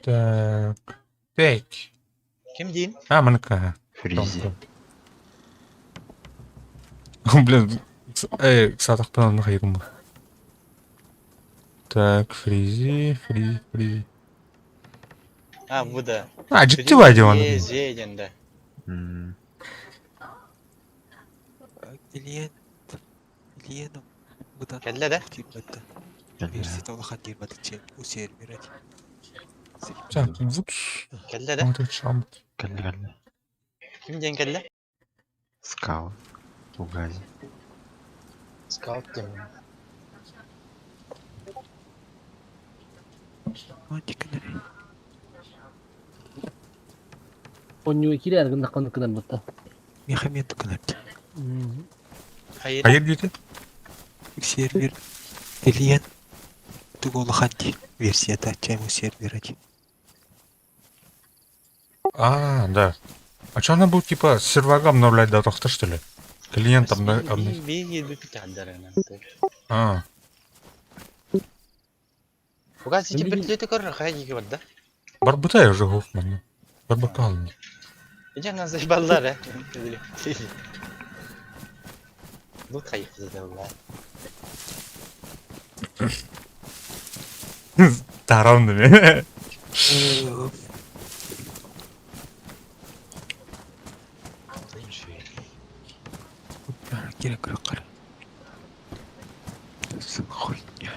Так. Кем дейін? Манка. Фризи. Блин, кстати, по нам нахайрым. Так, фризи. Бұда. Жікті бай деваны. Зейденді. Клиентом бұдан Кәлі да? Версия толақан 20 усер береді. Так, вот. Кәлі да? Кәлі. Кім дейін кәлі? Скаут. Угази. Скаут дейін. Он не киряр, на кон кадан бутта. Мехамед канат. Hayır дейді? Сервер клиент туголахан версията чайму сервер ади. Да. А что она будет, типа, сервага обновлять до того, что ли? Клиент обновлять. А. Бар бытай уже Гофман. Бар бакални. Иди на заебалдар, а? Ну, кайф задавай. Таранными. Керек қара. Хуйня.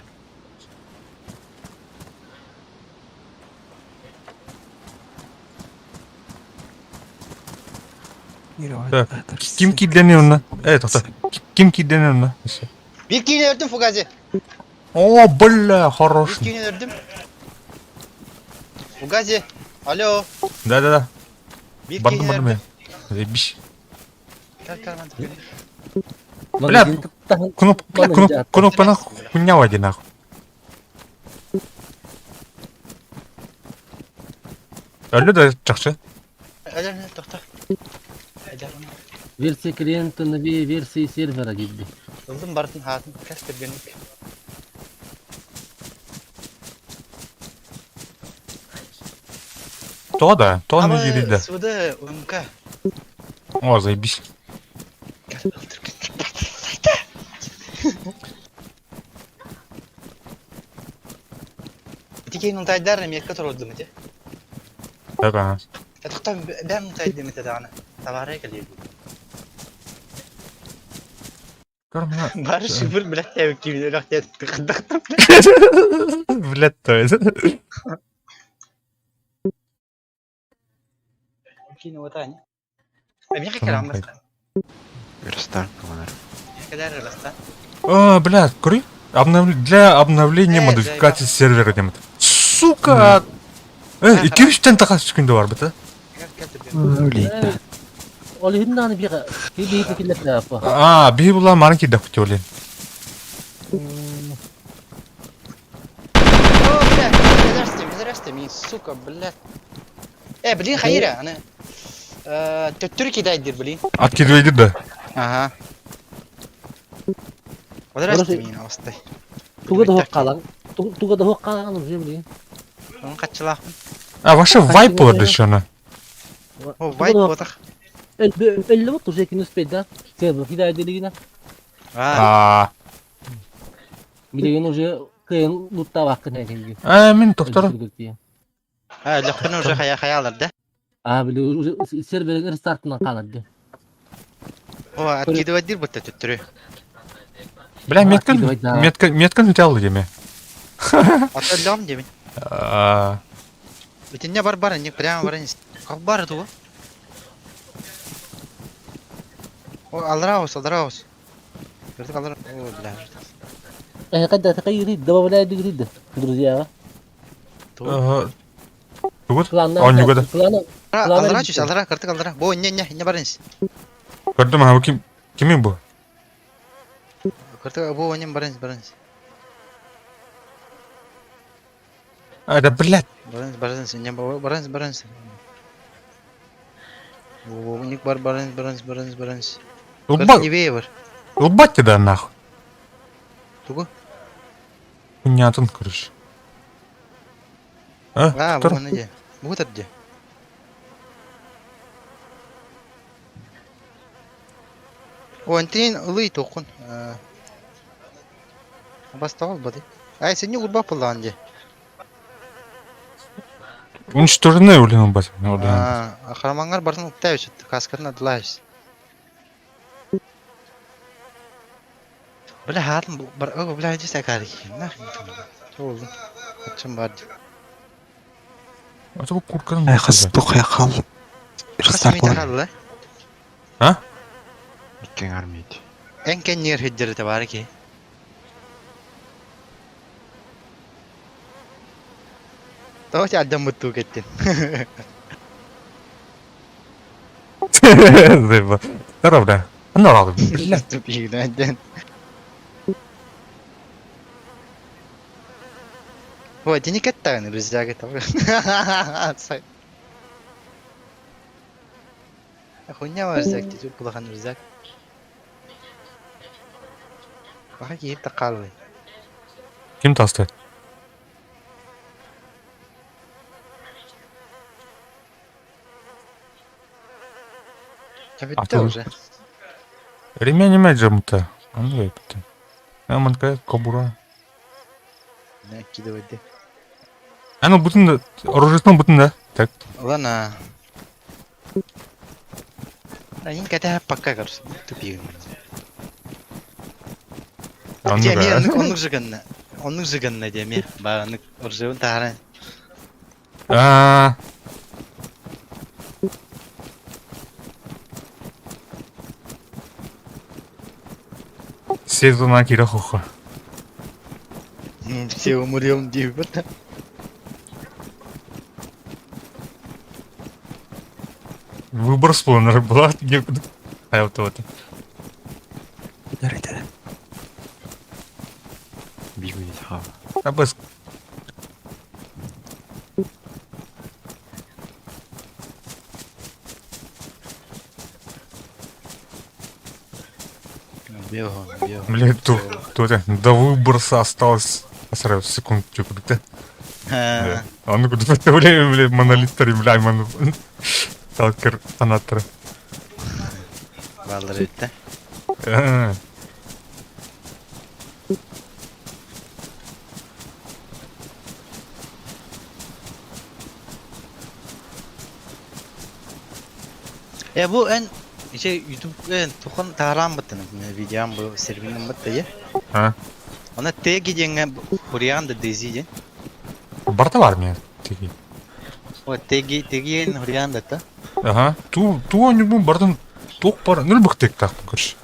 Так, Ким кидлениyorsun? To'xta. Kim kidleniyorsun? Bir kere ördüm Fugazi. О, бля, хорош. Bir kere ördüm. Fugazi. Alo. Да. Bir kere ördüm. Заебись. Кал. Бля, кнопка хуйня води нахуй. Алло, да, жақсы. Тоқта. Версия клиента новее версии сервера gibi.Ildım Bartın hatın kaç kırgınlık. То не делит, да. Сюда, умка. О, заебись. Тикей нунтайдар мекка турудум те. Так, ага. Тоқта бәм нунтайдым ете дана. Таварай калиди. Бар шифр блядь я кимде лахтет тыхдыктым. Блядь, то это. Кино ватани. Мне как раз маска. Верстак, командир. Когда раста? Блядь, кури. Для обновления модификации сервера демет. Сука! 2-3 tane takas çıkındı var bıta. Öyle. Olihindani bir fikirler yapı. Bir bulan marın ki dakıtı olin. Здрасте, мин, сука, блядь. Блин, Хаира, она... Türkiye дайдир, блин. Откидывайдыр да. Ага. Здрасте, мин, авастай. Туга да хоқ қалған уже блин. Он качылақ. Вообще вайп болады еще она. О, вайп отақ. Элли вот уже кино успеть, да? Сервер кидай делигина. Билеген уже кыйын лутта ваққын әкенге. Мен тоқтарым. Лёқпен уже хаялар, да? Биле уже сервердің рестартынан қалады. О, откидывайдыр бұтта түттірі. Бля, меткан үтәлі деме. Аталам деме. Бітінде бар, не прямо баранец. Как бар это? О, алраус. Верты алраус. О, бля. Когда такой рид, добавляет грида, друзья. Он не года. Алра, карты алра. Бо, не баранец. Карты маху кими бо? Карты бо, не баранец. Да блядь. Баранец. О, ник бар баранец. Карты левее бар. Лбать тебя нахуй. Туго? Понятно, короче. Вот где. Вот где. О, антин лый токун. Бастал бады. Сегодня урба планде. Уничтожены улин бать. Харамангар бартын уктайбыз. Каскарын адлайбыз. Бля, хатын бар. О, бля, иди сакари. Нахрен. Oldu. Açım vardı. Acaba kurkarım mı? Kız dokuya kal. Kasmi takallı. Ha? Bikken armiydi. Enken yer hicreti var ki. Tahu si adam betul ketin. Zeba. Taruh dah. Benar lah. Tapi dan. Wah, ini kata kan Reza kata. Хуйня варзак, тетю пулахан варзак. Баха киіп та қалбай. Kim tasdı? Капитта уже. Ремень не жамыта. Андай бітті. Аманка кобура. Не, кидывай. Аны бүтін да, оружиесінің бүтін да. Так. Ладно. Да, не катя пока, короче, тупик. Деме, onun жиганна. Onun жиганна деме. Бағаны оружиевын тағара. Сезона кира хоха. Все умрем, девка. Выбор спонора была некуда. А вот это. Дарай. Бігує хава. А без. Бегу. Блядь, тут до выборса осталось сразу секунд, типа, да? Да. А ну куда представляю, блядь, монолит бля, Талкер фанатор. Валритте. Bu en YouTube'da tuhan taharam batın videom bu serinin battı ya. Ha. Ona tek gidingen Huryan da diziye. Barta var mı teki? O tegiyen Huryan da ta. Ага. Ту они будут бардам ток пара. Ну любых тек так, короче.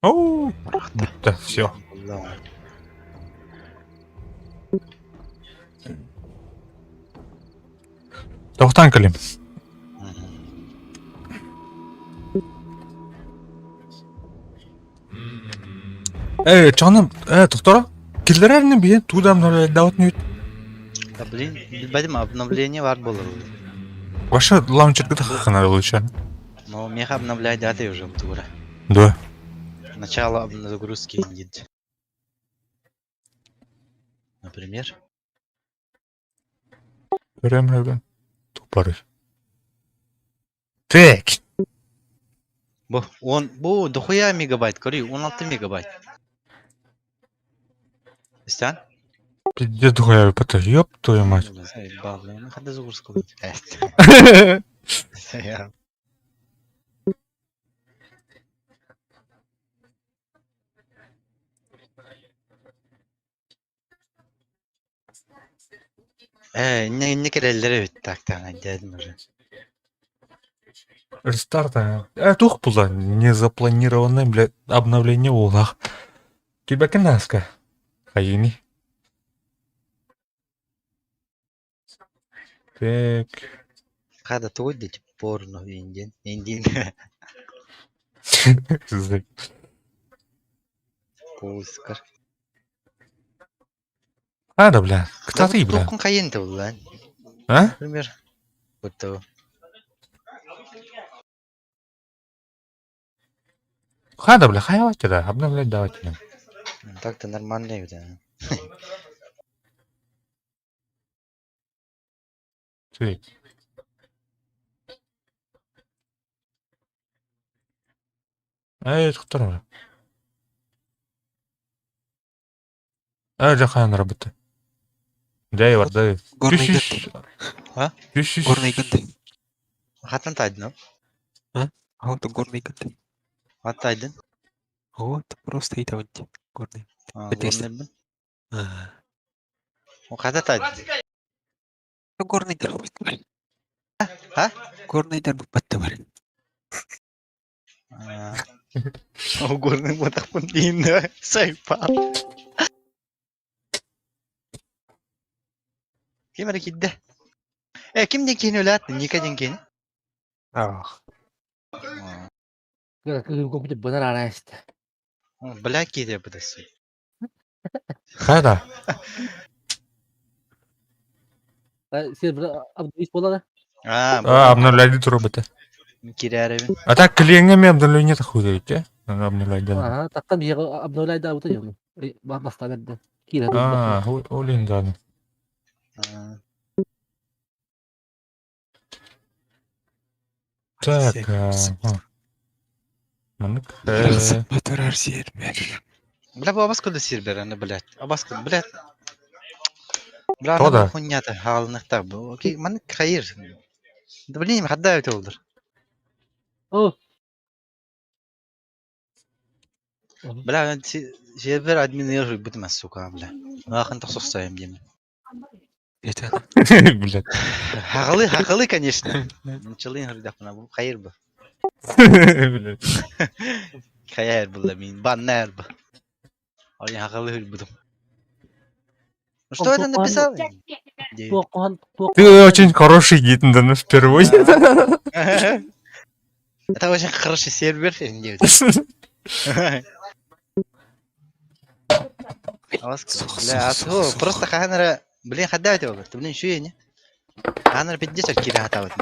Оу. Да, все. Тоқтан калим. Canım, doktora. Killer ne bir? Tudam ne davet nüt. Да блин, bilmedim обновление var было. Ваша лаунчерка хана лучше. Но меха обновляет даты уже тура. Да. Начало загрузки идет. Например. Göremiyorum. Toparı. Tek. Bu дохуя мегабайт, кори, 16 мегабайт. Истян? Пиздец дохуя, это ёб твою мать. Ну ходи загрузку. Не кереллери бит так-то, дядям уже. Рестарта. Тух пуза. Незапланированное, блядь, обновление улах. Тебя канаска. Хаини. Так. Хада тугодить порно индин. Пускар. Ада, бля. Кто ты, бля? Токон кайын-то, бля. А? Например. Вот то. Хада, бля, хаявать да, обновлять давайте. Так-то нормально, да. Так. Это кто? Жахан работа. Да, Ивар, да. Горный гынды. А? Горный гынды. Хатан тайдын, а? А вот горный гынды. Хат тайдын. Вот, просто это вот горный. Горный бын. Хата тайдын. Горный дорог. А? Горный дорог баттавар. Горный ботах пun pindah. Saypa. Gimana kita? Kim dikin ulat? Nikah jengkin? Gue punya bener aneh. Belaki dia betul. Хада. Сен бір абдуис бола да? Обновляйды турбата. Киряревин. А так клиентами обновление хуйдает, а? Обновляйды. Тактан бияга обновляйда аута жonu. Баста берди. Кире дус. Олин да. Так, манык. Батарар сербер. Бля, абаскуда сербер, она, блядь. Абаскуда, блядь. Бля, Тода. она хуйня-то, халных-то. Окей, манык хайыр. Да блин, хадда это олдыр. О. Бля, сербер админировать бутма, сука, бля. Ахын тахсус саем дем. Это. Блядь. Хакалы, конечно. Начали говорить, на хайыр бы. Блядь. Хайыр был, мин, баннер бы. А я хакалы будем. Ну что это написал? Ты очень хороший гид, да, впервые. Это очень хороший сервер, бля, просто ханера, блин, хадавать его, ты, блин, еще не? Ханера 50 киля хатавать,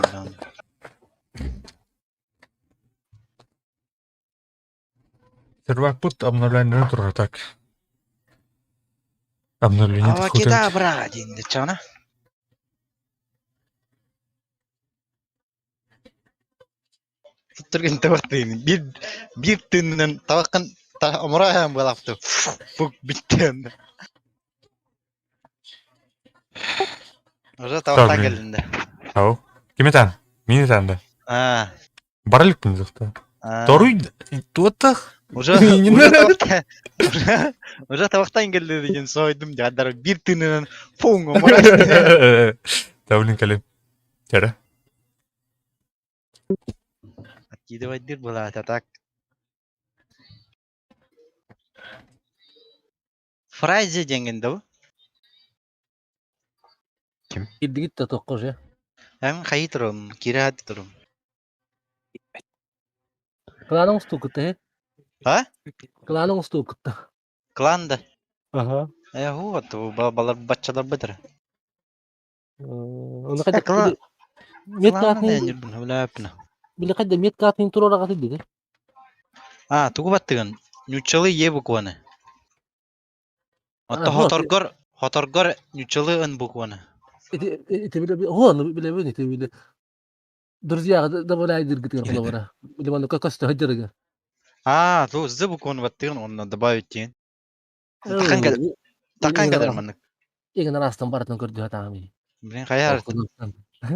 Сервак пут обновление тоже так. Обновление. А кида брать, инде чана? Turgan tawaktin, bir tinen tawakan umrah balaptu. Fuk bitten. Уже тавактан келдинде. Ау. Кime тан? Мени танда. Баралык мын жокта. Торуй туаттах. Уже тавактан келди деген сойдум жадар бир тинен фуң умрah. Тавлин калем. Чара. Откидывать была это так. Фрайзе деңгенде. Ким? Иддигит та токкож я. Ам хайтром, кират турум. Кланын стукты. А? Кланын стукты. Кланда. Ага. Вот, балар баччалар бетер. Оны кайда? Меткатын. Биле кайда меткатын турора каты диде. Тугу баттыгын. Нючалы е букваны. Ата хоторгор нючалы ын букваны. Это биле он биле это биле. Друзья, да валяй диргитер кылабара. Биле маны какасты хаджарга. Ту зы букваны баттыгын онна добавить тен. Такан кадар маны. Egen растан баратын көрдү атамы. Блин, каяр.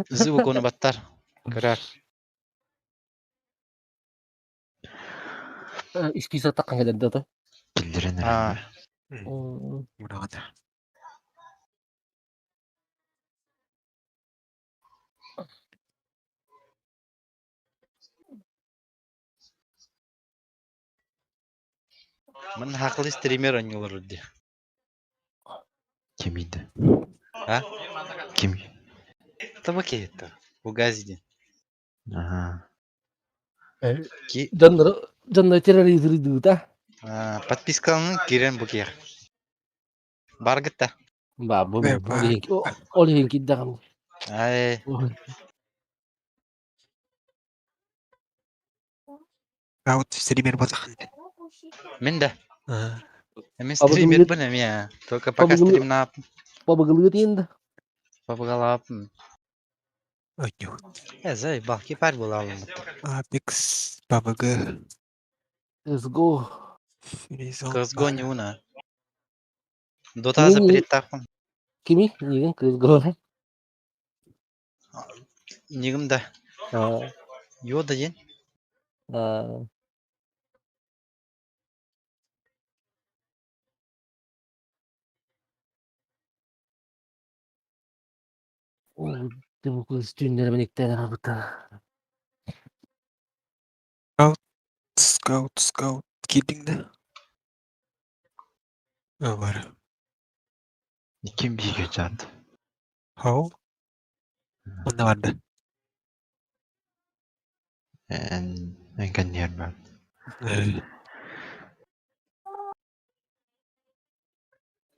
Зы букваны баттар. Карар. İşkiyse takkan geldi de. Kildirilir. Burada. Мен хакlı стример oynuyorlar orada. Kimiydi? Ha? Kim? Tabii ki это. Bu Gazi'de. Ага. Canları terörist da. Подписканың кирен bu кер. Бар гытта. Ба, bu олин киддаган. Ай. Вот стример базахан. Мен да. Мен стример бунам я. Только пока стрим на Побыгылыгы енді. Побыгалапым. Ойню. Зай, балки пар булалым. Apex, PUBG. CSGO. CSGO не уна. Дота запрет тахым. Kimi? Неген CSGO? Нигімді. Йода ден. Bu kız düğünlere benekten arabıta. Scout. Kidding'de. Var. Kim bir geçerdi? How? Onda vardı. En kan yer ben.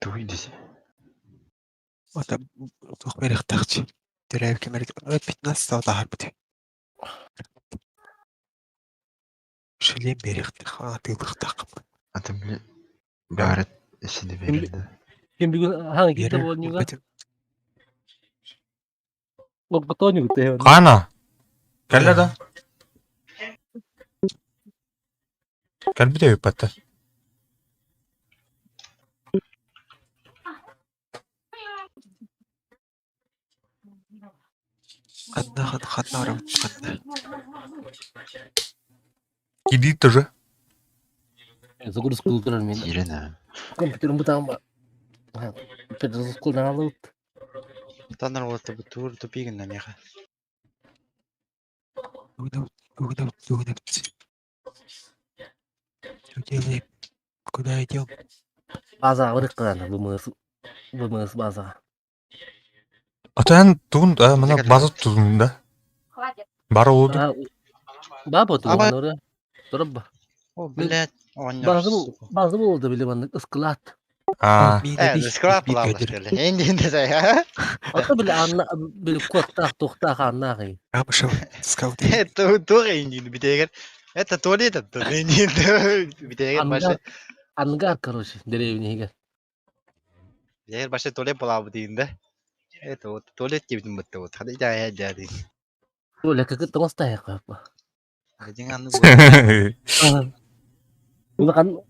Duydu. Ota çok merak takçı. Тирәп кемер. 15 сауда бит. Шилем беректи хатылык такып. Аты биле бәрі ішінде берілді. Ким бүгүн хаң китте болнуга. Лопотоню те. Қана? Кәлі да? Кәл біде өпәтті. Хатнарым хатна. Иди тоже. Загрузку культурал мен. Ирина. Компьютерим бутам бар. Загрузку алып. Таныр болты бұл тур тупигін намеға. Угнал. Что делаем? Куда идем? База вырыккан вымыс база. Атан туын мына база тұзын да. Бары олды. Баба туын оры. Тұрып. О, блядь. База болды біле баны ысқылат. Скрап лавлаш келе. Енді зай, Ата біле анна біле коттақ тоқтақ аннағы. Абышев скаут. Это тоже енді бітегер. Это туалет, это енді бітегер башы. Ангар, короче, деревнеге. Бітегер башы туалет болабы дейінді. Это вот туалет кебдің бұтты вот. Хады жая жады. Туалет кәкі тоңыстайық қапы. Гадин анны бұл. Улақан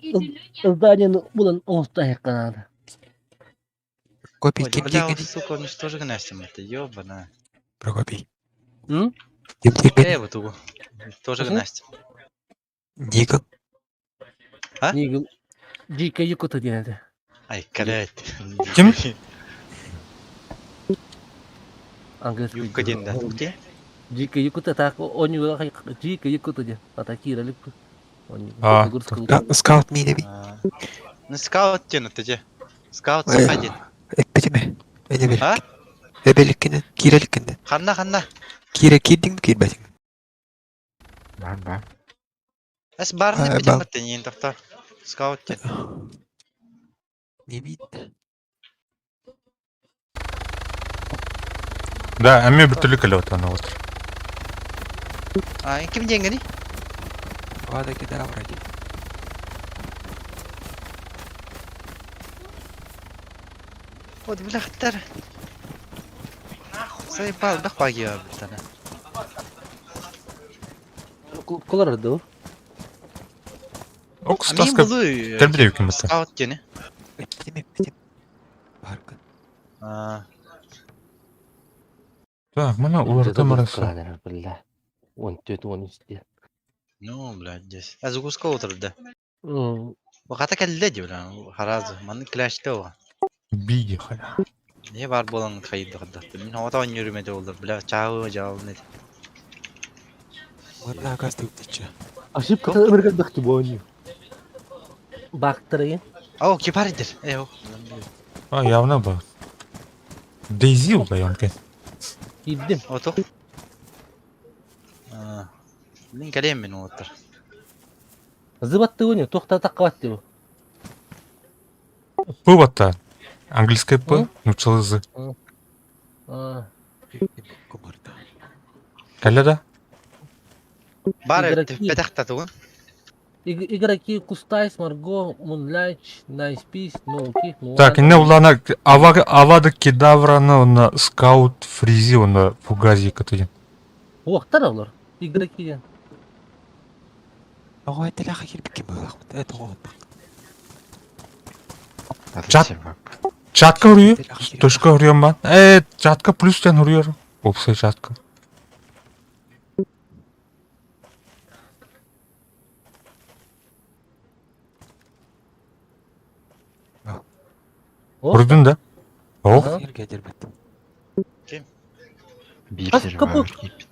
зданиені бұлан оңыстайық қанады. Копий Бля, вот, сука, он же тоже гнастим, это ёбана. Прокопий. Вот угу. Тоже гнастим. Нигл. А? Нигл. Дика юкута денеді. Ай, калять. Кім? Юкка денді. Ух ты. Дика юкута так, он юлақай дика юкута ден. Атаки ралик. Скаут мидеви. Ну скаут тен это же. Скаут сахадин. Эппетиме. А? Эбеликкенен, киреликкенен. Ханна. Кире кирдиң кирбәсең. Бар. Эс барны битем тенин доктор. Скаут тен. Не бит. Да, әме бүтілі кәлі отаны отыр. Кім денгені? Вада кеда вроде. Вот бляхтар. Заебал, да хуя, братана. Колор да? Окс таска. Тәлбіде өкім бітті. Скаут тені. Эппетиме. Баркын. Так, мына уларды мұрасы. Он тет, он істе. Ну, блядь, здесь. А загрузка отырды. Вақата кәлді бля, харазы. Маны клашты оға. Биге қая. Не бар болан қайды қаддақты. Мен отауын үйрімеді олды. Бля, чағы жауын еді. Мына агасты өттечі. Ашып ката өміргендіқті бойын. Бақтыры. Ау, кепаридер. Ау. Явно ба. Дейзи ұлдай онкен. Киддім. Ото? Мен кәлем мен отыр. Зыбатты өне, тоқта таққабат деп. Пы батта. Английская П, научила З. Кәлі да? Бар өтті, пәтақтаты ғой. Игроки Кустайс, Марго, Мунляч, Найспис, Ноуки, Нуан. Так, не улана авада кедавраны, оны скаут, фризи, оны фугази катыден. Уақтар олар, игроки. Ого, это ляха хербеки было. Это вот. Чатка ұрıyor. Точка ұрыyorum ben. Чатка плюстен ұрıyorum. Опсай чатка. Ұрдың да? Оқ. Kim?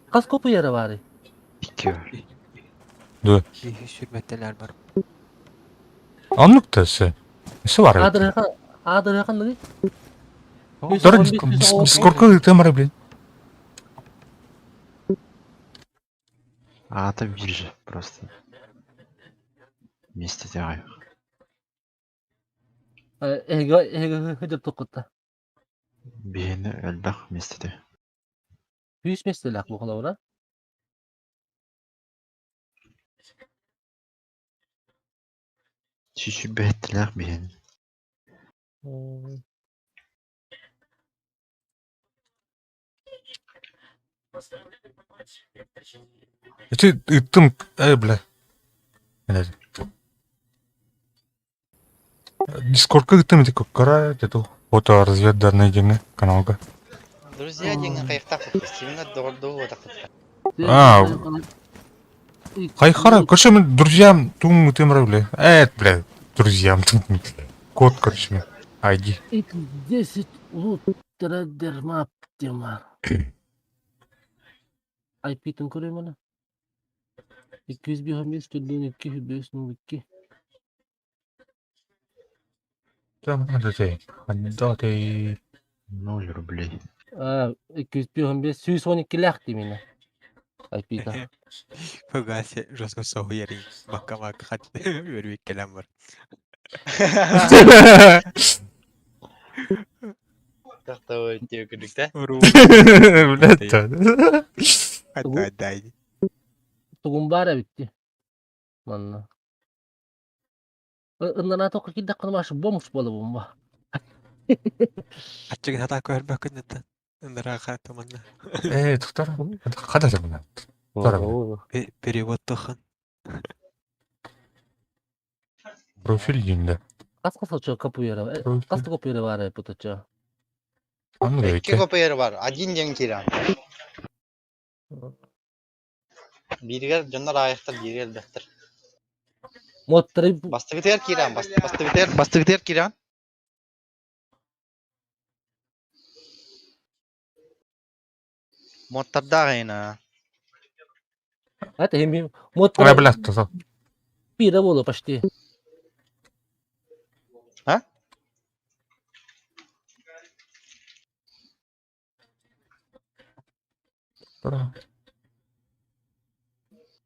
Kas kapı yeri var. İki. Dur. Sürmetteler var. Anlık da ise. Nesi var? Adır yakın dedi. Dur, Дискордқа темара, блин. Это биржа просто. Вместе тягаю. Эге тоқытта. Бейіні әлдақ вместе де. 100 meselak bu kalavra. Süsübettiler beni. Ты тым, бля. Дискордка тым тик кара эту фото разведданный деньги каналга. Друзья, деньги кайфтак. Стивена дорду так. Хайхара, короче, мы друзьям тум тым бля. Бля, друзьям. Код, короче, айди. 10 ultra dermaptima. IP-ін көрем ана. 215 402 502. Там надо ты. Отдатый 0 рублей. 215 112 лях именно. IP-ді. Погася, жестко соуяри. Макама хат. Вервик келем бар. Как-то вот тебе күдікті? Блядь. Дай. Тугум бара битти. Манна. Ыннана тоқы киддақ қына башы бомж болы бомба. Ачыгы хата көрбөк күннетті. Ындыра қаратты манна. Тұқтар. Қада жабына. Перевод тұқын. Профиль дейінде. Қасқа сочо капуера. Қасты капуера бары путачо. İki kopya var. Adin den kiran. Bir gel canlar ayakta bir gel bektir. Mottari bastı biter kiran. Bastı biter kiran. Mottar da gayna. Hadi hem mottari. Я, блядь, то. Пира болу почти. Ha?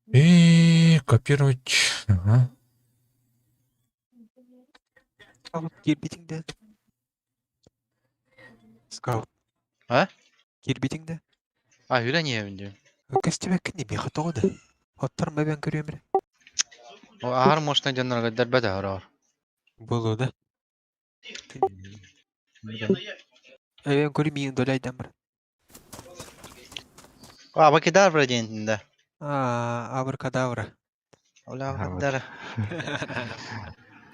И копировать. Ага. Girbitingde. Scout. Ha? Girbitingde. Ha hüle niye bindi? Köstebek ne bir hata oldu. Hatırma ben görüyorum. O ağır moşna canlar kadar bede ağır. Bolu da. Ben görmeyeyim dolaydan bırak. Abrakadabra diyentinde. Abrakadabra. Abrakadabra.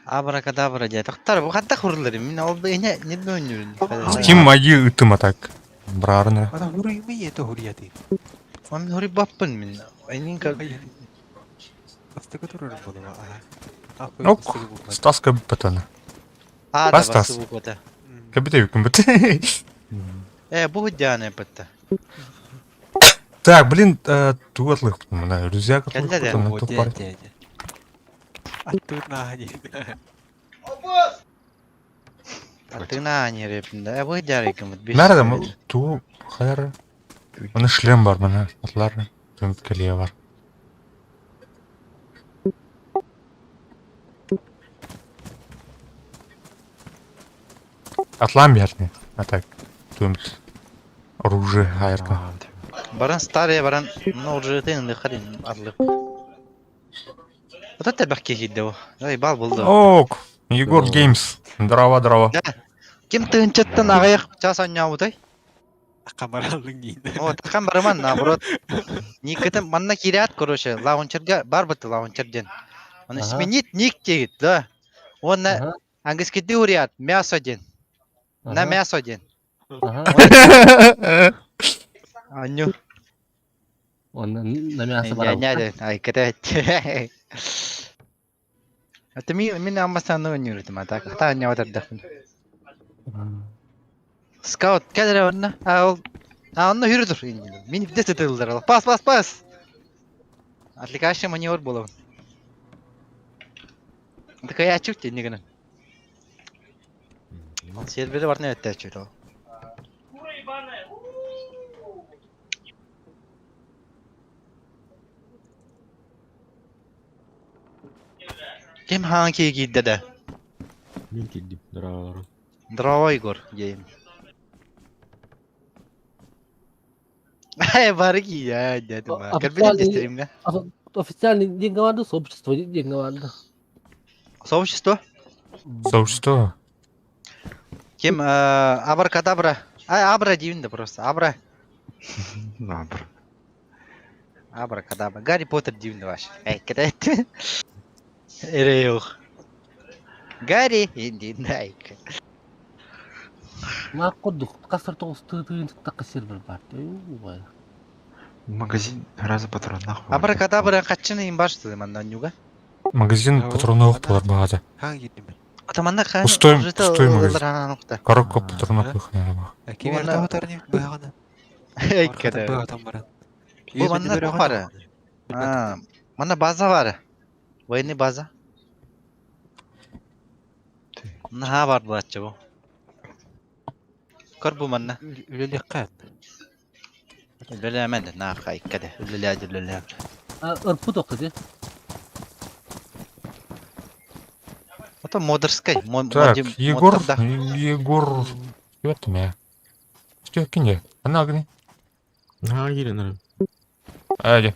Abrakadabra diye. Taktar bu hatta kurulları. Min oldu ne dönüyorsun? Kim maji ıtım atak. Brarına. Ada huri mi yeto huriyati. Onun huri bappın min. Aynin ka. Bastı götürür bunu. Ok. Stas kapatana. Da bastı bu kota. Kapite yükümüte. Bu hüdyane patta. Так, блин, туатлых, да, друзья, которые на ту пару. А тут на они. Ты на не репнда. Я бы дяриком отбил. Надо мы ту хайра. Он шлем бар мана, атлар, тем калия бар. Атлам ярни, а так, тем оружие хайрка. Баран старые, баран, ну уже ты не ходим, отлып. Вот это бахки хиддеу. Ой, бал был да. Ок, Егор Геймс, дрова. Кем ты инчеттен агаяк часан яудай? Камаралың дейді. О, такан барман, наоборот. Никетем манна кирят, короче, лаунчерга бар быты лаунчерден. Он сменит ник тегит, да. Он на английский диуриат, мясо ден. На мясо ден. Аню. Он на мясо барал. Не, ай, катать. Это меня амасану не ритм, а так, та не вот это. Скаут, кадра одна, он yürüdür. Mini vites atıldılar. Pas. Отвлекающий маневр был. Такая чуть не гна. Он сервер var ne ötüyor. Kim hangi gitti de? Ben gittim. Дрова Igor diyeyim. Барги, я дядя. Карбиден стримга. Официальные деньги vardı, сообщество деньги vardı. Сообщество? Сообщество. Кем? Абракадабра. Абра дивин да просто. Абра. Абра. Абракадабра. Гарри Поттер дивин да ваш. Кадай. Эреух. Гарри индинайк. Ма коддук, касыр тоғыз тыйын таққа сервер бар. Ой. Магазин раза патронах. Абракадабра каччыны им баш ты мандан юга. Магазин патронов болар багады. Атаманда хан. Пустой магазин. Коробка патронов быхнары баг. Кемерді отарник бұяғаны. Кадай. Бұл манда тоқ бары. Манда база бары. Военный база. Наха бар бұлатчы бұл. Көр бұл манда. Үлелі қән. Үлелі әмәнді. Наха кадай. Үлелі әді үлелі. Ырпы тоқты. Это модерской. Так, Егор... Что это меня? Что кине? Она огни. Гирен. Ади.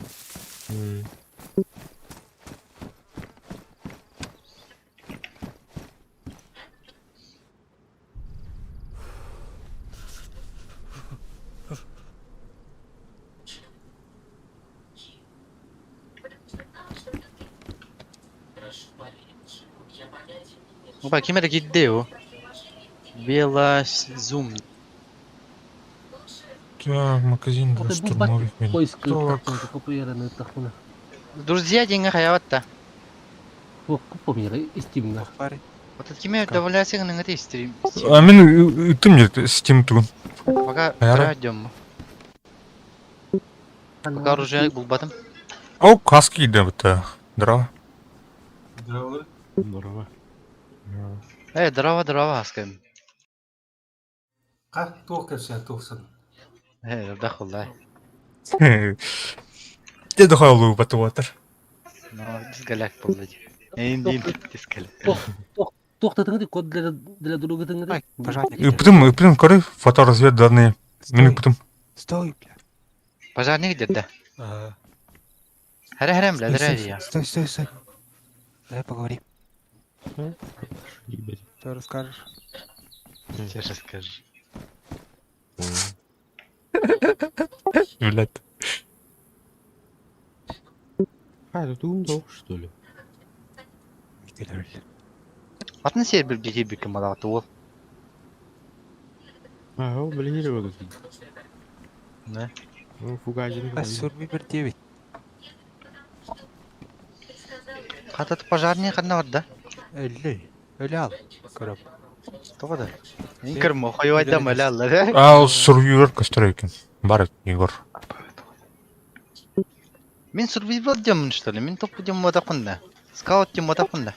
Опа, кемер гиддео. Белозум. Так, магазин для штурмовых мин. Друзья, деньги хаяватта. Помира, истимна. Вот это кемер добавляется на этой стрим. А мен ты мне Steam ту. Пока пройдем. Пока оружие был батом. Ау, каски да это. Дрова. Дрова. Дрова, аскаем. Как тухсан. Дохол, да. Где дохол батуатер? Ну, дисгаляк полный. Индин, дисгаляк. Тоқтатыңды код для друга тыңды. И потом коры фоторазведданные. Меня потом. Стой, бля. Пожарник где-то. Харем, бля, драйви. Стой. Давай поговорим. Что расскажешь? Что расскажешь? Блядь. Это ты умдал, что ли? Атны сербер беги камалаты ол. Ага, блин, да? Ну, фугазин. Сурбибер 9. Хатат пожарник одна вот, да? Ölü al. Короб. Что да? Инкермо, хайвайдам ölü al, да? А, сурвивер костройкин. Бар, Егор. Мен сурвивер демон, что ли? Мен топ дем мотакунда. Скаут дем мотакунда.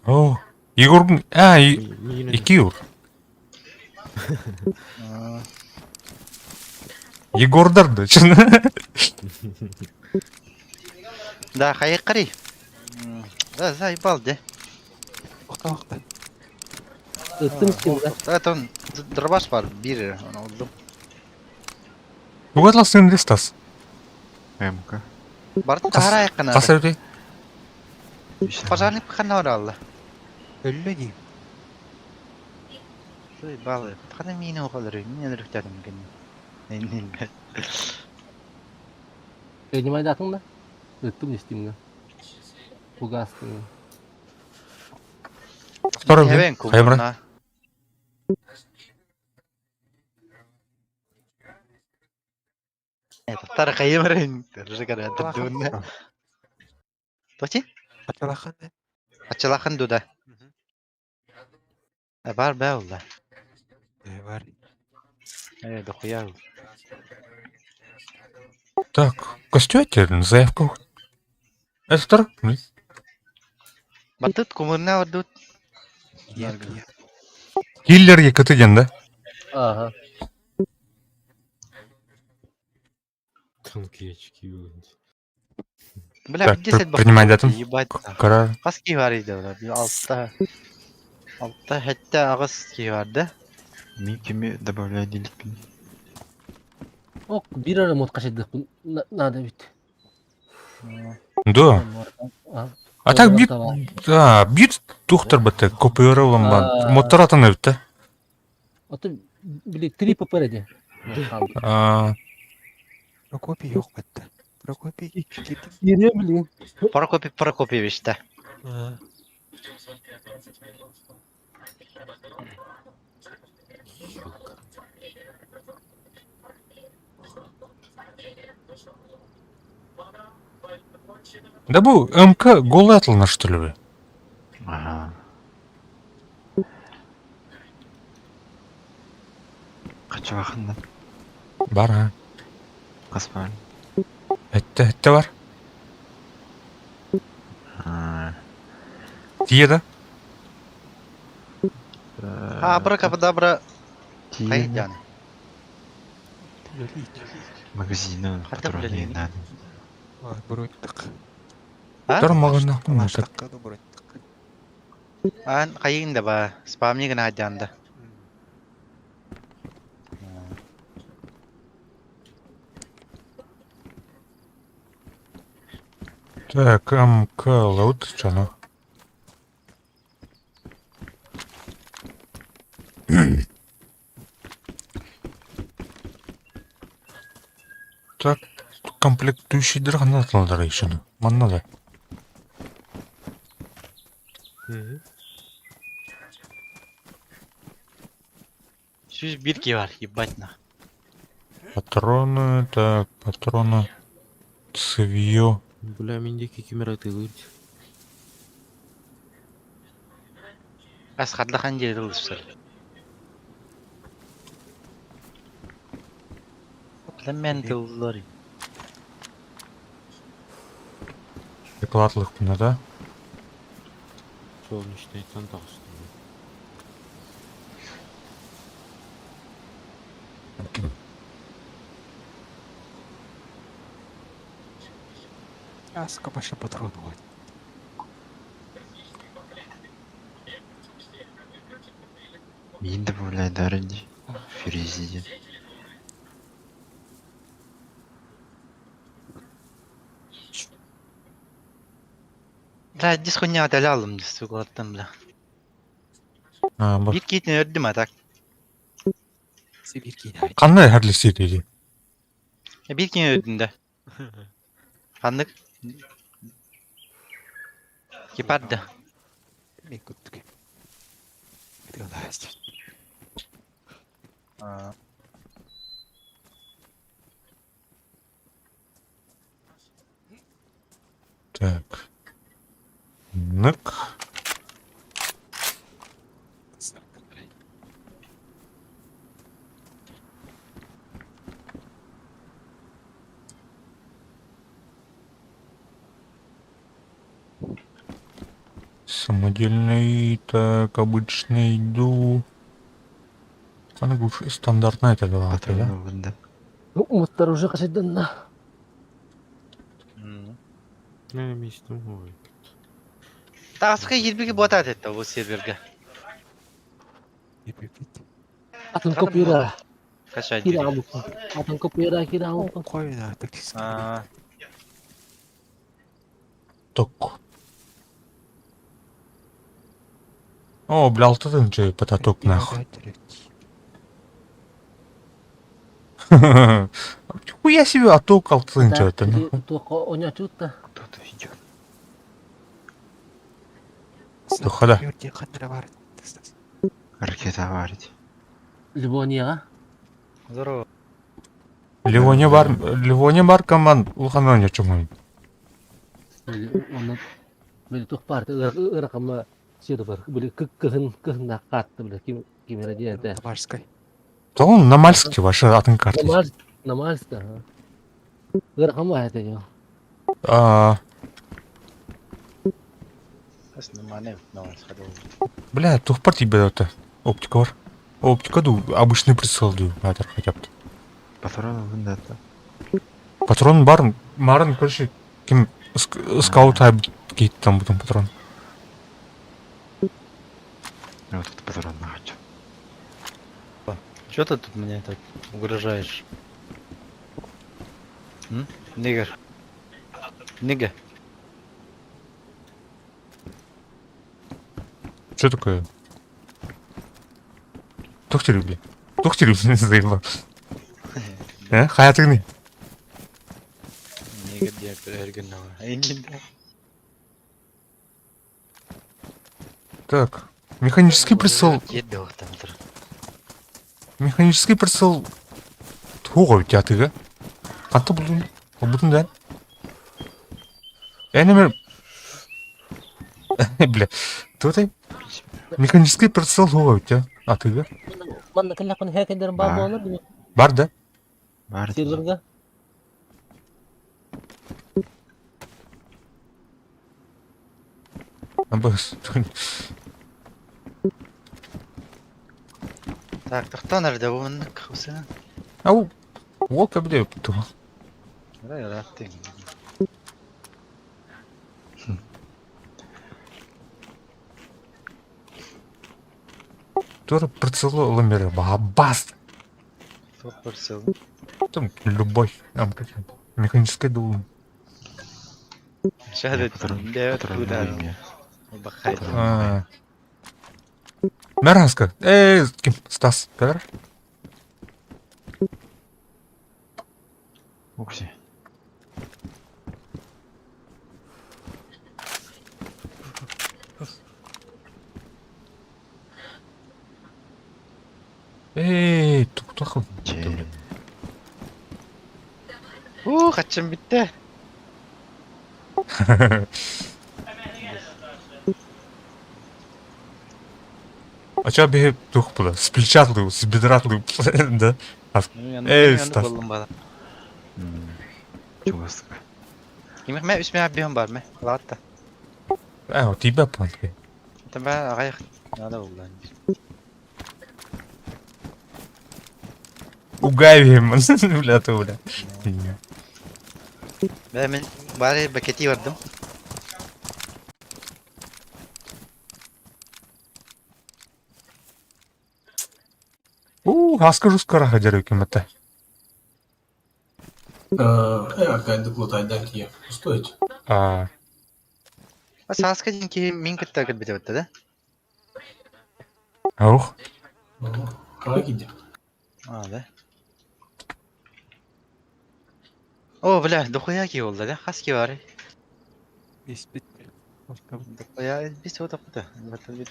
О, Егор... Икиур. Егордар, да? Да, хайқари. Да, заебал, да? Это он дробаш бар, бирер, он oldu. Бугат ластын листас. МК. Барды тахара яқына. Қасырды? Пожарник қана оралды. Ölü дейм. Заебал, қана мені оқалыр, мен үріктедім кені. Не майдатың да? Өттім не істеймін. Угаскың. Второй блин, Хаймра. Это второй Хаймра. Уже когда это дунна. Точи? Ачалахан, да? Ачалахан дуда. Бар бәу, да. Бар. Дохуя. Так, костюмер, заявку. Это второй, блин. Батут кумырна вадут. Киллер Екатерин, да? Ага. Тонкие очки. Бля, 10 баксов. Принимай дату. Кара. Каски бар иде, бля. Алта хәтта агыс ки бар, да? Микими добавляй делить. Ок, бир ара мод кашыдык. Надо бит. Да. А так бит, да, бит тухтар бітті, копиирован бан. Моторатын өтті. Аты, били, 3 попереди. Прокопий yok бітті. Прокопий. Ире, блин. Прокопьевич, да. Да бұл МК голый атылына, что ли вы? Ага. Қанша уақытында? Бар, а? Қаспан. Әтті бар. Тиеді? Абракадабра. Хайдан. Магазины, которые не надо. Броньтық. Тұр мағына құмын. Қайын да ба, спамни гына аджанды. Так, МК лаут, что ну? Так, комплектующийдер ғана атылдар еще. Манна да. Сюз бирки бар, ебать на. Патроны, так, патроны. Цевье. Бля, мендеки кемераты лыть. Асхадлахан жерділдістір. Мен тылдылар. Прикладлық күні, да? Солнечный тантас. Аска баша патронувати. Мин добавляй дарыди. Ферезиде. Бля, дис хуйня аталалым, дис суглаттым, бля. Бит кетіне өддім, а так. Қандай әрлісі дейді? Бит кетіне өддім, да. Қандық? Кепарды. Мен күттіге. Бітіғалайыз. Так. Нык. Самодельный, так, обычный иду. Она гуф стандартная это была, да? Ну, мотор уже кашыдан на. Мистер мой. Тағысқа елбеге ботат етті бұл серверге. Атын копира. Қаша Кира алуқын. Атын копира, кира алуқын. Қойна, тактический. Ток. О, бля, алтыдынчы потаток нахуй. Хуя себе, а ток алтыдынчы это нахуй. Только онячут-то. Кто-то идет. Хода. Ракета варить. Ливония. Здорово. Ливония бар команд, улхана не чумай. Оны били тух парты ыракама сиды бар. Били кыхын накатты били кимера диенте. Тамарской. Да он на Мальске ваши атын карты. На Мальске. Ыракама это yo. Бля, тухпар тебе это. Оптика бар. Оптика ду, обычный прицел ду, айтар хотя бы. Патроны вындата. Патрон бар, марын, короче, ким скаут айб кейт там бутын патрон. Вот этот патрон на хочу. Чё ты тут мне так угрожаешь? Нигер. Нига. Что такое? Тохтери, бля. Тохтери, заебал. Хаятыгны. Нигер деп эргенова. Эйнинде. Так, механический прицел. Механический прицел. Туга у тебя тыга. Канты булдун? Булдун да? Энемер. Бля. Кто ты? Механический прицел туга у тебя. А тыга? Манна калякон хекендерин бар болду. Бар да? Бар. Серверге. Абас. Так, кто nerede bu mınık Hüseyin? Ау. Волка, бля, кто? Рай ратты. Тоже прицел ламера. Бабаст. Кто прицел? Там любой. Механическая дула. Шахадет. Девят куда? Бахай. Нараска. Ким? Стас. Кадр? Укси. Туктахым. Kaçım bitti. А чё бе дух было? С плеча тлыл, с бедра тлыл, да? Стас. Чувак. Yemek mi üstüme yapıyorum var mı? Latta. Вот тебя панкой. Tamam, ayak. Nada oldu. Угавим, бля, ты, бля. Ben bari paketi vardım. Расскажу скоро, ходярю кем-то. Какая доплатайдан кие. Устойте. Саскадин ki min кытта кыт бите батты да? Аух. Қалай киде? Да. О, бля, дохуя ки oldu да? Хас ки бары. Испит. Дохуя бис вот такта. Батты бит.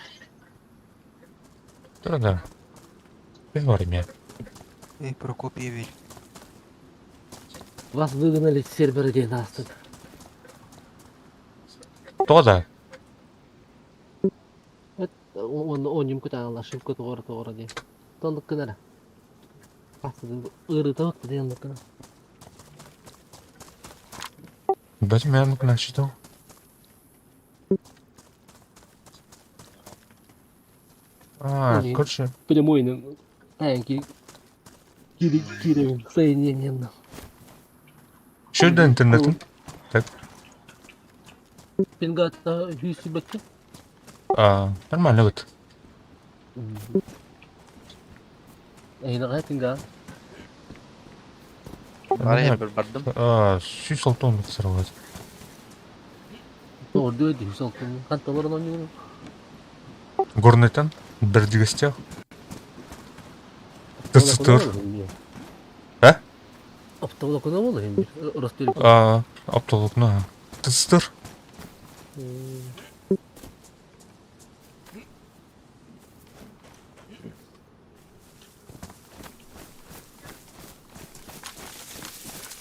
Да. Без время. Эй, Прокопьевич. Вас выгнали с сервера, где нас тут. Кто да? Он им куда ошибку товара де. Тондук кынара. Ыры тавык деген кына. Бәс мен кына читал. Короче. Прямой танки. Кирилл соединением. Что это интернетом? Так. Пингата Юсибаки. Нормально вот. Эйнага пинга. Арaya bir bardım. 106 тонн сорвать. Orada öyle 106 kantaların oynuyor. Горный бір дигостях. Тыстыр. Оптовлокuna mı olur şimdi? Rosteli. Оптовлокна. Тыстыр.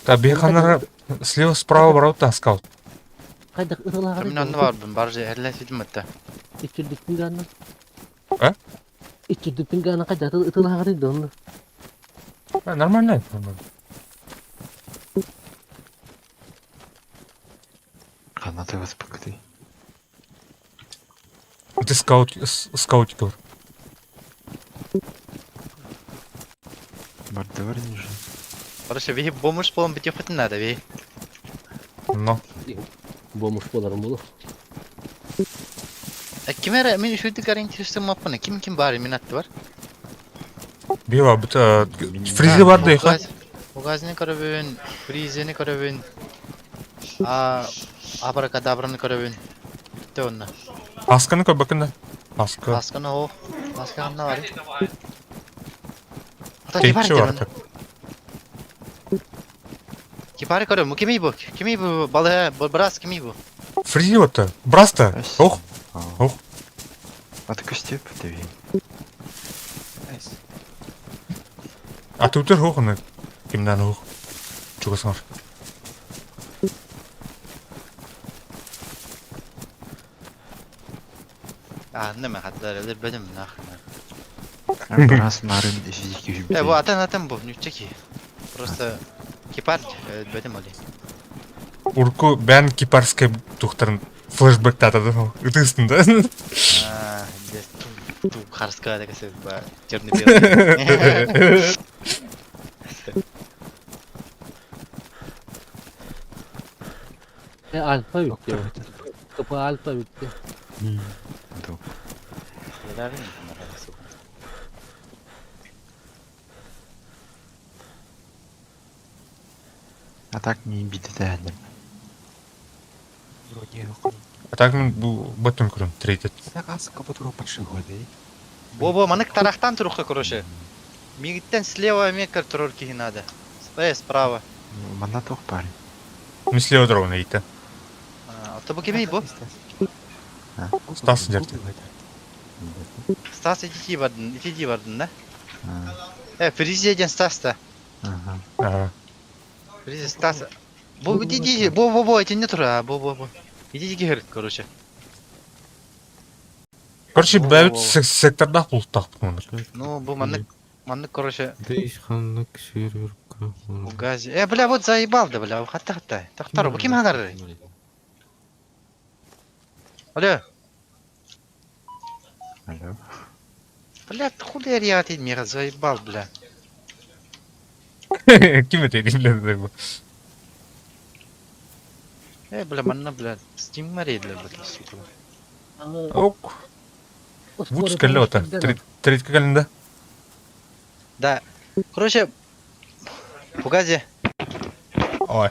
Беханар слева справа ворота скаут. Kaydak ırılar. Minanlı vardım. Barca herles vidim hatta. İçirdik pinganı. А? İçirdik pinganı kaydak ırılar idi. Нормально. Канаты вас покаты. Ты скаутик. Бардавар ниже. Barca bir bomboş falan bitiyor fatin nerede bir? No. Bomboş polarım olur. Kimera min şu dikarin sistem yapını kim bari minat var? Била, фризи бар да иха. Фугазни көрөбүн, фризени көрөбүн. Абракадабраны көрөбүн. Тонна. Асканы көбөкүндө. Аска. Асканы о. Асканы бар. Тейчи бар. Кипари көрөм, кими бу? Кими бу? Балы, брас кими бу? Фризи вот. Браста. Ох. Ох. Аты көстеп, деби. А ты утыр хохны. Кимден хох. Чугасыңар. Неме хаттар, бедем нахрен. Брас нарын физики жүбү. Bu atan bu, nüçeki. Просто кипар, бедем оли. Урку бән кипарская тухтарын флешбэк татады. Үтүстүн да. Ту харска да кесе ба черный-белый. Альфа bitti. Kapı alfa bitti. А так не биты да. Вроде. А так бу бөтөн көрөм, третий. Сагасы капотуро подшигоды. Бо, манык тарахтан турухка, короче. Мигиттен слева мекар турурки надо. Справа. Мана тох парень. Ну слева дорога идти. Тобу кемей бу? Стас дерти. Стас иди бардын, да? Фризеден Стас-то. Ага. Фризе Стас. Бо, иди, бо, эти не тура, бо. Иди гер, короче. Короче, бәйбіт секторда құлықтақ бұндар. Ну, бу манык, короче. Дейшханнык серверка. В газе. Бля, вот заебал, да, бля, хатта. Тахтару, ким хагары? Алло. Алло. Бля, хули ариат мира, заебал, бля. Ким это или Бля, манна, бля, стим маридля, бля, сука. Ок. Вуч калёта. Треть калenda. Да. Короче, пугази. Ой.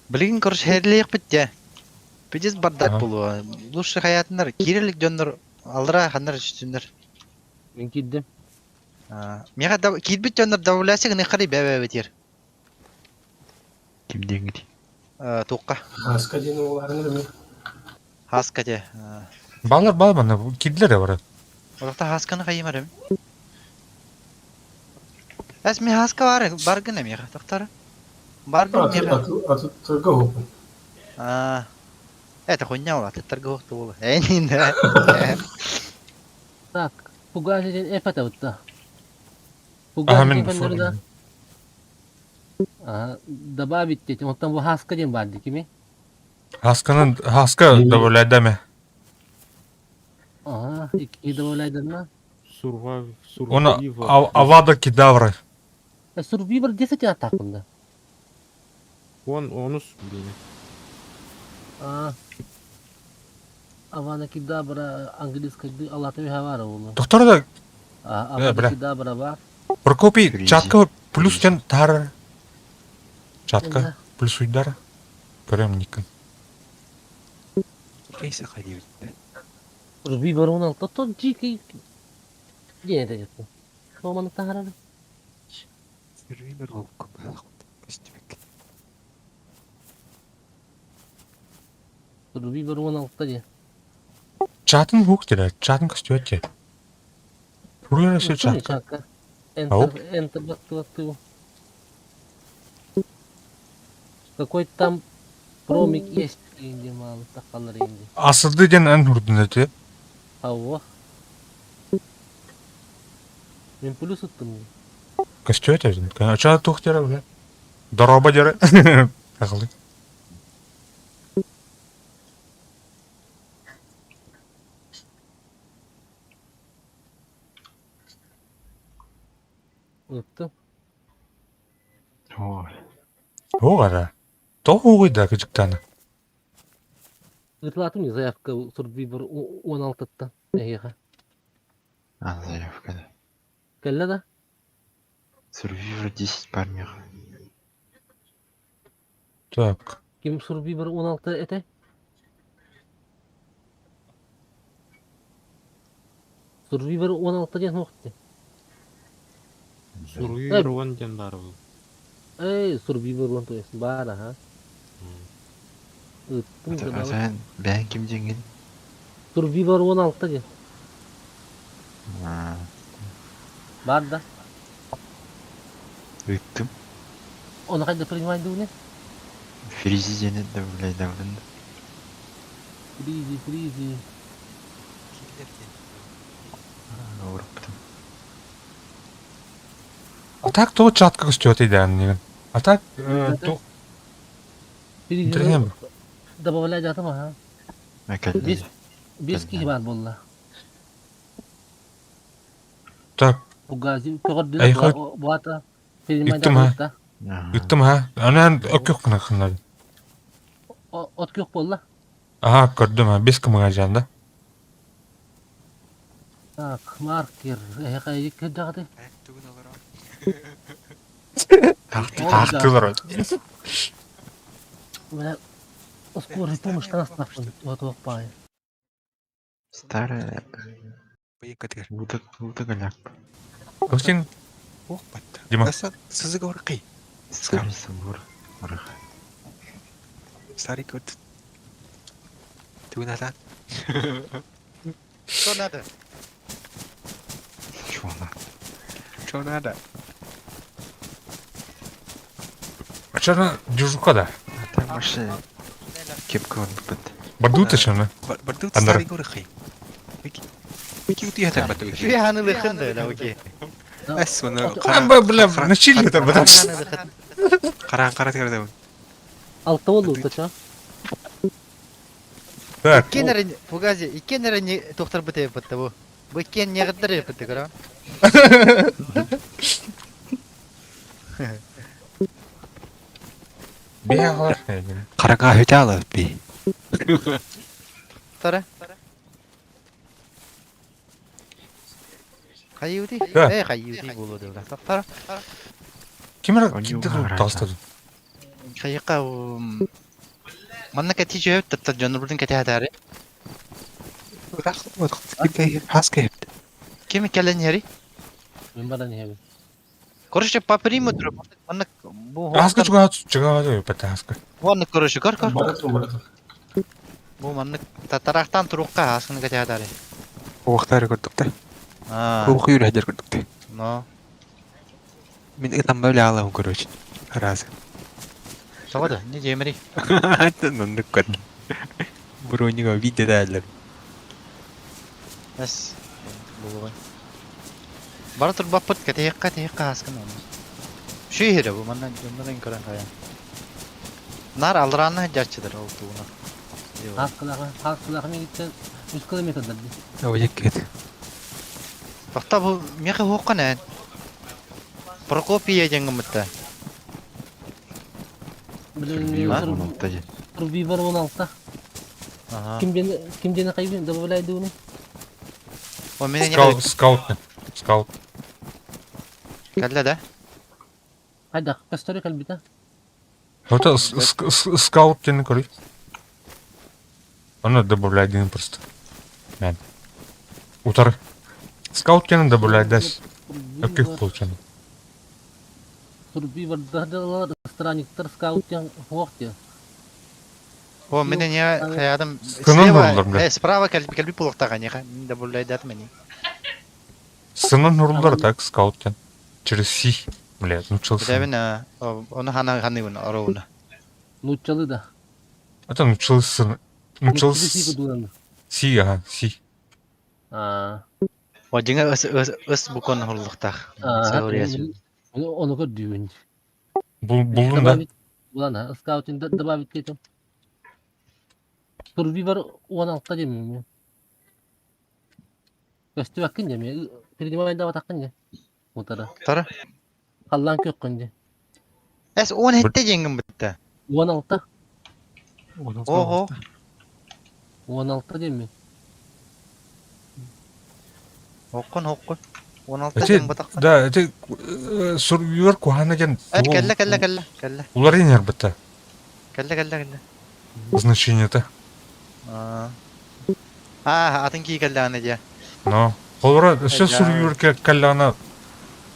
Блин, короче, хедлик битте. Пидис бардак булу. Лучше хаятындар, кирилик дөндөр, алдыра хандар үстүндөр. Мен киддим. Мега да кидбит дөндөр давласы гыны кары бәбә бетер. Кимден гиди? Туққа. Хаска ден оларың эле. Хаска де. Балар мана кидлер бар. Оракта хасканы кайымар. Ми хаска бар гына мега токтор. Бар гына мега. Торговый. Это хуйня, это торговый тул. Не да. Так, пугали эпата вот да. Пугали фандерда. Добавить эти, вот там хаска ден бар дикими. Хаска добавляйдаме. İki dolaydı mı? Ona avada kidavra. Survivor 10 atakında. Onu söyleyeyim. Avada kidavra английский Allah'ta bir hava var. Doktor da Avada kidavra var. Прокопий, чатка плюс тен тар. Чатка плюс удар. Көрем никын. Кейсе ходил. Survivor 16 то дикий. Где это? Что он таграл? Survivor ловко был. Survivor 16 где? Чатын хуктера, чатын костюете. Пурера все чатка. Enter бактыватыву. Какой там промик есть инди мало такалар инди. Асылды ден ан хурдунете. Ава. Мен плюс уттым. Костюете жин. Ача тухтера бля. Дороба дере. Акылды. Уттым. Ой. Огара. То хуйда кычыктаны. Выплату мне заявка в Survivor 16-та. Эйха. Заявка, да. Келла да? Survivor 10 парнях. Так. Kim Survivor 16 ete? Survivor 16 ден оқыпты. Survivor 1 ден бар бұл. Survivor 16 бар, аха. Sen ben kim jengin? Survivor 16 ден. Бар да. Üttüm. Onu қайда принимать дуне? Фризи жені de бұлай давлынды. Фризи. Ұрыптым. А так то чатка көстөт иден деген. А так то Фризи добавлять жатым, аха. Мәкәлді. 5 кişi бар болла. так. Угази, көрді, Айхат. буата. Принимать Үттім, ха? да. Үттім, ха? Анан өкөк кына кынады. От көк болла. Ага, көрдім, ха? 5 кымға жанда. Так, маркер. Қайы кәді Тақтылар. Бля, скорый помощь на нас напшын. Вот оқпай. Старая. Поекатыр. Уты галяк. Өстен? Оқпатты. Дима. Сызығы орқи. Скарысы бұр. Орыға. Старый көрді. Туынатан. Что надо? Что надо? А чё на дюжука да? Там машина. Кепка он быт. Бардуты чё? Бардут старый горқи. Вики утыятар баты. Шуй ханылы хынды да оке. Әс оны Бля, начали это потому что. Қаран терді. Алты болу, тача. Так. Кенерин, Фугази, и кенерин не доктор быты бытты бу. Бу кен не гыдыры бытты кара. Бегалар. Қараға өте алып бей. Тара. Қайыуди? Да. Қайыуди болуды ула. Тара. Кимер кидді тастады. Қайықа манна кәти жөйіп тіпті жонырбырдың кәти хатары. Кеми кәлін ери? Мен баран ебі. Короче, по периметру. Манна бу Аска чугаа пәтті аска. Ванна короче, кар. Бу манна татарақтан тұруққа аскыны кәти хатары. Оқтары көрдікті. Рухы үйрәдер көрдікті. Но. Мен ытам бөлі алам, короче. Разы. Савада, не жемери. Нұндық көрді. Бұройныға видео дәлір. Әс. Болуғай. Бара тұр баппыт кәтеққа аскын оны. Шүй хері бұл, манна жонларын көрін қаян. Нар алыранны жарчыдыр ол туғына. Хаққылағы мен кетсен 100 километрдер. Өйек кет. Бақта бұл меқі хоққан ән. Прокопия жеңгі мұтта. Survivor 16. Кимдені қайбен добавляйды оны? Скаут. Кәлді да? Қайда, кастори кәлбіта? Это скаут тені көрі. Оны добавляйды просто. Мен. Утары. Скаут тені добавляйды. Өкек получаны. Survivor дағдылар странниктер скауттен хоқты. О, мене не қаядым. Справа кәлбі полықтаға неға. Мен добавляйды аты мәне. Сынын ұрылдар так скауттен. Через Си. Блядь, нучился. Бәдәбін, оны ханы бұны, арауына. Нучалы да. Это нучился. Си, ага, Си. О, жеңі өс бұқон ұрлықтақ. Оны көрдүйін. Бұлдың да? Бұлана, скаутин добавить кетім. Survivor 16 демейм. Көсті бәккін деме, передемайында батаққын де. Отары. Тары? Қаллан көккін де. Әс 17 жеңгім бітті. 16. Ого. 16 демейм. Оқын. 16 жең батаққын. Да, это Survivor кухана жен. Кәлі. Улар енер бітті. Келді. Значение-то. Атын кей келді аны де. Но. Холбара, все сүргүрке каллана.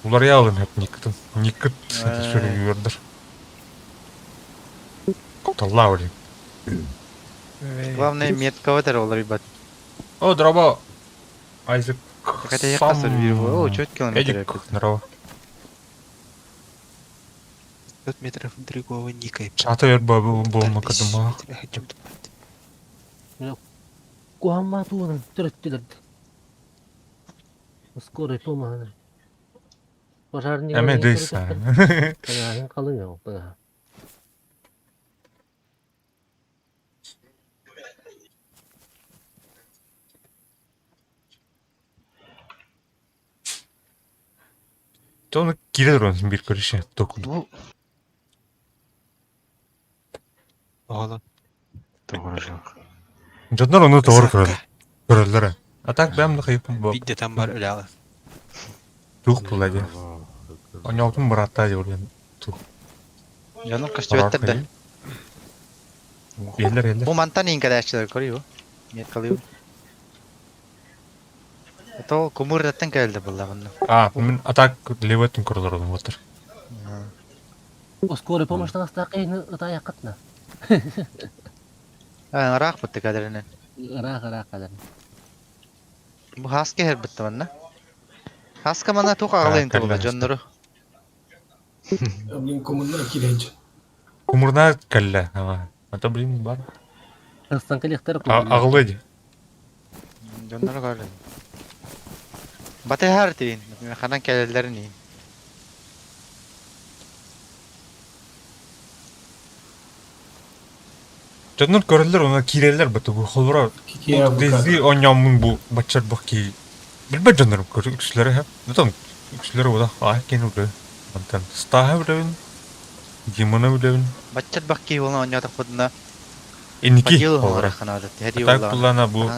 Улар ялын хеп никыт сүргүрдер. Талла ули. Главное, метка ватер олар ибат. О, дроба. Айзек. Хотя я касар виру. О, чё километр? Эдик, здорово. 500 метров другого никай. Чата ерба болма кадыма. Куамма туунан төрөттүлөрдү. Скорый помогла. Пожарник. Эме дейса. Таңаһын калың ял. Таңаһ. Тоны кирер он бир көрүшө току. Оğlum. Doğru жоқ. Жоднор оны тоғыр көрөлөр. А так бәм кыйпым бо. Видеотан бар өле алы. Тух булады. Оньоктун братта жүрген. Тух. Жаным кастыбеттерде. Елдер. Бу мантан инкадачылар көрüyor. Мет калıyor. Это кумурдаттан келди буллагын. Мен атак леветтин көрөлөрүн отур. Скорый помощь настакыйны ытая кытна. Рах бутты кадеринен. Рах кадерин. Бу хаска хер бутты манна. Хаска мана тук аглайын табылды жоннору. Блин, кумурна киренч. Кумурна калла. Ата блин бар. Астан коллектор. Аглайды. Жоннору калды. Батэ хартин. Ханан келелерин. Жоднор көрөлөр, она кирелер буту бу холбора. Дези оньомун бу бачар баки. Билбе жоннор көрүкчүлөрү хеп. Бутун күчлөрү ода акен үлө. Антан стахы билебин. Димона билебин. Бачар баки болна оньята кудна. Инки. Так булана бу.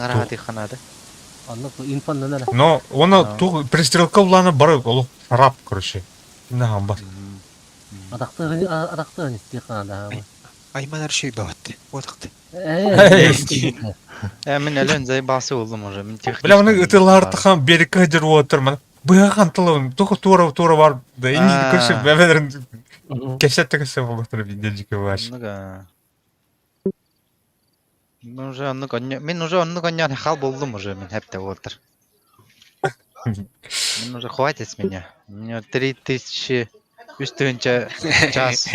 Анна инфан нана. Но она ту пристрелка булана бар олук шарап короче. Инна хамба. Адакты не стиханда. Айманар şey bağıttı. Odaktı. Мен элен зай басы болдум уже. Мен техник. Бля, аны ытыларды хам берекке жүрүп отурман. Буга кантылын тура бар. Да и не көрсө бебелерин кесеттеге болуптур видеожике баш. Мен уже онну коня хал болдум уже мен хепте отур. Мен уже хватит с меня. У меня 3000 üstünce час.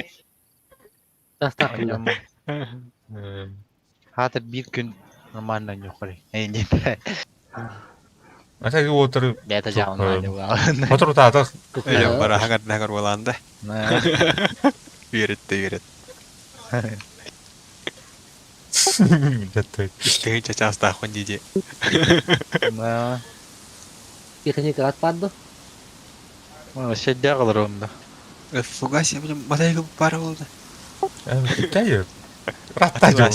Hatır bir gün normalden yukarı. Eğlenin. Ata otur. Deta canlı. Otur da. Öyle bara hagar olanda. Üretti. Üstünce час daha ходите. Техник отпадду. Вообще дягал ровно. Фугаси, блин, батарейка пара oldu. Кайы. Раттажо.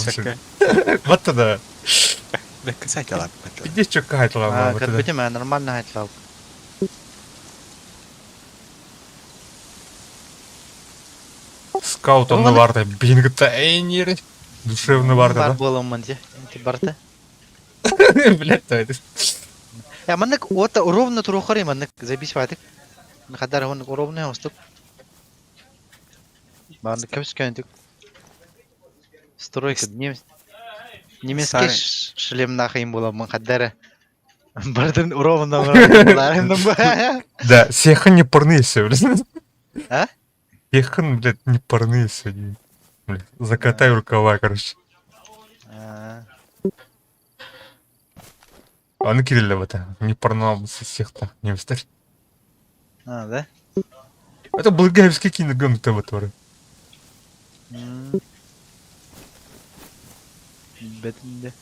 Вот туда. Да касать ала. Иди что кайтла. Как бы тебе нормально хайтла. Скаут он варда бингта эйнир. Душевно варда. Бар болом манде. Ти барта. Блядь, это. Я маннык вот ровно трухари маннык забись ватык. Хадар он ровно оступ. Маннык кепскентик. Стройка немецкий шлем нахайм было махадера. Бардын ровно. Да, сеха не парные сегодня. А? Сеха, блядь, не парные сегодня. Закатай рукава, короче. А ну Кириллова-то не порнал сехта, не встать. Да? Это Булгаевский киногон-то вот воры. Бетінде.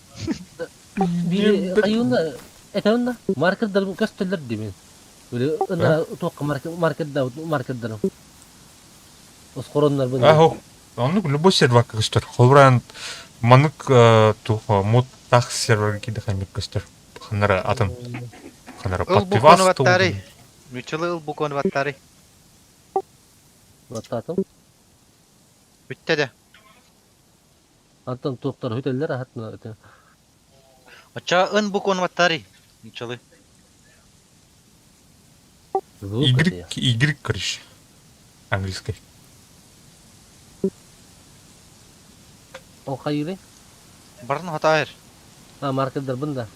Аюнда, это маркер дар кастеллер димен. Böyle ына тоқ маркерда. Оскороннар bunu. Ага. Он любой сервер кастер. Холбран манук тухо мод так сервер кида хамик кастер. Ханара атан. Ханара подпивас. Мючылы букон ваттары. Ваттатым. Бүттеді. Антон тоқтар өтелдер ахатна. Оча ын букон ваттари. Ничалы. Y, короче. Английской. О хайры? Барын хатайыр. Маркеттер бында.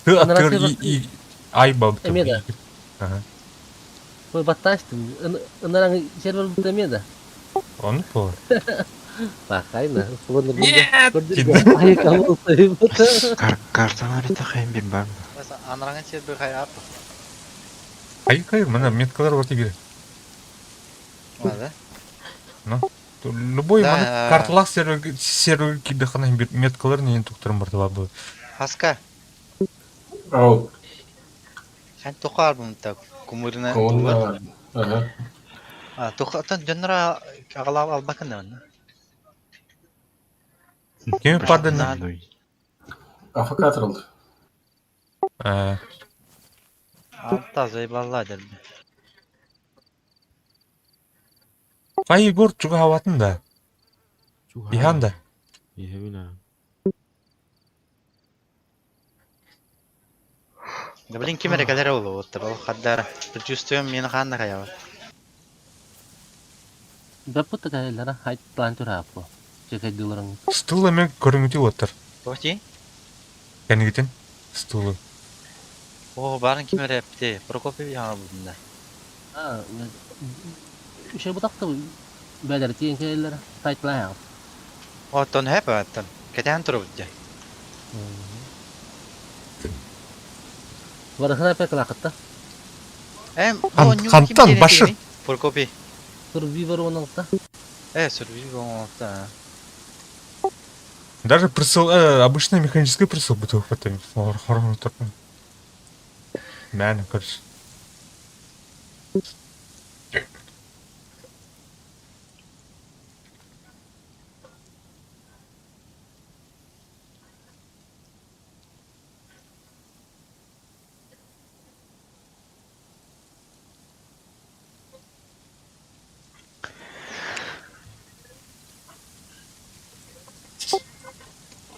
Ты актер и ай баб. Эмеда. Ой, батташтым. Ынараңы сервер бутамеда. Он по. Бакайна. Нет! Ай, кому стоит? Карталарыда хайм бен бар. Анраңын сербер хайап. Hayır, mana меткалар var gibi. Ладно. Ну, любой mana карталар сервер gibi хана bir меткалар не туктырым бар табы. Хаска. Ау. Хан тухар бунта кумурна. Ага. Тухатан жанра агалап албакын. Кем падана? Афакатырылды. Алта зайбалладыр. Егор чуга аватын да. Ихан да. Да блин, кемере галера болу отыр. Ол хаддар. Чувствуем мені ханна каява. Да пута галера хайт план турапо. Чекай дылырың. Стулы мен көрүнгүтү отыр. Охти? Кәне гитен? Стулы. О, барын кемере эпте. Прокопьев яңа бұдында. Şey bu taktı belirtiyen şeyler taytlayan. Oton hep oton. Keten turup diye. Varasına pek lakıtta. Kantan başı. Prokopy. Survivor onun da. Survivor onun da. Даже прицел, обычный механический прицел бы того хватает. Хорошо такой. Мяне, короче.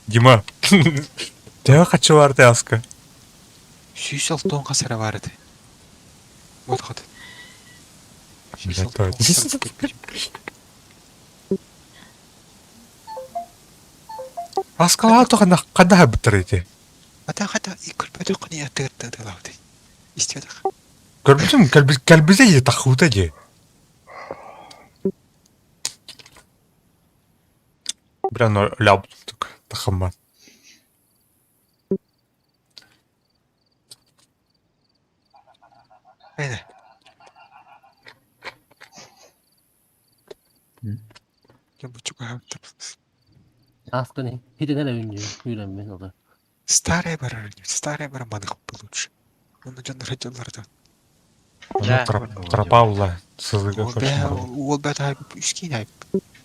Дима, ты хочу артелска. Сүйсел тонға сара барды. Вот хат. Аскала тоқанда қада бітіреді. Ата хата икөлбөдө кыны ятырды дылауды. Истедик. Көрбүсүң, кәлбізе еді тақуыта де. Біран ләб тақымат. Әйді. Я бұчу қағаптырмыз. Асканы, хитінен үйренмен олар. Старая бара манық бұл лучше. Оны жандар жоллардан. Тропаула сызыға Ол бәт айып, үшкейін айып.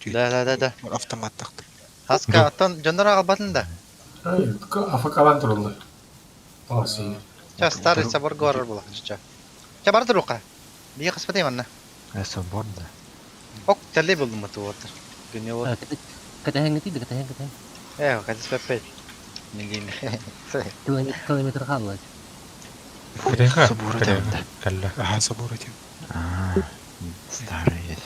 Да. Автомат тақты. Хаска, аттан жандар ағалбатында. Афакалан тұрылды. Старый собор горор бұл ақшыча. Барды руқа. Бие қыспа деймін. Собор да. Ок, тәлі болдым мұты отыр. Күне отыр. Кәтәхен кетейді, кәтәхен. Кәтіс пәппет. Мен деймін. Километр қалды. Собор да. Кәлі. Собор да. Старый есть.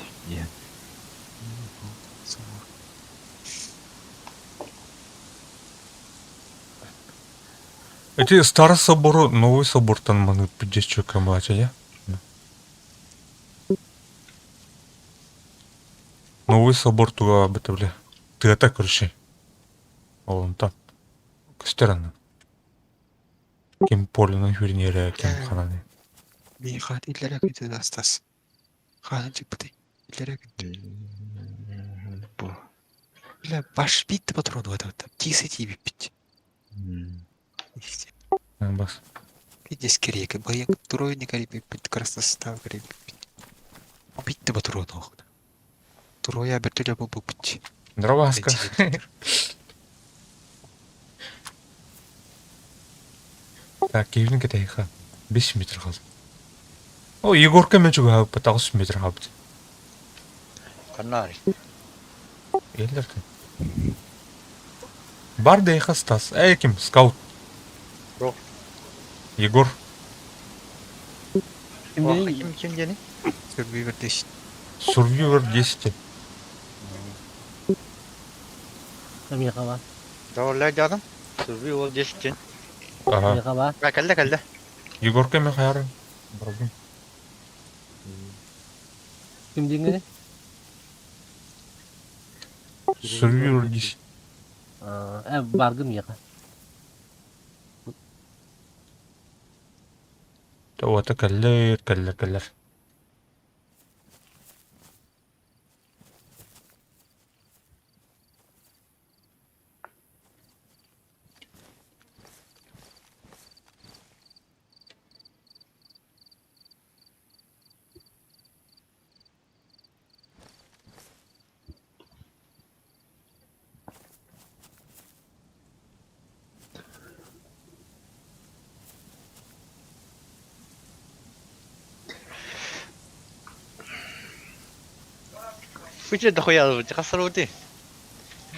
Эти старый собор, новый собор там мы 50 человек младше, я? Новый собор туда бытовли. Ты это короче. Он там. Костерно. Кем поле на вернее, кем хананы. Мен хат итлere gitti Astas. Ханчик быты. Итлere gitti. Бля, баш битті патрон в этом. 10 и бит. Бас. Видишь, керека, бояк тройник карибит, красный состав карибит. Битті патрон охна. Троя бертеля был бить. Дроваска. Так, кевин кетейха. 5 метр қалды. О, Егорка мен juga 9 метр қалды. Канари. Елдерді. Бар дейха Стас. Кім? Скаут. Жоқ. Егор. Кім дені? Survivor 10. Survivor 10. Кімге бар? Дауырлай жаным. Сүрбей ол 10-тен. Ага. бар? Кәлді. Егор кеме қайары? Кім деңгені? Survivor 10. Баргым еқа. Тауаты кәллер. Күші де қояды, қасыр өте.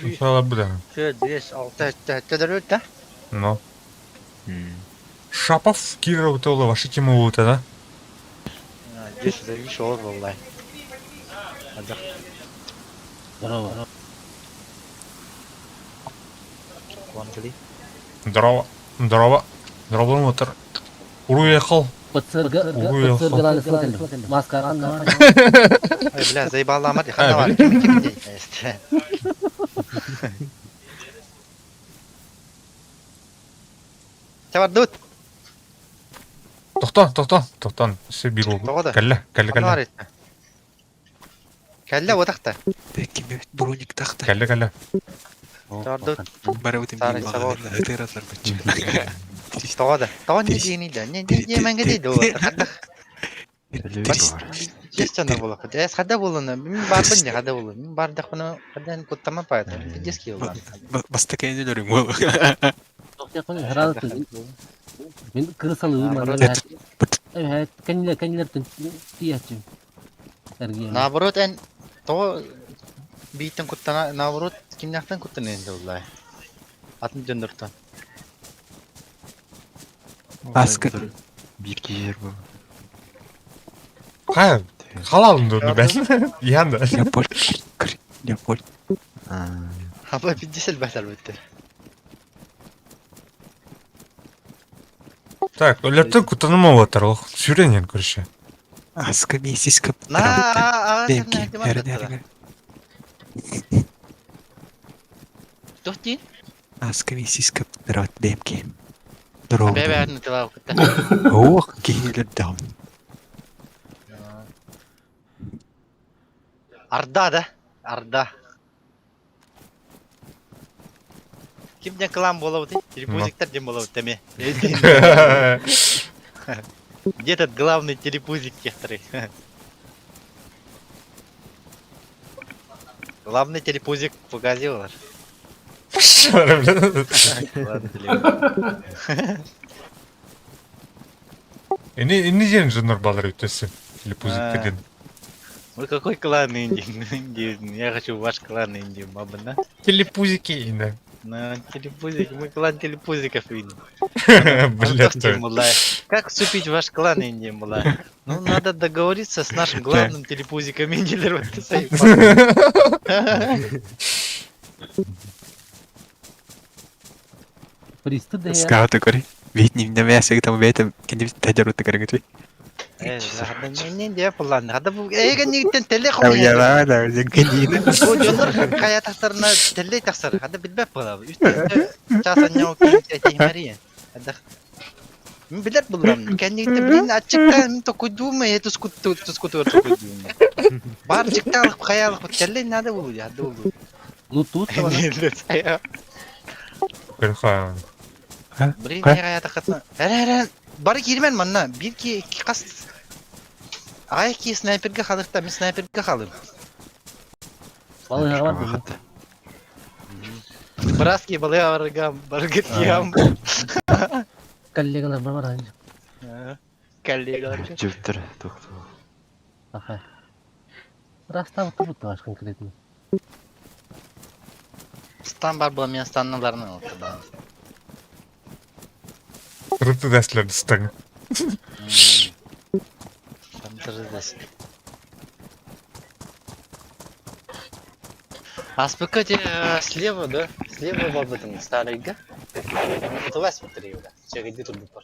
Иншалла бұдан. 4, 5, 6, 4 өтті. Ну. Шапов, Киров, Тола, ваши темы вот, да? 10 de iş olur vallahi. Hadi. Здорово. Здорово, мотор. Уехал. Маска. Бля, заебал ломать, хана ким. Чавар дут. Тоқтан. Все беру. Кәллә. Кәллә отақта. Кеме броник тақты. Кәллә. Чавар дут. Бары өтім дейін бағаларына өтеразар бәтчі. Тауан не дейін еді. Не мәңгі дейді ол. Естественно было. Я схада было на. Барбан не хада было. Бардах на. Хадан куттама пайда. Диски было. Баста кәйді дөрім ол. Мен кырсалыгым бар. Кәнилер тиячим. Наоборот, то биттен куттана, наоборот, киняктан куттана енді олай. Атын дөндіртті. Аскы. Бирки жер бұл. Халалын дөндір бәсін. Янда. Яполь. Абай 50 бәс әлбетті. Так, өлерді күттанымы отыр, сүренен көрші. Аскы месяц көп. Демки, әрі. Тоқти? Аскы месяц көп дұрат демки. Дұрау. Бәбә әріні тылау күтті. Оқ, кейлер даун. Арда да? Арда. Кімден қылам болау дей? Телепузиктер дем болау теме. Где этот главный телепузик кехтары? Главный телепузик погазил. Не день же нормально өтесі. Телепузик кеден. Вы какой клан Инди? Я хочу ваш клан Инди, мабана. Телепузики, да. На телепузик, мы клан телепузиков видим. Блядь. Как вступить в ваш клан Инди, мула? Ну, надо договориться с нашим главным телепузиком Инди. Скауты кори. Витним на мясо, там ветом, кенди таджарут такарагачи. Не план. Надо был. Не телефон. Я да, загнили. Вот кая тасарна теле тасар. Надо битбе пала. Часа няу кенди Мария. Надо. Билет булам. Кенди блин ачыкта то кудума, это скуту кудума. Барчыкта хаялы теле надо было, я думаю. Ну тут Кырха. Блин, я тахатна. Бары кирмен манна. Bir ki kas. Ай ки снайперге халыкта, мен снайперге халым. Балыга бар. Браски балыга баргам, баргытьям. Коллегалар бар. Коллегалар. Жүптір, тоқты. Аха. Расстав тут ваш конкретно. Астан бар бұл, мен астанналарынан алды да. Круто дәслер дыстың. Аспека слева, да? Слева был в этом старый га. Это вас смотри, да. Чего иди тут бар.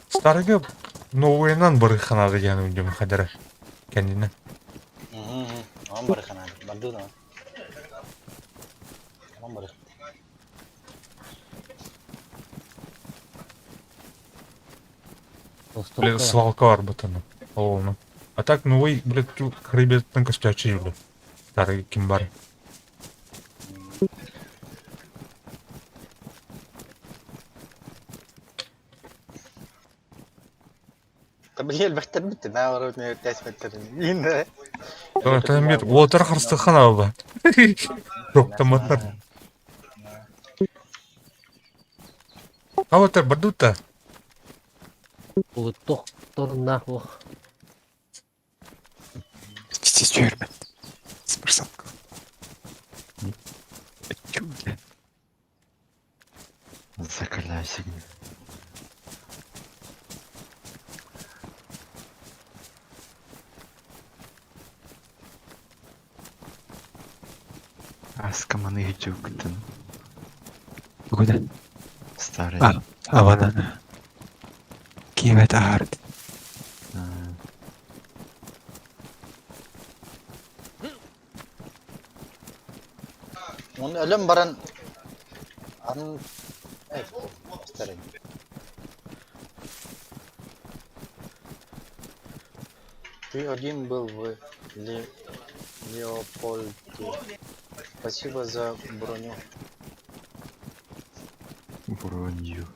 Старыгы новыйынан барыхана деген үндем хадары. Кәндіне. Он барыхана, бардуна. Он барых. Свалка бар бұтыны. Олны. А так новый, блядь, хребеттің костячий, блядь. Старый кім бар. Блин, бахтар бітті, на воротный тәс бітті. Это мет, отыр қырсты қана ба. Жоқты матар. А отыр бардута. Бұл тоқтырына оқ. Здесь тюрьма. С просадкой. Чудо. Закаляйся. Аскаманы идёт к-тын. Куда? Старый. Аванана. Киевет арт. Он ölüm baran an старый. Ты один был в Леопольде. Спасибо за броню. Броню.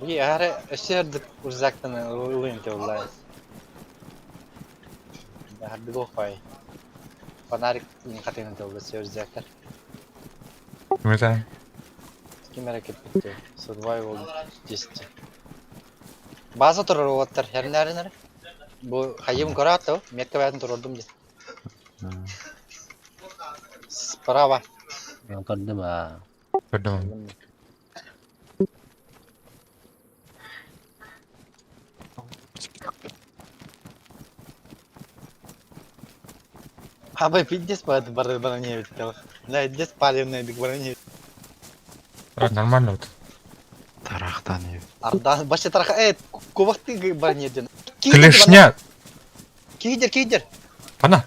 Я шердик узактан улынте улай. Да харды гохай. Фонарик катын те улай шердиктер. Мета. Ким hareket etti? Survival 10. Bazı turlar her nerede? Bu hayım korattı. Metka bayatın tururdum diye. Sparava. Yang kedua. Kedua. Абай, пиздец, броне ведь сказал. Да, здесь палевная биг броне. Нормально вот. Тарахтан ев. Ардан, башы тараха, кувахты броне ден. Клешня. Кейдер. Ана.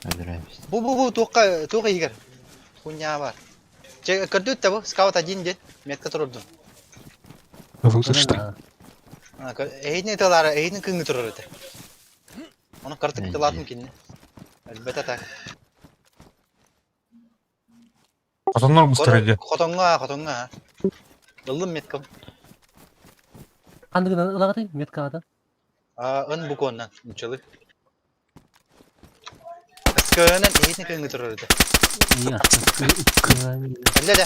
Öldüremeyiz. Bu, тука игр. Хуйня бар. Көрдүт та бу, скаут 1 ден. Метка турурдум. Вылышты. Эйдин талары, эйдин кыңы турur эти. Onu kartık tıladım ki ne? Elbette tak. Katonlar mı sıraydı? Kotonga. Yıldım metkam. Kandıgı ılağıdı metkada? Ön bu konudan, uçalı. Askının eğitim köyünü tururdu. İyi Hadi de.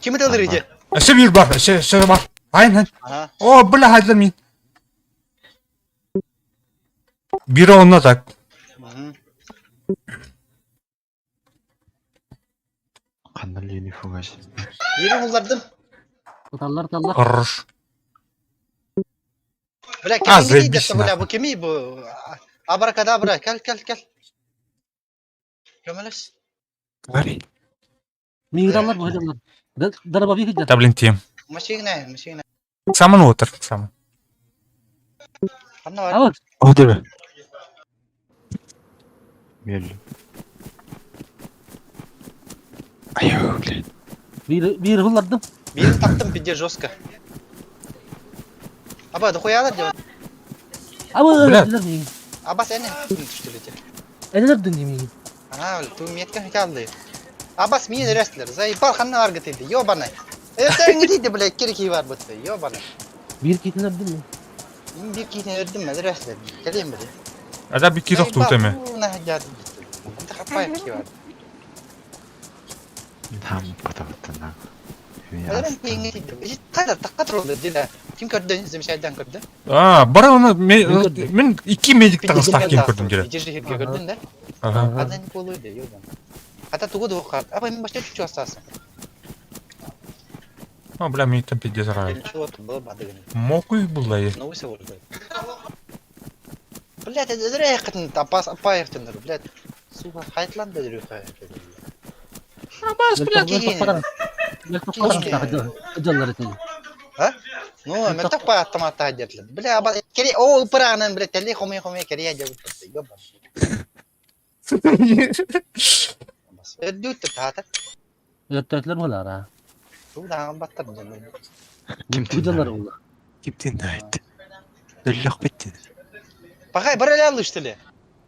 Kimi tılırıcı? Aşağı bir var, aşağı var. Aynen. O, bıla hazır mıyım? Biri onunla tak. Kanal uniform. Yeri bulardım. Tallar. Kırış. Bıra kimi giderse bıra bu kimi bu? Abrakadabra gel. Kömeles. Говори. Мигралар bu hocamlar. Daraba bir gider. Таблин тем. Машина. Саман отыр, саман. Kanna var. Evet. O değil mi? Belli. Ayağı блин. Bir hırladım. Bir taktım pidye жестко. Aba dokoyalar diyor. Aba sen ne? Düştülüce. Ediler dün yemeği. Ana tu miyet kan kaldı. Абас меня рестлер, заебал ханна аргатыды, ёбаный. Это не ты, блядь, кирки var бутты, ёбаный. Bir ketin öldün mü? Bir kine ördüm ben restler. Geleyim mi? Ada bir kirok tut eme. Nah jadi. Kita kapay ki var. Tam patavattın lan. Ben pengen itu. Kadar takat oldu dile. Kim gördü bizim şeyden gördü? Bara onu men 2 medik tağıstak gördüm gene. Jirji hirge gördün de. Aha. Kadın koluydu yoban. Hatta tuğu da okar. Apa en başta şu asası. Ha bla medik pidde zarar. Şu otu bu badı gene. Mokuy bulay. Ne olsa oldu. Блядь, это зря ехать тапас апаевтен, блядь. Сука, Хайтланд дөрү хай. Абас, блядь. А? Ну, мен так по автомата одетлен. Бля, аба кери, о, пранан, блядь, тели хоме кери я делаю. Ёба. Öldürdü tahta. Öttekler mi olar ha? Ulan battı canım. Kim Kucalar olar. Kim dinleydi? Öllük bitti. Bakay böyle alıştılı.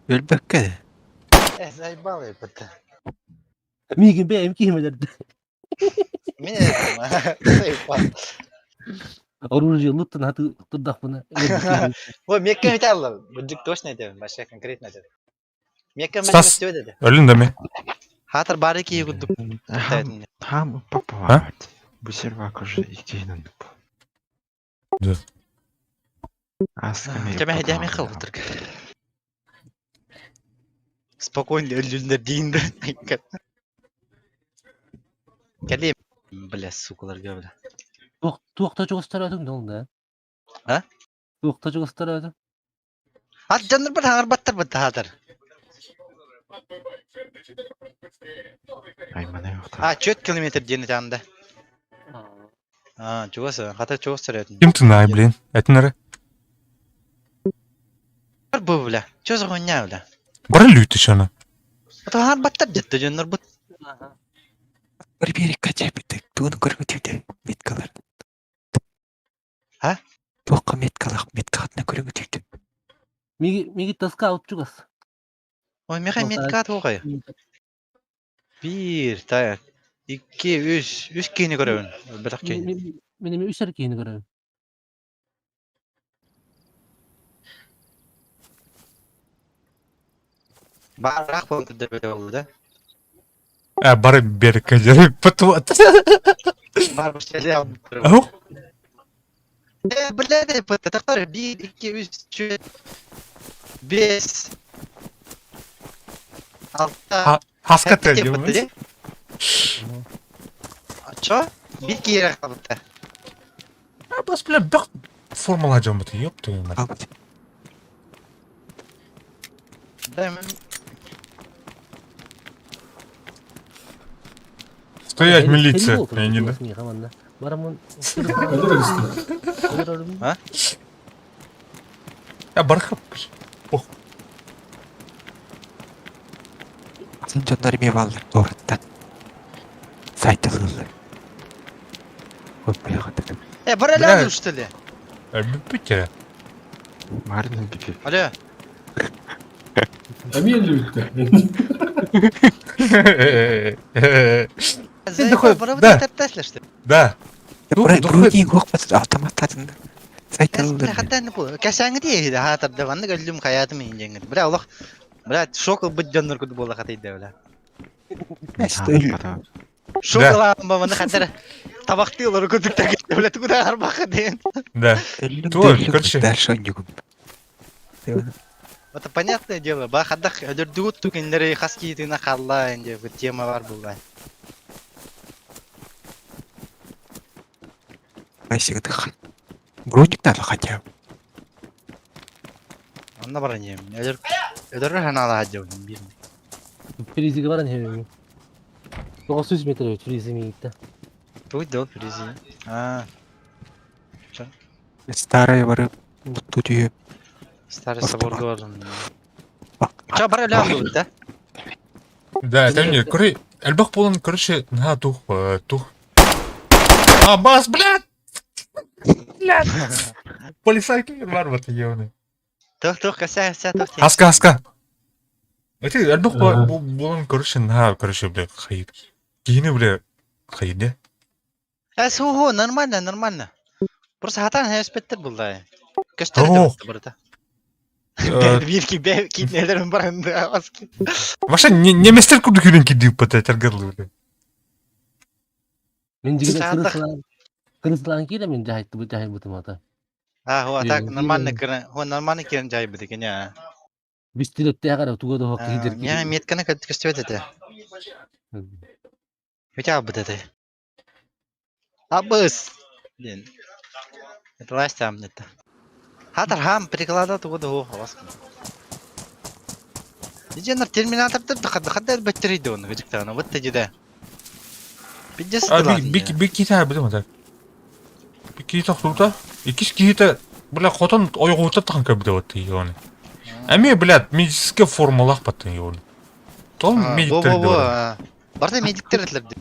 Ölbek kede. Zaybal yaptı. Migin be emki himederdi. Mine dedim ha. Zaybal. Оружие луттан хаты тудах бuna. Ой, мекке металл. Буджик точно это, вообще конкретно это. Мекке Стас, металл dedi. ölün de mi? Хатар барыки егудуп. Ham papa var. Bu server koşu ikinin. Да. Тебе hediyemi kıldır. Спокойно ölünler deyinde. Geleyim. Бля, сукаларга бля. Туақта жоғыстырадың да. А? Туақта жоғыстырадың. Ат жанр бір аңыр баттар бұдды хатар. Аймана yok. 4 kilometr deni жанында. Жоғасы, хатар жоғыстырадың. Kim tınay блин? Etnere? Бар бұл бля. Чозы ғойня бля. Bara lütü şana. Ата аңыр баттар жетті жанр бұд. Bir bir kaçabilir. Bunu görmedi. Metkalar. Ha? Toqa metkalak metkatına görmedi. Миги таска алып чугас. Ой, меха меткат оғай. 1, таяқ. 2, 3 кейіні көрәуін. Бірақ кейіні. Мен 3 кейіні көрәуін. Барақ болды деп өте да? Bara bir kaçarı patuat. Бар бішкелі алып тұрып. Ау? Біледі пыты. Тақтар 1, 2, 3, 4, 5, 6. Haska tercih. Ço? Bir kere kaldı. Bas bile bak formula camı yok diyorum ben. Demin. Стоять милиция. Я не да. Барамон. Ha? Ya barkap. Oh. Sen canları mi varlar doğrudan? Saytılırlar. Hoppaya kadar. Böyle alıştılı. Bir kere. Var mı bir şey? Alo. Emir lütfen. Да. Вроде yok автоматтарында. Saytılırlar. Hatta ne bu? Kaşanı diye hatırda vandı gördüm hayatım ince. Bırak Allah. Bırak şok bu canlar kudu bola katıydı öyle. Şok lan bana kadar tabak diyorlar kudukta gitti öyle kuda arbaka diyen. Да. Твой, короче. Дальше не губ. Это понятное дело. Ба хадах öldürdüğü tükenleri haskiyetine kalla ince bir tema var burada. Айсик дыхан. Броник надо хотя бы. Onda var annem. Öldürür hanala hacı bir. Фризиге баран хевеми. 900 метр фризиге гитти. Туйду фризи. Старая барып тут ее. Старый собор должен. Ча бара лямду да? Да, это мне, короче, Эльбах полон, короче, на тух. Бас, блядь! Блядь! Полицайки var mı tiyonu? Тух, кася, тух. Haska. Это Эльбах полон, короче, на, короче, блядь, хайт. Кини, бля, хайде. Сухо, нормально, нормально. Просто хатан хэспеттер был, да. Ох. Көстер барда. Бирки китнелерин барында аски. Ваша неместер куды күрен кидип бата тергерлы, бля. Мен жигде кырыслан кире мен жайытты бу жайын бутум ата. Хуа так нормально кирен жай бит кеня. Бистилетте агара тугодо хок кидер. Я метканы көстөбөт эте. Хотя бы это. Абыс. Ден. Это ласт там это. Хатар хам прикладывал тугодо хок аскын. Диженер терминаторды хаддар беттериди оны гыжыктаган. Вот тежиде. Бидес дала. Бики та бидем ата. Бики та хулта. Икиш кита, бля, хотон ойгута танка биде вот ёны. Ами, блядь, медицинская формулах патын ёны. Том медиктер дебар. Барда медиктер этлерди.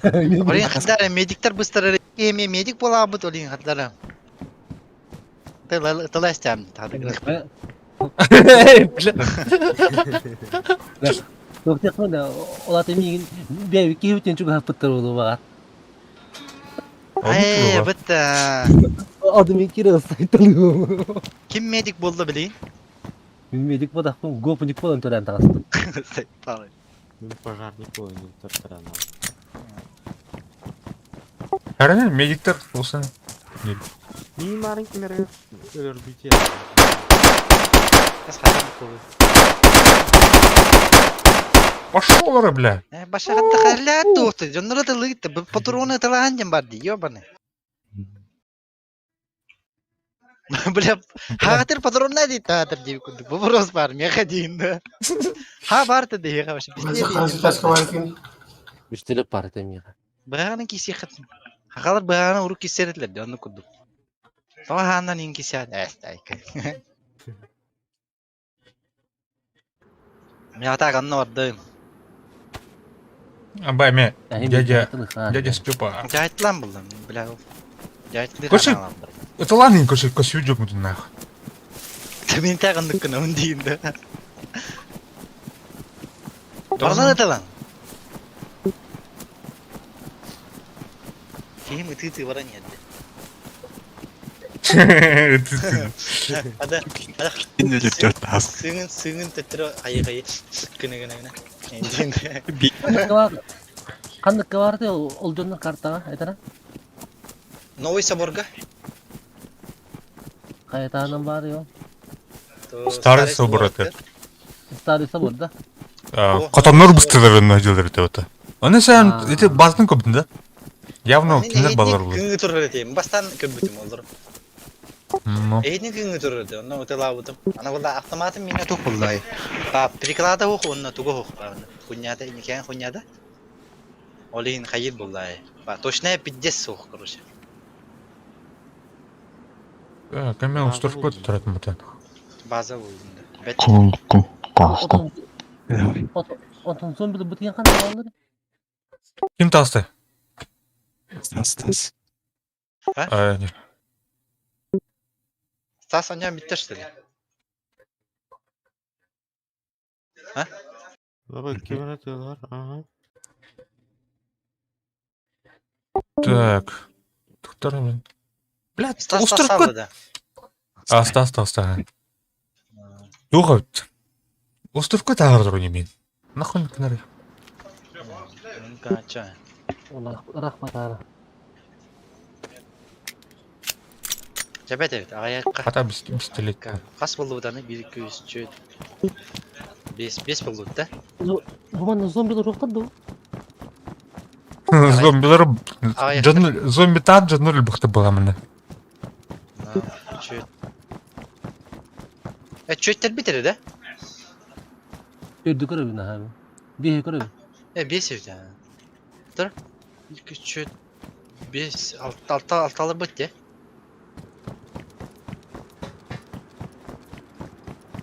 Олин хаддар медиктер быстыры эми медик болабыт олин хаддар. Таласт там тадыгы. Токтек да олаты мигин бевики үтен чуга хапыттыр болу бага. Бытта. Адымы кире сайтылуу. Ким медик болду билейин? Мен медик бодакпын, гопник болон төрөн тагыстым. Сайталы. Мен пожарник болон төртөрөн. Харин медиктер болсын. Ни маленький örgütü. Пошёл, бля. Башагатта харлаат тоқты. Жоннора тылыгытты. Патроны тылаанжам барды, ёбаны. Бля, хагатыр патронна дейт таатыр деп күндүк. Вопрос бар, мега дейин да. Ха барды дейга вообще. Биштелеп бар темига. Баганы киси хатын. Хагалар баганы урук кисеретлер де, аны күндүк. Тоғаннан инкисян әстайк. Мен атағанны барды. Абай, мен дядя Степа. Жайтлан болдым, бля. Көші, ұтыланын көші жоқ мүдін нақ. Мен тағандық күні өндейін да. Барлан аталан. Кейім үті баран еді. Ada sığın tetro ayı kene. Kandık vardı olduğunu kartaga aytana. Новый Соборга. Кайтаным бар yo. Старый Собор это. Старый Собор да. Қатанлар быстырын жолдар өтөбөтө. Аны сен эти баздын көбүн да. Явно кинер балдар болду. Күнгө турар этем. Бастан көбүтүм олдур. Эйдин күнгө турар да. Аны отелабытым. Ана болда автоматым мене тук болду. Па приклада ох, онна туго ох. Куньяда никен куньяда. Олин хайыр болду. Па точно 50 ох, короче. Камен установка туратын бутан. База болду. Отон зомбиді біткен қандай балдар? Ким тасты? Стас. Нет. Стас, он битті, что ли? А? Баба, кем атıyorlar? Ага. Так. Туктарым. Блядь, Стас да. Стас. Юга. Установка тағырдыр немен. Нахуй кінәрі. Кача. Рахмат ара. Жабет evet, аяққа. Хата бістелет. Қас болды бұданы? 1-2-3-4. 5 болды да? Бұман зомбилер жоқтады бұл? Зомби тар жаныр бұқты бұғамыны. Çöğütler bitirir de. Ördü görevi ne abi? Bir görevi. Bir sevdi ha. Dur. İlk 3 çöğüt. 5 alt alır bitti.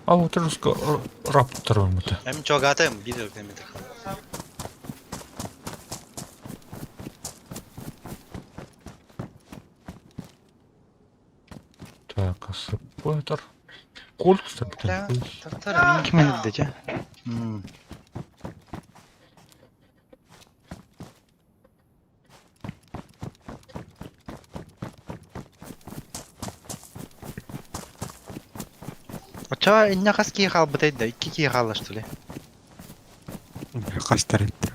Al otururska raptor olmadı. Hem çok atayım bir yok demedik. Так, асыппатыр. Коль, кстати, Тартар, кім өлді же? Чё, иннахас киехал бытайда, икки киехала, что ли? Кастар итти.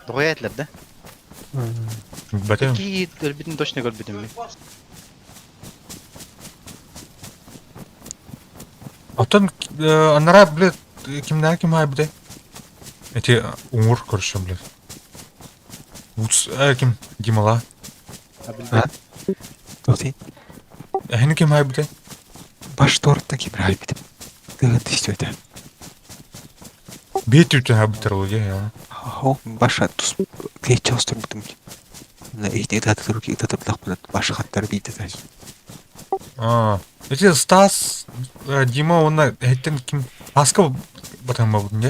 Дуятлар, да? Бәтем. Икки көрбүтүн точно көрбүтүн. Оттон анара, блядь, ким ай, блядь? Эти умур, короче, блядь. Вудс, ким? Димала. А? Тоти? Хени ким ай, блядь? Баш торта кимир айбит. Дыгыт истөйдө. Бет үтен хабитер ол, я. О, баша тус кече остур бутум. На эти даты руки даты блахпат баша хаттар бийди таш. Эти Стас, Дима, онна хеттен ким? Аска батам ба будун, я?